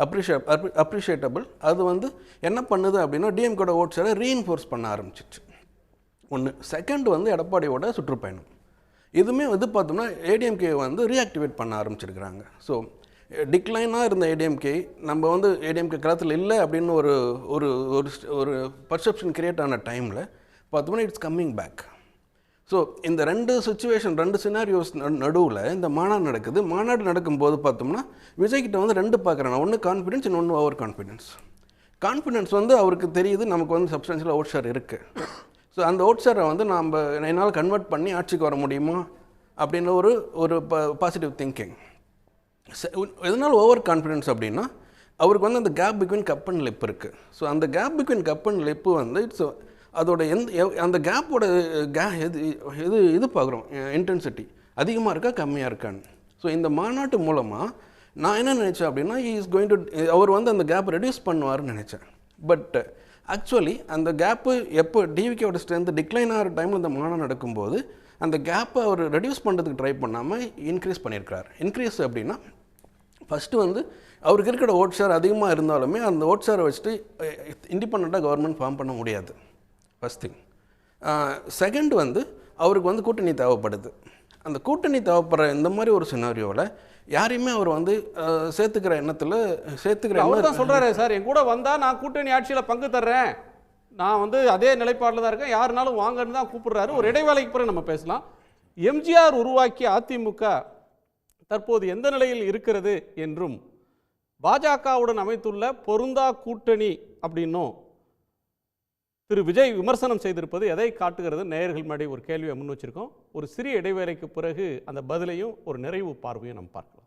அப்ரிஷியேட்டபிள். அது வந்து என்ன பண்ணுது அப்படின்னா டிஎம்கேட ஓட்ஸை ரீஇன்ஃபோர்ஸ் பண்ண ஆரம்பிச்சிச்சு. ஒன்று. செகண்ட் வந்து எடப்பாடியோட சுற்றுப்பயணம். இதுவுமே வந்து பார்த்தோம்னா ஏடிஎம்கே வந்து ரீஆக்டிவேட் பண்ண ஆரம்பிச்சிருக்கிறாங்க. ஸோ டிக்ளைனாக இருந்த ஏடிஎம்கே நம்ம வந்து ஏடிஎம்கே களத்தில் இல்லை அப்படின்னு ஒரு ஒரு ஒரு பர்செப்ஷன் கிரியேட் ஆன டைமில் பார்த்தோம்னா இட்ஸ் கம்மிங் பேக். ஸோ இந்த ரெண்டு சுச்சுவேஷன், ரெண்டு சினாரியோஸ் நடுவில் இந்த மாநாடு நடக்குது. மாநாடு நடக்கும்போது பார்த்தோம்னா விஜய்கிட்ட வந்து ரெண்டு பார்க்குறாங்க. ஒன்று கான்ஃபிடென்ஸ், இன்னொன்று ஓவர் கான்ஃபிடென்ஸ். கான்ஃபிடென்ஸ் வந்து அவருக்கு தெரியுது நமக்கு வந்து சப்ஸ்டன்ஷியல் அவுட் ஷேர் இருக்குது. ஸோ அந்த அவுட் ஷேரை வந்து என்னால் கன்வெர்ட் பண்ணி ஆட்சிக்கு வர முடியுமா அப்படின்ற ஒரு பாசிட்டிவ் திங்கிங். எதனால் ஓவர் கான்ஃபிடென்ஸ் அப்படின்னா அவருக்கு வந்து அந்த gap between cup and lip இருக்குது. ஸோ அந்த gap between cup and lip வந்து இட்ஸ் அதோட அந்த கேப்போட இது பார்க்குறோம், இன்டென்சிட்டி அதிகமாக இருக்கா கம்மியாக இருக்கான்னு. ஸோ இந்த மாநாட்டு மூலமாக நான் என்ன நினச்சேன் அப்படின்னா அவர் வந்து அந்த கேப் ரெடியூஸ் பண்ணுவார்னு நினச்சேன். பட் ஆக்சுவலி அந்த கேப்பு எப்போ டிவிகேவோட ஸ்ட்ரென்த் டிக்ளைன் ஆகிற டைமில் இந்த மாநாடு நடக்கும்போது அந்த கேப்பை அவர் ரெடியூஸ் பண்ணுறதுக்கு ட்ரை பண்ணாமல் இன்க்ரீஸ் பண்ணியிருக்கிறார். இன்க்ரீஸ் அப்படின்னா ஃபஸ்ட்டு வந்து அவருக்கு இருக்கிற ஓட் ஷேர் அதிகமாக இருந்தாலுமே அந்த ஓட் ஷேரை வச்சுட்டு இண்டிபெண்ட்டாக கவர்மெண்ட் ஃபார்ம் பண்ண முடியாது. First thing. செகண்ட் வந்து அவருக்கு வந்து கூட்டணி தேவைப்படுது. அந்த கூட்டணி தேவைப்படுற இந்த மாதிரி ஒரு சினாரியோவில் யாரையுமே அவர் வந்து சேர்த்துக்கிற எண்ணத்தில் அவர் தான் சொல்கிறாரு, சார் என் கூட வந்தால் நான் கூட்டணி ஆட்சியில் பங்கு தர்றேன், நான் வந்து அதே நிலைப்பாட்டில் தான் இருக்கேன், யாருனாலும் வாங்கன்னு தான் கூப்பிடுறாரு. ஒரு இடைவேளைக்கு பிறகு நம்ம பேசலாம். எம்ஜிஆர் உருவாக்கிய அதிமுக தற்போது எந்த நிலையில் இருக்கிறது என்றும் பாஜகவுடன் அமைத்துள்ள பொருந்தா கூட்டணி அப்படின்னும் திரு விஜய் விமர்சனம் செய்திருப்பது எதை காட்டுகிறது? நேயர்கள் முன்னாடி ஒரு கேள்வியை முன் வச்சிருக்கோம். ஒரு சிறிய இடைவேளைக்கு பிறகு அந்த பதிலையும் ஒரு நிறைவு பார்வையும் நம்ம பார்க்கலாம்.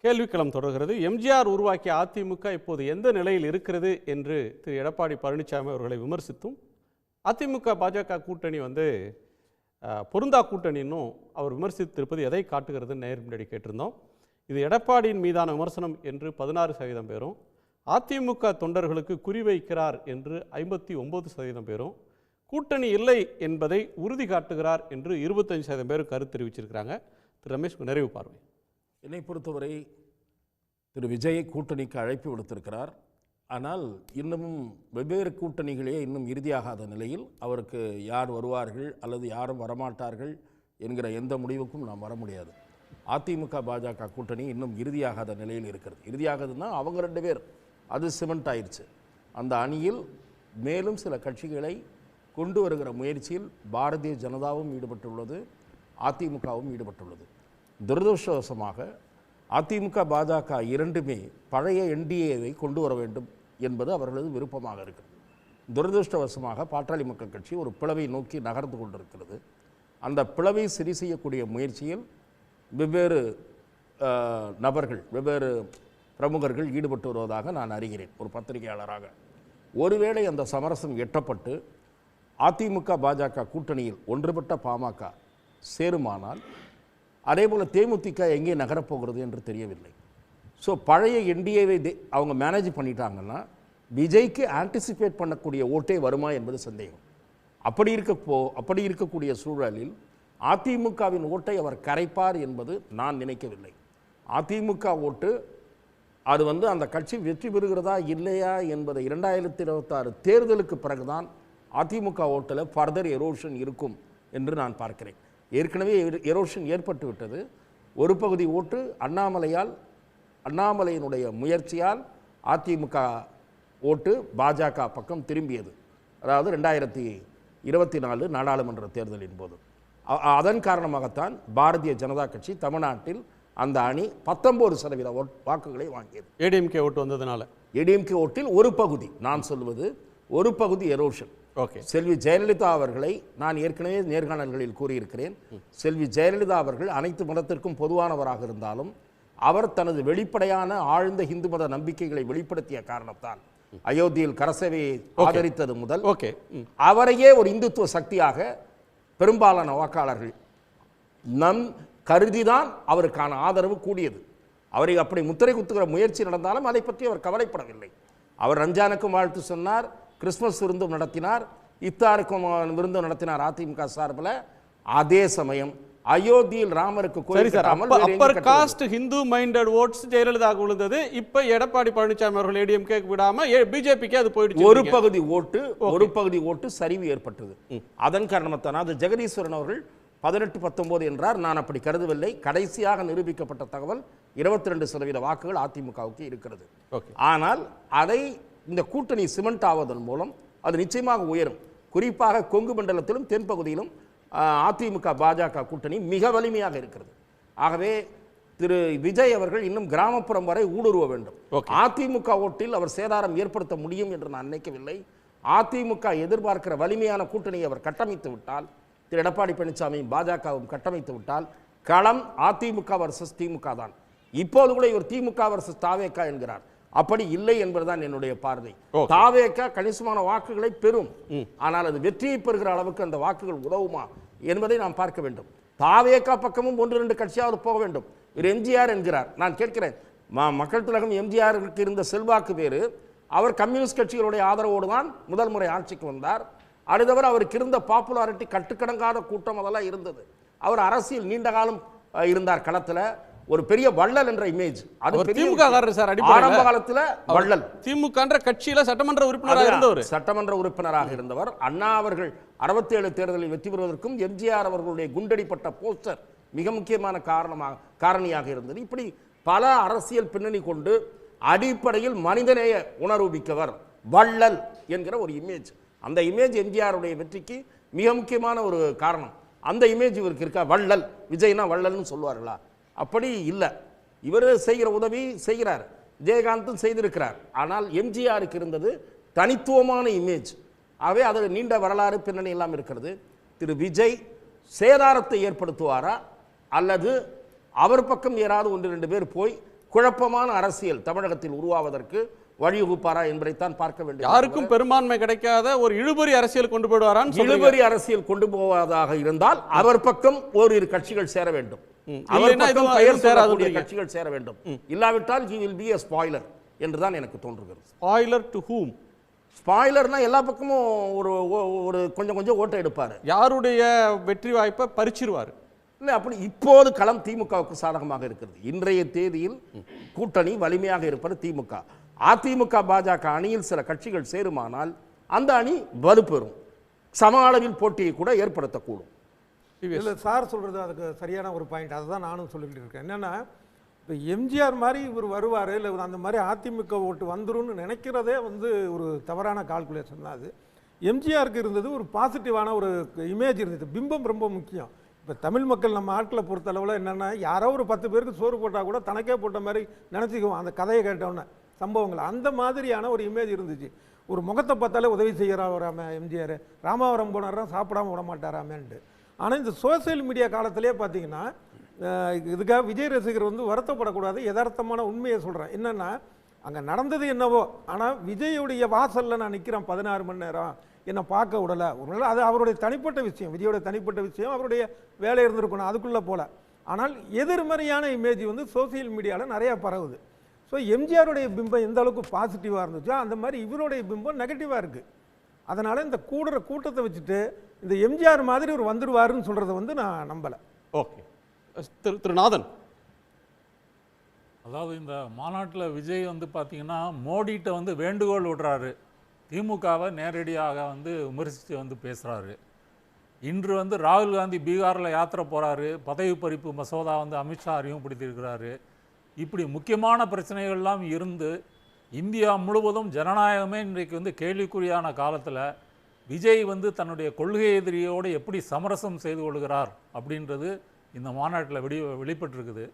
கேள்விக்களம் தொடர்கிறது. எம்ஜிஆர் உருவாக்கிய அதிமுக இப்போது எந்த நிலையில் இருக்கிறது என்று திரு எடப்பாடி பழனிசாமி அவர்களை விமர்சித்தும், அதிமுக பாஜக கூட்டணி வந்து பொருந்தா கூட்டணின்னும் அவர் விமர்சித்திருப்பது எதை காட்டுகிறது நேர் முன்னாடி கேட்டிருந்தோம். இது எடப்பாடியின் மீதான விமர்சனம் என்று 16% பேரும், அதிமுக தொண்டர்களுக்கு குறிவைக்கிறார் என்று 59% பேரும், கூட்டணி இல்லை என்பதை உறுதி காட்டுகிறார் என்று 25% பேரும் கருத்து தெரிவிச்சிருக்கிறாங்க. திரு ரமேஷ், நிறைவு பார்வை. என்னை பொறுத்தவரை திரு விஜய் கூட்டணிக்கு அழைப்பு விடுத்திருக்கிறார். ஆனால் இன்னமும் வெவ்வேறு கூட்டணிகளே இன்னும் இறுதியாகாத நிலையில் அவருக்கு யார் வருவார்கள் அல்லது யாரும் வரமாட்டார்கள் என்கிற எந்த முடிவுக்கும் நாம் வர முடியாது. அதிமுக பாஜக கூட்டணி இன்னும் இறுதியாகாத நிலையில் இருக்கிறது. இறுதியாகுதுன்னா அவங்க 2 பேர் அது சிமெண்ட் ஆயிடுச்சு. அந்த அணியில் மேலும் சில கட்சிகளை கொண்டு வருகிற முயற்சியில் பாரதிய ஜனதாவும் ஈடுபட்டுள்ளது, அதிமுகவும் ஈடுபட்டுள்ளது. துரதிருஷ்டவசமாக அதிமுக பாஜக இரண்டுமே பழைய என்டிஏவை கொண்டு வர வேண்டும் என்பது அவர்களது விருப்பமாக இருக்கிறது. துரதிருஷ்டவசமாக பாட்டாளி மக்கள் கட்சி ஒரு பிளவை நோக்கி நகர்ந்து கொண்டிருக்கிறது. அந்த பிளவை சரி செய்யக்கூடிய முயற்சியில் வெவ்வேறு நபர்கள், வெவ்வேறு பிரமுகர்கள் ஈடுபட்டு வருவதாக நான் அறிகிறேன் ஒரு பத்திரிகையாளராக. ஒருவேளை அந்த சமரசம் எட்டப்பட்டு அதிமுக பாஜக கூட்டணியில் ஒன்றுபட்ட பாமக சேருமானால் அதேபோல் தேமுதிக எங்கே நகரப்போகிறது என்று தெரியவில்லை. ஸோ பழைய என்டிஏவை அவங்க மேனேஜ் பண்ணிட்டாங்கன்னா விஜய்க்கு ஆன்டிசிபேட் பண்ணக்கூடிய ஓட்டே வருமா என்பது சந்தேகம். அப்படி இருக்கக்கூடிய சூழலில் அதிமுகவின் ஓட்டை அவர் கரைப்பார் என்பது நான் நினைக்கவில்லை. அதிமுக ஓட்டு அது வந்து அந்த கட்சி வெற்றி பெறுகிறதா இல்லையா என்பதை 2026 தேர்தலுக்கு பிறகுதான் அதிமுக ஓட்டில் ஃபர்தர் எரோஷன் இருக்கும் என்று நான் பார்க்கிறேன். ஏற்கனவே எரோஷன் ஏற்பட்டு விட்டது. ஒரு பகுதி ஓட்டு அண்ணாமலையினுடைய முயற்சியால் அதிமுக ஓட்டு பாஜக பக்கம் திரும்பியது. அதாவது 2024 நாடாளுமன்ற தேர்தலின் போது. அதன் காரணமாகத்தான் பாரதிய ஜனதா கட்சி தமிழ்நாட்டில் அந்த அணி 19% வாக்குகளை வாங்கியது. ஏடிஎம்கே ஓட்டு வந்ததுனால ஏடிஎம்கே ஓட்டில் ஒரு பகுதி, நான் சொல்வது ஒரு பகுதி எரோஷன். ஓகே. செல்வி ஜெயலலிதா அவர்களை நான் ஏற்கனவே நேர்காணல்களில் கூறியிருக்கிறேன். செல்வி ஜெயலலிதா அவர்கள் அனைத்து மதத்திற்கும் பொதுவானவராக இருந்தாலும் அவர் தனது வெளிப்படையான ஆழ்ந்த இந்து மத நம்பிக்கைகளை வெளிப்படுத்திய காரணத்தால் அயோத்தியில் கரசேவையை ஆதரித்தது முதல் அவரையே ஒரு இந்துத்துவ சக்தியாக பெரும்பாலான வாக்காளர்கள் கருதிதான் அவருக்கான ஆதரவு கூடியது. அவரை அப்படி முத்திரை குத்துகிற முயற்சி நடந்தாலும் அதை பற்றி அவர் கவலைப்படவில்லை. அவர் ரம்ஜானுக்கும் வாழ்த்து சொன்னார், கிறிஸ்துமஸ் விருந்தும் நடத்தினார், இஃப்தாருக்கும் விருந்தும் நடத்தினார் அதிமுக சார்பில். அதே சமயம் அயோத்தியில் ராமருக்கு சரி கோயில் சார், கட்டாமல் வேறு எங்கு அப்பர் கட்டுவது? காஸ்ட் ஹிந்து மைண்டட் ஓட்ஸ் ஜெயலலிதாவுக்கு விழுந்தது. இப்ப எடப்பாடி பழனிசாமி அவர்கள் ஏடிஎம்கே விடாம பிஜேபிக்கு அது போயிடுச்சு. ஒரு பகுதி ஓட்டு சரிவு ஏற்பட்டது. அதன் காரணத்தான் அது ஜெகதீஸ்வரன் அவர்கள் 18-19 என்றார். நான் அப்படி கருதவில்லை. கடைசியாக நிரூபிக்கப்பட்ட தகவல் 22% வாக்குகள் அதிமுகவுக்கு இருக்கிறது. ஆனால் அதை இந்த கூட்டணி சிமெண்ட் ஆவதன் மூலம் அது நிச்சயமாக உயரும். குறிப்பாக கொங்கு மண்டலத்திலும் தென்பகுதியிலும் அதிமுக பாஜக கூட்டணி மிக வலிமையாக இருக்கிறது. ஆகவே திரு விஜய் அவர்கள் இன்னும் கிராமப்புறம் வரை ஊடுருவ வேண்டும். அதிமுக ஓட்டில் அவர் சேதாரம் ஏற்படுத்த முடியும் என்று நான் நினைக்கவில்லை. அதிமுக எதிர்பார்க்கிற வலிமையான கூட்டணியை அவர் கட்டமைத்து விட்டால், திரு எடப்பாடி பழனிசாமியும் பாஜகவும் கட்டமைத்து விட்டால், களம் அதிமுக வர்சஸ் திமுக தான். இப்போது கூட இவர் திமுக வர்சஸ் தாவேகா என்கிறார். அப்படி இல்லை என்பதுதான் என்னுடைய பார்வை. தாவேகா கணிசமான வாக்குகளை பெறும். ஆனால் அது வெற்றியை பெறுகிற அளவுக்கு அந்த வாக்குகள் உதவுமா என்பதை நாம் பார்க்க வேண்டும். தாவேகா பக்கமும் 1-2 கட்சியாவது போக வேண்டும். இவர் எம்ஜிஆர் என்கிறார். நான் கேட்கிறேன், மக்கள் திலகம் எம்ஜிஆருக்கு இருந்த செல்வாக்கு வேறு. அவர் கம்யூனிஸ்ட் கட்சிகளுடைய ஆதரவோடு தான் முதல் முறை ஆட்சிக்கு வந்தார். அடுத்தவர் அவருக்கு இருந்த பாப்புலாரிட்டி கட்டுக்கடங்காத கூட்டம் அதெல்லாம் இருந்தது. அவர் அரசியல் நீண்ட காலம் இருந்தார் களத்தில். ஒரு பெரிய வள்ளல் என்ற இமேஜ். அது திமுக சார். ஆரம்ப காலத்தில் வள்ளல் திமுக கட்சியில சட்டமன்ற உறுப்பினராக இருந்தவர். சட்டமன்ற உறுப்பினராக இருந்தவர். அண்ணா அவர்கள் 67 தேர்தலில் வெற்றி பெறுவதற்கும் எம்ஜிஆர் அவர்களுடைய குண்டடிப்பட்ட போஸ்டர் மிக முக்கியமான காரணியாக இருந்தது. இப்படி பல அரசியல் பின்னணி கொண்டு அடிப்படையில் மனிதநேய உணர்வு மிக்கவர் வள்ளல் என்கிற ஒரு இமேஜ். அந்த இமேஜ் எம்ஜிஆருடைய வெற்றிக்கு மிக முக்கியமான ஒரு காரணம். அந்த இமேஜ் இவருக்கு இருக்கா? வள்ளல், விஜய்னா வள்ளல்னு சொல்லுவார்களா? அப்படி இல்லை. இவர் செய்கிற உதவி செய்கிறார், விஜயகாந்தும் செய்திருக்கிறார். ஆனால் எம்ஜிஆருக்கு இருந்தது தனித்துவமான இமேஜ். ஆகவே அது நீண்ட வரலாறு பின்னணி எல்லாம் இருக்கிறது. திரு விஜய் சேதாரத்தை ஏற்படுத்துவாரா அல்லது அவர் பக்கம் யாராவது 1-2 பேர் போய் குழப்பமான அரசியல் தமிழகத்தில் உருவாவதற்கு வழிவகுப்பாரா என்பதைத்தான் பார்க்க வேண்டும். யாருக்கும் பெரும்பான்மை கிடைக்காத ஒரு இழுபறி அரசியல் கொண்டு போடுவாரான். இழுபறி அரசியல் கொண்டு போவதாக இருந்தால் அவர் பக்கம் ஓரிரு கட்சிகள் சேர வேண்டும். கட்சிகள் சேர வேண்டும். இல்லாவிட்டால் he will be a spoiler என்றுதான் எனக்கு தோன்றுகிறது. Spoiler to whom? ஸ்பாயிலர்னா எல்லா பக்கமும் ஒரு கொஞ்சம் ஓட்டை எடுப்பாரு. யாருடைய வெற்றி வாய்ப்பை பறிச்சிருவாரு. இல்லை, அப்படி இப்போது களம் திமுகவுக்கு சாதகமாக இருக்கிறது. இன்றைய தேதியில் கூட்டணி வலிமையாக இருப்பது திமுக. அதிமுக பாஜக அணியில் சில கட்சிகள் சேருமானால் அந்த அணி வலுப்பெறும். சம அளவில் போட்டியை கூட ஏற்படுத்தக்கூடும். இல்லை, சார் சொல்கிறது அதுக்கு சரியான ஒரு பாயிண்ட். அதை தான் நானும் சொல்லிக்கிட்டு இருக்கேன். என்னென்னா, இப்போ எம்ஜிஆர் மாதிரி இவர் வருவார், இல்லை அந்த மாதிரி அதிமுக ஓட்டு வந்துரும்னு நினைக்கிறதே ஒரு தவறான கால்குலேஷன் தான். அது எம்ஜிஆருக்கு இருந்தது ஒரு பாசிட்டிவான ஒரு இமேஜ் இருந்தது. பிம்பம் ரொம்ப முக்கியம். இப்போ தமிழ் மக்கள் நம்ம ஆட்களை பொறுத்தளவில் என்னென்னா, யாரோ ஒரு 10 பேருக்கு சோறு போட்டால் கூட தனக்கே போட்ட மாதிரி நினச்சிக்குவோம் அந்த கதையை கேட்டோன்னே, சம்பவங்கள். அந்த மாதிரியான ஒரு இமேஜ் இருந்துச்சு. ஒரு முகத்தை பார்த்தாலே உதவி செய்கிறாராம எம்ஜிஆர், ராமாவரம் போனாரா சாப்பிடாம விட மாட்டாராமேன்ட்டு. ஆனால் இந்த சோசியல் மீடியா காலத்திலே பார்த்தீங்கன்னா, இதுக்காக விஜய் ரசிகர் வருத்தப்படக்கூடாது. யதார்த்தமான உண்மையை சொல்கிறேன். என்னென்னா, அங்கே நடந்தது என்னவோ, ஆனால் விஜயுடைய வாசலில் நான் நிற்கிறேன் 16 மணி நேரம், என்னை பார்க்க விடலை. ஒரு அது அவருடைய தனிப்பட்ட விஷயம், விஜயோட தனிப்பட்ட விஷயம். அவருடைய வேலை இருந்திருக்கணும், அதுக்குள்ளே போல. ஆனால் எதிர்மறையான இமேஜ் சோசியல் மீடியாவில் நிறையா பரவுது. ஸோ எம்ஜிஆருடைய பிம்பம் எந்த அளவுக்கு பாசிட்டிவாக இருந்துச்சோ அந்த மாதிரி இவருடைய பிம்பம் நெகட்டிவாக இருக்குது. அதனால் இந்த கூட்டத்தை வச்சுட்டு இந்த எம்ஜிஆர் மாதிரி ஒரு வந்துடுவாருன்னு சொல்கிறத நான் நம்பலை. ஓகே, திரு நாதன். அதாவது இந்த மாநாட்டில் விஜய் பார்த்தீங்கன்னா மோடிகிட்ட வேண்டுகோள் விடுறாரு, திமுகவை நேரடியாக விமர்சித்து பேசுகிறாரு. இன்று ராகுல் காந்தி பீகாரில் யாத்திரை போகிறாரு, பதவி பறிப்பு மசோதா அமித்ஷா அறிமுகப்படுத்தியிருக்கிறாரு. இப்படி முக்கியமான பிரச்சனைகள்லாம் இருந்து இந்தியா முழுவதும் ஜனநாயகமே இன்றைக்கு கேள்விக்குறியான காலத்தில் விஜய் தன்னுடைய கொள்கை எதிரியோடு எப்படி சமரசம் செய்து கொள்கிறார் அப்படின்றது இந்த மாநாட்டில் வெளிப்பட்டிருக்குது.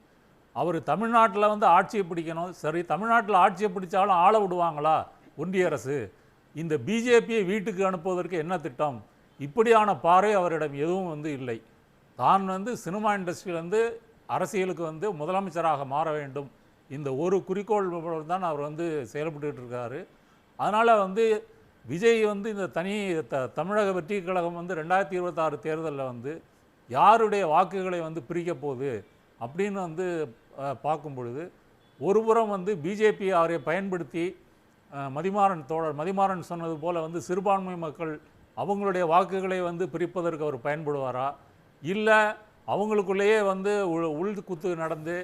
அவர் தமிழ்நாட்டில் ஆட்சியை பிடிக்கணும். சரி, தமிழ்நாட்டில் ஆட்சியை பிடிச்சாலும் ஆள விடுவாங்களா ஒன்றிய அரசு? இந்த பிஜேபியை வீட்டுக்கு அனுப்புவதற்கு என்ன திட்டம்? இப்படியான பார்வை அவரிடம் எதுவும் இல்லை. தான் சினிமா இண்டஸ்ட்ரியிலேருந்து அரசியலுக்கு முதலமைச்சராக மாற வேண்டும், இந்த ஒரு குறிக்கோள் தான் அவர் செயல்பட்டு இருக்காரு. அதனால் விஜய் இந்த தமிழக வெற்றி கழகம் 2026 தேர்தலில் யாருடைய வாக்குகளை பிரிக்க போகுது அப்படின்னு பார்க்கும் பொழுது, ஒரு புறம் பிஜேபி அவரை பயன்படுத்தி மதிமாறன் சொன்னது போல் சிறுபான்மை மக்கள் அவங்களுடைய வாக்குகளை பிரிப்பதற்கு அவர் பயன்படுவாரா, இல்லை அவங்களுக்குள்ளேயே வந்து உள் குத்து நடந்து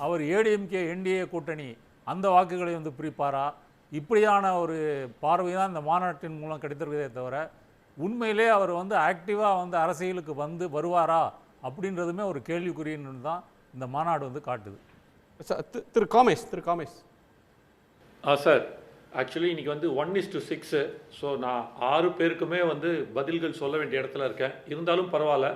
அவர் ஏடிஎம்கே என்டிஏ கூட்டணி அந்த வாக்குகளை வந்து பிரிப்பாரா? இப்படியான ஒரு பார்வை தான் இந்த மாநாட்டின் மூலம் கிடைத்திருக்கிறதே தவிர உண்மையிலே அவர் வந்து ஆக்டிவாக வந்து அரசியலுக்கு வந்து வருவாரா அப்படின்றதுமே ஒரு கேள்விக்குறின்னு தான் இந்த மாநாடு வந்து காட்டுது. திரு காமேஷ். சார், ஆக்சுவலி இன்றைக்கி வந்து 1:6. ஸோ நான் 6 பேருக்குமே வந்து பதில்கள் சொல்ல வேண்டிய இடத்துல இருக்கேன். இருந்தாலும் பரவாயில்ல.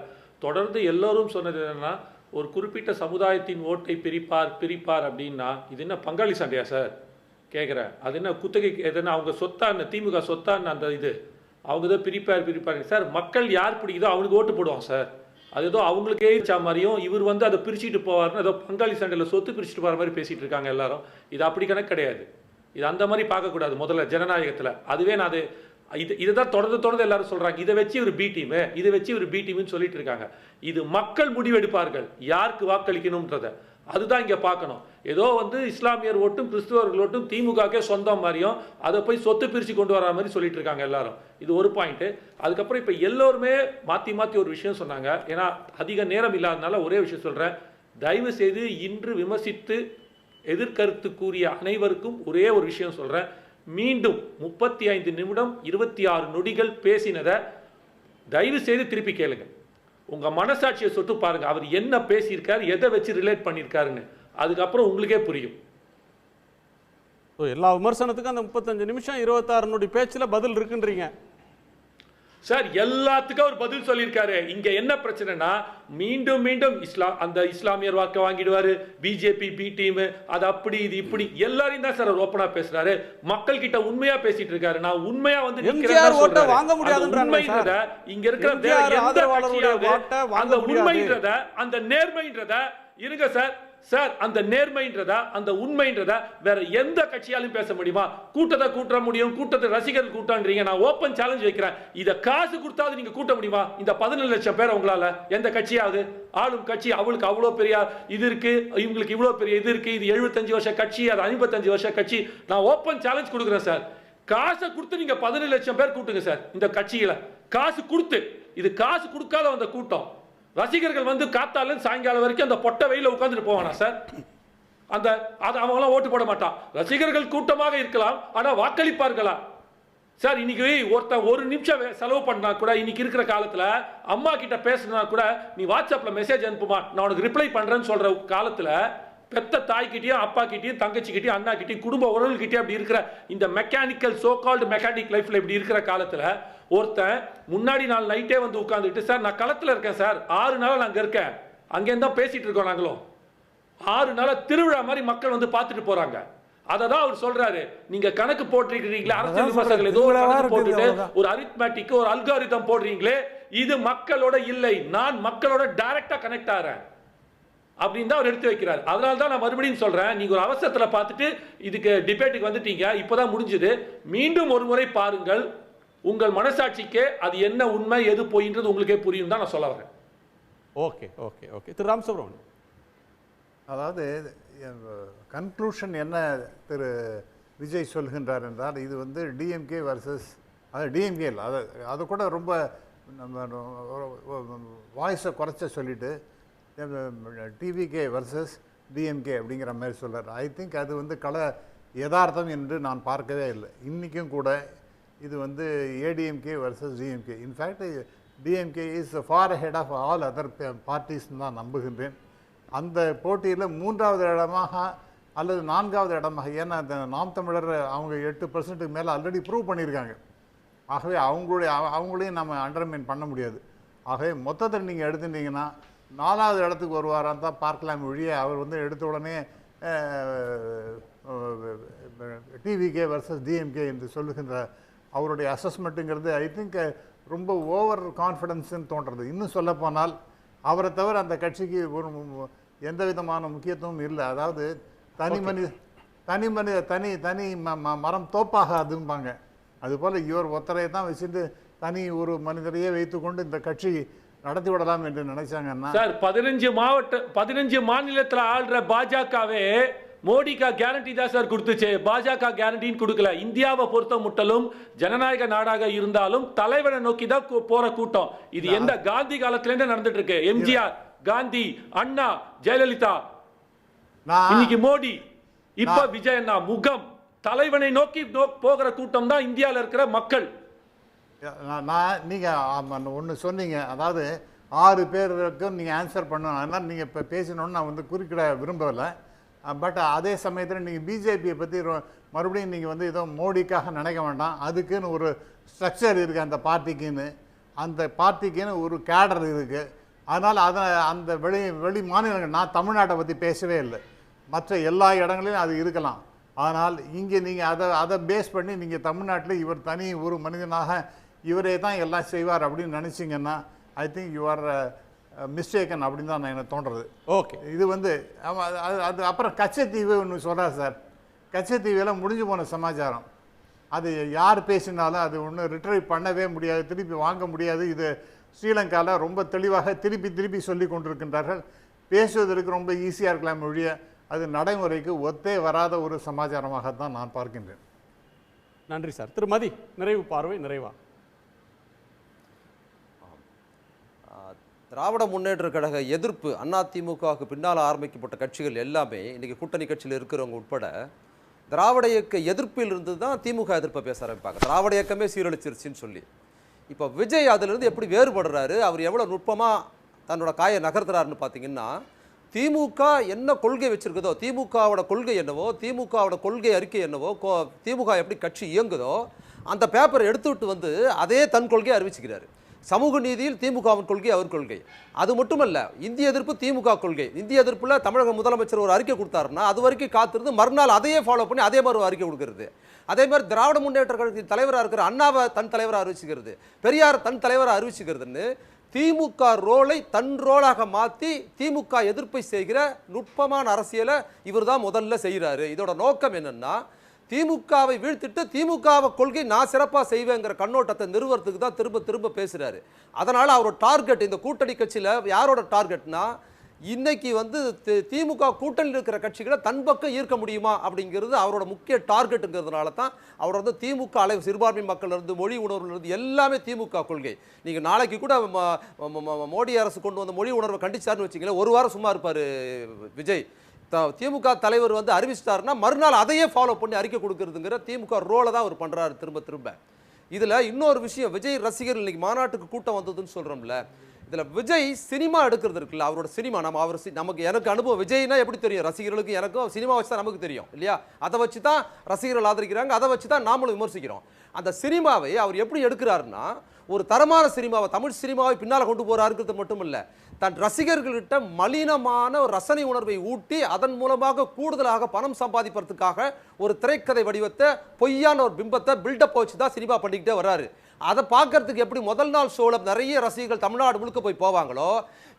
தொடர்ந்து எல்லோரும் சொன்னது என்னென்னா, ஒரு குறிப்பிட்ட சமுதாயத்தின் ஓட்டை பிரிப்பார் அப்படின்னா இது என்ன பங்காளி சண்டையா சார் கேட்குறேன். அது என்ன குத்தகை, எதுனா அவங்க சொத்தான்னு திமுக சொத்தான்னு அந்த இது அவங்க தான் பிரிப்பார் சார். மக்கள் யார் பிடிக்குதோ அவனுக்கு ஓட்டு போடுவாங்க சார். அது ஏதோ அவங்களுக்கே ஏச்சா மாதிரியும் இவர் வந்து அதை பிரிச்சுட்டு போவார்னு ஏதோ பங்காளி சண்டையில் சொத்து பிரிச்சுட்டு போகிற மாதிரி பேசிகிட்டு இருக்காங்க எல்லாரும். இது அப்படி கணக்கு கிடையாது. இது அந்த மாதிரி பார்க்கக்கூடாது முதல்ல ஜனநாயகத்தில். அதுவே நான் இதை தான் தொடர்ந்து எல்லாரும் சொல்கிறாங்க. இதை வச்சு ஒரு பி டீமு, இதை வச்சு ஒரு பி டீம்னு சொல்லிட்டு இருக்காங்க. இது மக்கள் முடிவெடுப்பார்கள் யாருக்கு வாக்களிக்கணும்ன்றதை. அதுதான் இங்கே பார்க்கணும். ஏதோ வந்து இஸ்லாமியர் ஓட்டும் கிறிஸ்துவர்கள் ஓட்டும் திமுகக்கே சொந்தம் மாதிரியும் அதை போய் சொத்து பிரித்து கொண்டு வர மாதிரி சொல்லிட்டு இருக்காங்க எல்லாரும். இது ஒரு பாயிண்ட்டு. அதுக்கப்புறம் இப்போ எல்லோருமே மாற்றி ஒரு விஷயம் சொன்னாங்க. ஏன்னா அதிக நேரம் இல்லாதனால ஒரே விஷயம் சொல்கிறேன். தயவு செய்து இன்று விமர்சித்து எதிர்கருத்து கூறிய அனைவருக்கும் ஒரே ஒரு விஷயம் சொல்கிறேன். மீண்டும் 35 நிமிடம் 26 நொடிகள் பேசினதை தயவு செய்து திருப்பி கேளுங்க. உங்கள் மனசாட்சியை சொட்டு பாருங்கள். அவர் என்ன பேசியிருக்காரு, எதை வச்சு ரிலேட் பண்ணியிருக்காருன்னு. அதுக்கப்புறம் உங்களுக்கே புரியும். எல்லா விமர்சனத்துக்கும் அந்த 35 நிமிஷம் 26 நொடி பேச்சில் பதில் இருக்குன்றீங்க சார். எல்லாத்துக்கும் அவர் பதில் சொல்லியிருக்காரு. இங்க என்ன பிரச்சனைனா, மீண்டும் அந்த இஸ்லாமியர் வாக்க வாங்கிடுவாரு, பிஜேபி பி டீம், அது அப்படி இது இப்படி எல்லாரையும் தான் சார் அவர் ஓப்பனா பேசுறாரு. மக்கள் கிட்ட உண்மையா பேசிட்டு இருக்காரு. நான் உண்மையா வந்து வாங்க முடியாதுன்றாங்க. இங்க இருக்கிற எந்த கட்சியாவது அந்த உண்மைன்றத அந்த நேர்மைன்றத இருங்க சார் அந்த நேர்மைன்றதா அந்த உண்மைன்றதா வேற எந்த கட்சியாலும் பேச முடியுமா? கூட்டத்தை கூட்ட முடியும், கூட்டத்தை ரசிகர்கள் கூட்டன்றீங்க. நான் ஓப்பன் சேலஞ்ச் வைக்கிறேன். இதை காசு கொடுத்தாது நீங்க கூட்ட முடியுமா? இந்த 17 லட்சம் பேர் உங்களால எந்த கட்சியாவது? ஆளும் கட்சி அவளுக்கு அவ்வளோ பெரிய இது இருக்கு, இவங்களுக்கு இவ்வளோ பெரிய இது இருக்கு, இது 75 வருஷ கட்சி, அது 55 வருஷ கட்சி. நான் ஓப்பன் சேலஞ்ச் கொடுக்குறேன் சார். காசை கொடுத்து நீங்க 17 லட்சம் பேர் கூட்டுங்க சார். இந்த கட்சிகளை காசு கொடுத்து, இது காசு கொடுக்காத அந்த கூட்டம். ரசிகர்கள் வந்து காத்தால சாயங்காலம் வரைக்கும் அந்த பொட்டை வெயில உட்கார்ந்துட்டு போவானா சார்? அந்த அவங்களாம் ஓட்டு போட மாட்டான். ரசிகர்கள் கூட்டமாக இருக்கலாம், ஆனா வாக்களிப்பார்களா சார்? இன்னைக்கு ஒருத்தன் ஒரு நிமிஷம் செலவு பண்ணா கூட, இன்னைக்கு இருக்கிற காலத்துல அம்மா கிட்ட பேசினா கூட நீ வாட்ஸ்அப்ல மெசேஜ் அனுப்புமா, நான் உனக்கு ரிப்ளை பண்றேன்னு சொல்ற காலத்துல பெத்த தாய்கிட்டையும் அப்பா கிட்டையும் தங்கச்சிக்கிட்டையும் அண்ணா கிட்டையும் குடும்ப உறவுகிட்டே அப்படி இருக்கிற இந்த மெக்கானிக்கல் சோகால்டு மெக்கானிக் லைஃப்ல இப்படி இருக்கிற காலத்துல ஒருத்தன் முன்னாடி நாள் நைட்டே வந்து உட்கார்ந்துட்டு, சார் நான் களத்துல இருக்கேன் சார், 6 நாள் அங்க இருக்கேன், அங்கேருந்து தான் பேசிட்டு இருக்கோம் நாங்களும், 6 நாளா திருவிழா மாதிரி மக்கள் வந்து பார்த்துட்டு போறாங்க. அதை தான் அவர் சொல்றாரு. நீங்க கணக்கு போட்டிருக்கிறீங்களே, அரசியல் விமர்சகர்கள் ஏதோ போட்டுட்டு ஒரு அரித்மேட்டிக் ஒரு அல்காரிதம் போடுறீங்களே, இது மக்களோட இல்லை, நான் மக்களோட டைரக்டா கனெக்ட் ஆகிறேன் அப்படின்னு தான் அவர் எடுத்து வைக்கிறார். அதனால தான் நான் மறுபடியும் சொல்றேன், நீங்க ஒரு அவசரத்துல பார்த்துட்டு இதுக்கு டிபேட்டுக்கு வந்துட்டீங்க, இப்பதான் முடிஞ்சது. மீண்டும் ஒரு முறை பாருங்கள், உங்கள் மனசாட்சிக்கு அது என்ன உண்மை எது போயின்றது உங்களுக்கே புரியும் தான் நான் சொல்ல வரேன். ஓகே திரு ராம் சுப்ரமணியன். அதாவது கன்க்ளூஷன் என்ன திரு விஜய் சொல்கின்றார் என்றால், இது வந்து டிஎம்கே வர்சஸ், அது டிஎம்கே இல்லை, அது கூட ரொம்ப வாய்ஸை குறைச்ச சொல்லிட்டு டிவிகே வர்சஸ் டிஎம்கே அப்படிங்கிற மாதிரி சொல்கிறார். ஐ திங்க் அது வந்து யதார்த்தம் என்று நான் பார்க்கவே இல்லை. இன்றைக்கும் கூட இது வந்து ADMK versus DMK. In fact DMK is far ahead of all other பார்ட்டிஸ்ன்னு தான் நம்புகின்றேன். அந்த போட்டியில் 3வது இடமாக அல்லது 4வது இடமாக, ஏன்னா அந்த நாம் தமிழர் அவங்க 8% மேலே ஆல்ரெடி ப்ரூவ் பண்ணியிருக்காங்க. ஆகவே அவங்களையும் நம்ம அண்டர்மைன் பண்ண முடியாது. ஆகவே மொத்தத்தில் நீங்கள் எடுத்துட்டீங்கன்னா 4வது இடத்துக்கு வருவாரான்னு தான் பார்க்கலாம் ஒழிய, அவர் வந்து எடுத்த உடனே டிவிகே வர்சஸ் டிஎம்கே என்று சொல்லுகின்ற அவருடைய அசஸ்மெண்ட்டுங்கிறது ஐ திங்க் ரொம்ப ஓவர் கான்ஃபிடன்ஸ்ன்னு தோன்றது. இன்னும் சொல்லப்போனால் அவரை தவிர அந்த கட்சிக்கு ஒரு எந்த விதமான முக்கியத்துவம் இல்லை. அதாவது தனி மரம் தோப்பாகாதும்பாங்க. அதுபோல் இவர் ஒத்தரையை தான் வச்சுட்டு தனி ஒரு மனிதரையே வைத்துக்கொண்டு இந்த கட்சி நடத்தி விடலாம் என்று நினைச்சாங்கன்னா, சார் 15 மாநிலத்தில் ஆள்ற பாஜகவே மோடிக்கா கேரண்டி தான் சார் கொடுத்துச்சு, பாஜக கேரண்டின்னு கொடுக்கல. இந்தியாவை பொறுத்த முட்டலும் ஜனநாயக நாடாக இருந்தாலும் தலைவனை நோக்கி தான் போற கூட்டம். இது எந்த காந்தி காலத்திலேருந்து நடந்துட்டு இருக்கு. எம்ஜிஆர் காந்தி, அண்ணா, ஜெயலலிதா, நான் இன்னைக்கு மோடி, இப்ப விஜய் அண்ணா. முகம் தலைவனை நோக்கி போகிற கூட்டம் தான் இந்தியாவில் இருக்கிற மக்கள். நீங்கள் ஒன்று சொன்னீங்க, அதாவது 6 பேருக்கும் நீங்கள் ஆன்சர் பண்ணணும். அதனால் நீங்கள் இப்போ பேசணுன்னு நான் வந்து குறுக்கிட விரும்பலை. பட் அதே சமயத்தில் நீங்கள் பிஜேபியை பற்றி மறுபடியும் நீங்கள் வந்து ஏதோ மோடிக்காக நினைக்க வேண்டாம். அதுக்குன்னு ஒரு ஸ்ட்ரக்சர் இருக்குது அந்த பார்ட்டிக்குன்னு. அந்த பார்ட்டிக்குன்னு ஒரு கேடர் இருக்குது. அதனால் அந்த வெளி மாநிலங்கள், நான் தமிழ்நாட்டை பற்றி பேசவே இல்லை, மற்ற எல்லா இடங்களிலும் அது இருக்கலாம். ஆனால் இங்கே நீங்கள் அதை பேஸ் பண்ணி நீங்கள் தமிழ்நாட்டில் இவர் தனி ஒரு மனிதனாக இவரே தான் எல்லாம் செய்வார் அப்படின்னு நினச்சிங்கன்னா I think you are mistaken அப்படின்னு தான் எனக்கு தோன்றது. ஓகே, இது வந்து அது அப்புறம் கச்சத்தீவு ஒன்று சொல்கிறார் சார். கச்சத்தீவெல்லாம் முடிஞ்சு போன சமாச்சாரம். அது யார் பேசினாலும் அது ஒன்றும் ரிட்ரைவ் பண்ணவே முடியாது, திருப்பி வாங்க முடியாது. இது ஸ்ரீலங்காவில் ரொம்ப தெளிவாக திருப்பி சொல்லி கொண்டிருக்கின்றார்கள். பேசுவதற்கு ரொம்ப ஈஸியாக இருக்கலாம் ஒழிய அது நடைமுறைக்கு ஒத்தே வராத ஒரு சமாச்சாரமாகத்தான் நான் பார்க்கின்றேன். நன்றி சார். திருமதி நிறைவு பார்வை நிறைவா? திராவிட முன்னேற்ற கழக எதிர்ப்பு அதிமுகவுக்கு பின்னால் ஆரம்பிக்கப்பட்ட கட்சிகள் எல்லாமே இன்றைக்கி கூட்டணி கட்சியில் இருக்கிறவங்க உட்பட திராவிட இயக்க எதிர்ப்பில் இருந்து தான் திமுக எதிர்ப்பை பேச ஆரம்பிப்பாங்க. திராவிட இயக்கமே சீரழிச்சிருச்சுன்னு சொல்லி. இப்போ விஜய் அதிலிருந்து எப்படி வேறுபடுறாரு, அவர் எவ்வளோ நுட்பமாக தன்னோட காயை நகர்த்துறாருன்னு பார்த்தீங்கன்னா, திமுக என்ன கொள்கை வச்சிருக்குதோ, திமுகவோட கொள்கை என்னவோ, திமுகவோட கொள்கை அறிக்கை என்னவோ, திமுக எப்படி கட்சி இயங்குதோ அந்த பேப்பரை எடுத்துவிட்டு வந்து அதே தன் கொள்கையை அறிவிச்சுக்கிறாரு. சமூக நீதியில் திமுகவின் கொள்கை அவர் கொள்கை. அது மட்டுமல்ல, இந்திய எதிர்ப்பு திமுக கொள்கை. இந்திய எதிர்ப்பில் தமிழக முதலமைச்சர் ஒரு அறிக்கை கொடுத்தாருன்னா அது வரைக்கும் காத்திருந்து மறுநாள் அதையே ஃபாலோ பண்ணி அதே மாதிரி ஒரு அறிக்கை கொடுக்கறது. அதே மாதிரி திராவிட முன்னேற்ற கழகத்தின் தலைவராக இருக்கிற அண்ணாவை தன் தலைவராக அறிவிச்சுக்கிறது, பெரியார் தன் தலைவராக அறிவிச்சுக்கிறதுன்னு திமுக ரோலை தன் ரோலாக மாற்றி திமுக எதிர்ப்பை செய்கிற நுட்பமான அரசியலை இவர் தான் முதல்ல செய்கிறாரு. இதோட நோக்கம் என்னன்னா, திமுகவை வீழ்த்திட்டு திமுகவை கொள்கை நான் சிறப்பாக செய்வேங்கிற கண்ணோட்டத்தை நிறுவனத்துக்கு தான் திரும்ப பேசுகிறாரு. அதனால் அவரோட டார்கெட் இந்த கூட்டணி கட்சியில் யாரோட டார்கெட்னா, இன்னைக்கு வந்து திமுக கூட்டணியில் இருக்கிற கட்சிகளை தன் பக்கம் ஈர்க்க முடியுமா அப்படிங்கிறது அவரோட முக்கிய டார்கெட்டுங்கிறதுனால தான் அவர் வந்து திமுக அலைவு சிறுபான்மை மக்களிலிருந்து மொழி உணர்வுலேருந்து எல்லாமே திமுக கொள்கை. நீங்கள் நாளைக்கு கூட மோடி அரசு கொண்டு வந்த மொழி உணர்வை கண்டிச்சாருன்னு வச்சிங்களேன், ஒரு வாரம் சும்மா இருப்பார் விஜய். திமுக தலைவர் வந்து அறிவிச்சிட்டாருன்னா மறுநாள் அதையே ஃபாலோ பண்ணி அறிக்கை கொடுக்கறதுங்கிற திமுக ரோலை தான் அவர் பண்ணுறாரு திரும்ப. இதில் இன்னொரு விஷயம், விஜய் ரசிகர்கள் இன்னைக்கு மாநாட்டுக்கு கூட்டம் வந்ததுன்னு சொல்கிறோம்ல, இதில் விஜய் சினிமா எடுக்கிறது இருக்குல்ல, அவரோட சினிமா எனக்கு அனுபவம். விஜய்னா எப்படி தெரியும் ரசிகர்களுக்கு, எனக்கும் சினிமா வச்சு தான் நமக்கு தெரியும் இல்லையா? அதை வச்சு தான் ரசிகர்கள் ஆதரிக்கிறாங்க, அதை வச்சு தான் நாமளும் விமர்சிக்கிறோம். அந்த சினிமாவை அவர் எப்படி எடுக்கிறாருன்னா, ஒரு தரமான சினிமாவை, தமிழ் சினிமாவை பின்னால் கொண்டு போகிறாருங்கிறது மட்டும் இல்லை, தன் ரசிகர்கள்கிட்ட மலினமான ஒரு ரசனை உணர்வை ஊட்டி அதன் மூலமாக கூடுதலாக பணம் சம்பாதிப்பதற்காக ஒரு திரைக்கதை வடிவத்தை, பொய்யான ஒரு பிம்பத்தை பில்டப் வச்சு தான் சினிமா பண்ணிக்கிட்டே வர்றாரு. அதை பார்க்கறதுக்கு எப்படி முதல் நாள் ஷோவில் நிறைய ரசிகர்கள் தமிழ்நாடு முழுக்க போய் போவாங்களோ,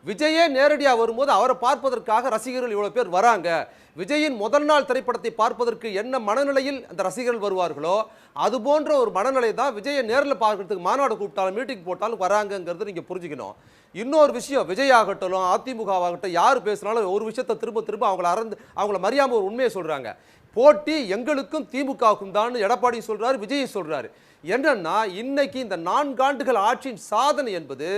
விஜயே நேரடியாக வரும்போது அவரை பார்ப்பதற்காக ரசிகர்கள் இவ்வளோ பேர் வராங்க. விஜயின் முதல் நாள் திரைப்படத்தை பார்ப்பதற்கு என்ன மனநிலையில் அந்த ரசிகர்கள் வருவார்களோ அது போன்ற ஒரு மனநிலை தான் விஜயை நேரில் பார்க்கறதுக்கு மாநாடு கூப்பிட்டாலும் மீட்டிங் போட்டாலும் வராங்கங்கிறது நீங்கள் புரிஞ்சுக்கணும். இன்னொரு விஷயம், விஜய் ஆகட்டும் அதிமுக ஆகட்டும் யார் பேசினாலும் ஒரு விஷயத்தை திரும்ப அவங்கள மறியாமல் ஒரு உண்மையை சொல்கிறாங்க. போட்டி எங்களுக்கும் திமுகவுக்கும் தான் எடப்பாடி சொல்கிறாரு, விஜய் சொல்கிறாரு. என்னன்னா, இன்னைக்கு இந்த 4 ஆண்டுகள் ஆட்சியின் சாதனை என்பது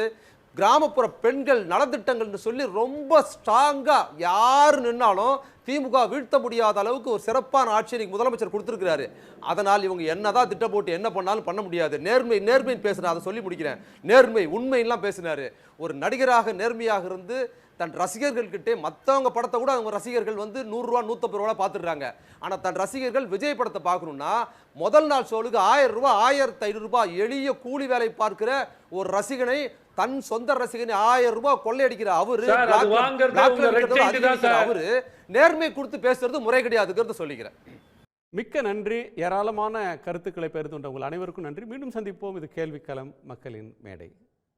கிராமப்புற பெண்கள் நலத்திட்டங்கள்னு சொல்லி ரொம்ப ஸ்ட்ராங்கா யார் நின்னாலும் திமுக வீழ்த்த முடியாத அளவுக்கு ஒரு சிறப்பான ஆட்சி இன்னைக்கு முதலமைச்சர் கொடுத்துருக்கிறாரு. அதனால் இவங்க என்னதான் திட்டம் போட்டு என்ன பண்ணாலும் பண்ண முடியாது. நேர்மைன்னு பேசுறேன், அதை சொல்லி முடிக்கிறேன். நேர்மை உண்மையெல்லாம் பேசினாரு. ஒரு நடிகராக நேர்மையாக இருந்து தன் ரசிகர்கள்கிட்டே மற்றவங்க படத்தை கூட அவங்க ரசிகர்கள் வந்து 100 ரூபா 150 ரூபா பார்த்துடுறாங்க. ஆனால் தன் ரசிகர்கள் விஜய் படத்தை பார்க்கணும்னா முதல் நாள் ஷோலுக்கு 1000 ரூபா 1500 ரூபாய் எளிய கூலி வேலை பார்க்கிற ஒரு ரசிகனை, தன் சொந்த ரசிகனை 1000 ரூபாய் கொள்ளையடிக்கிற அவரு நேர்மை கொடுத்து பேசுறது முறை கிடையாதுங்கிறது சொல்லிக்கிறேன். மிக்க நன்றி. ஏராளமான கருத்துக்களை பெறுகின்ற உங்கள் அனைவருக்கும் நன்றி. மீண்டும் சந்திப்போம். இது கேள்விக்களம் மக்களின் மேடை.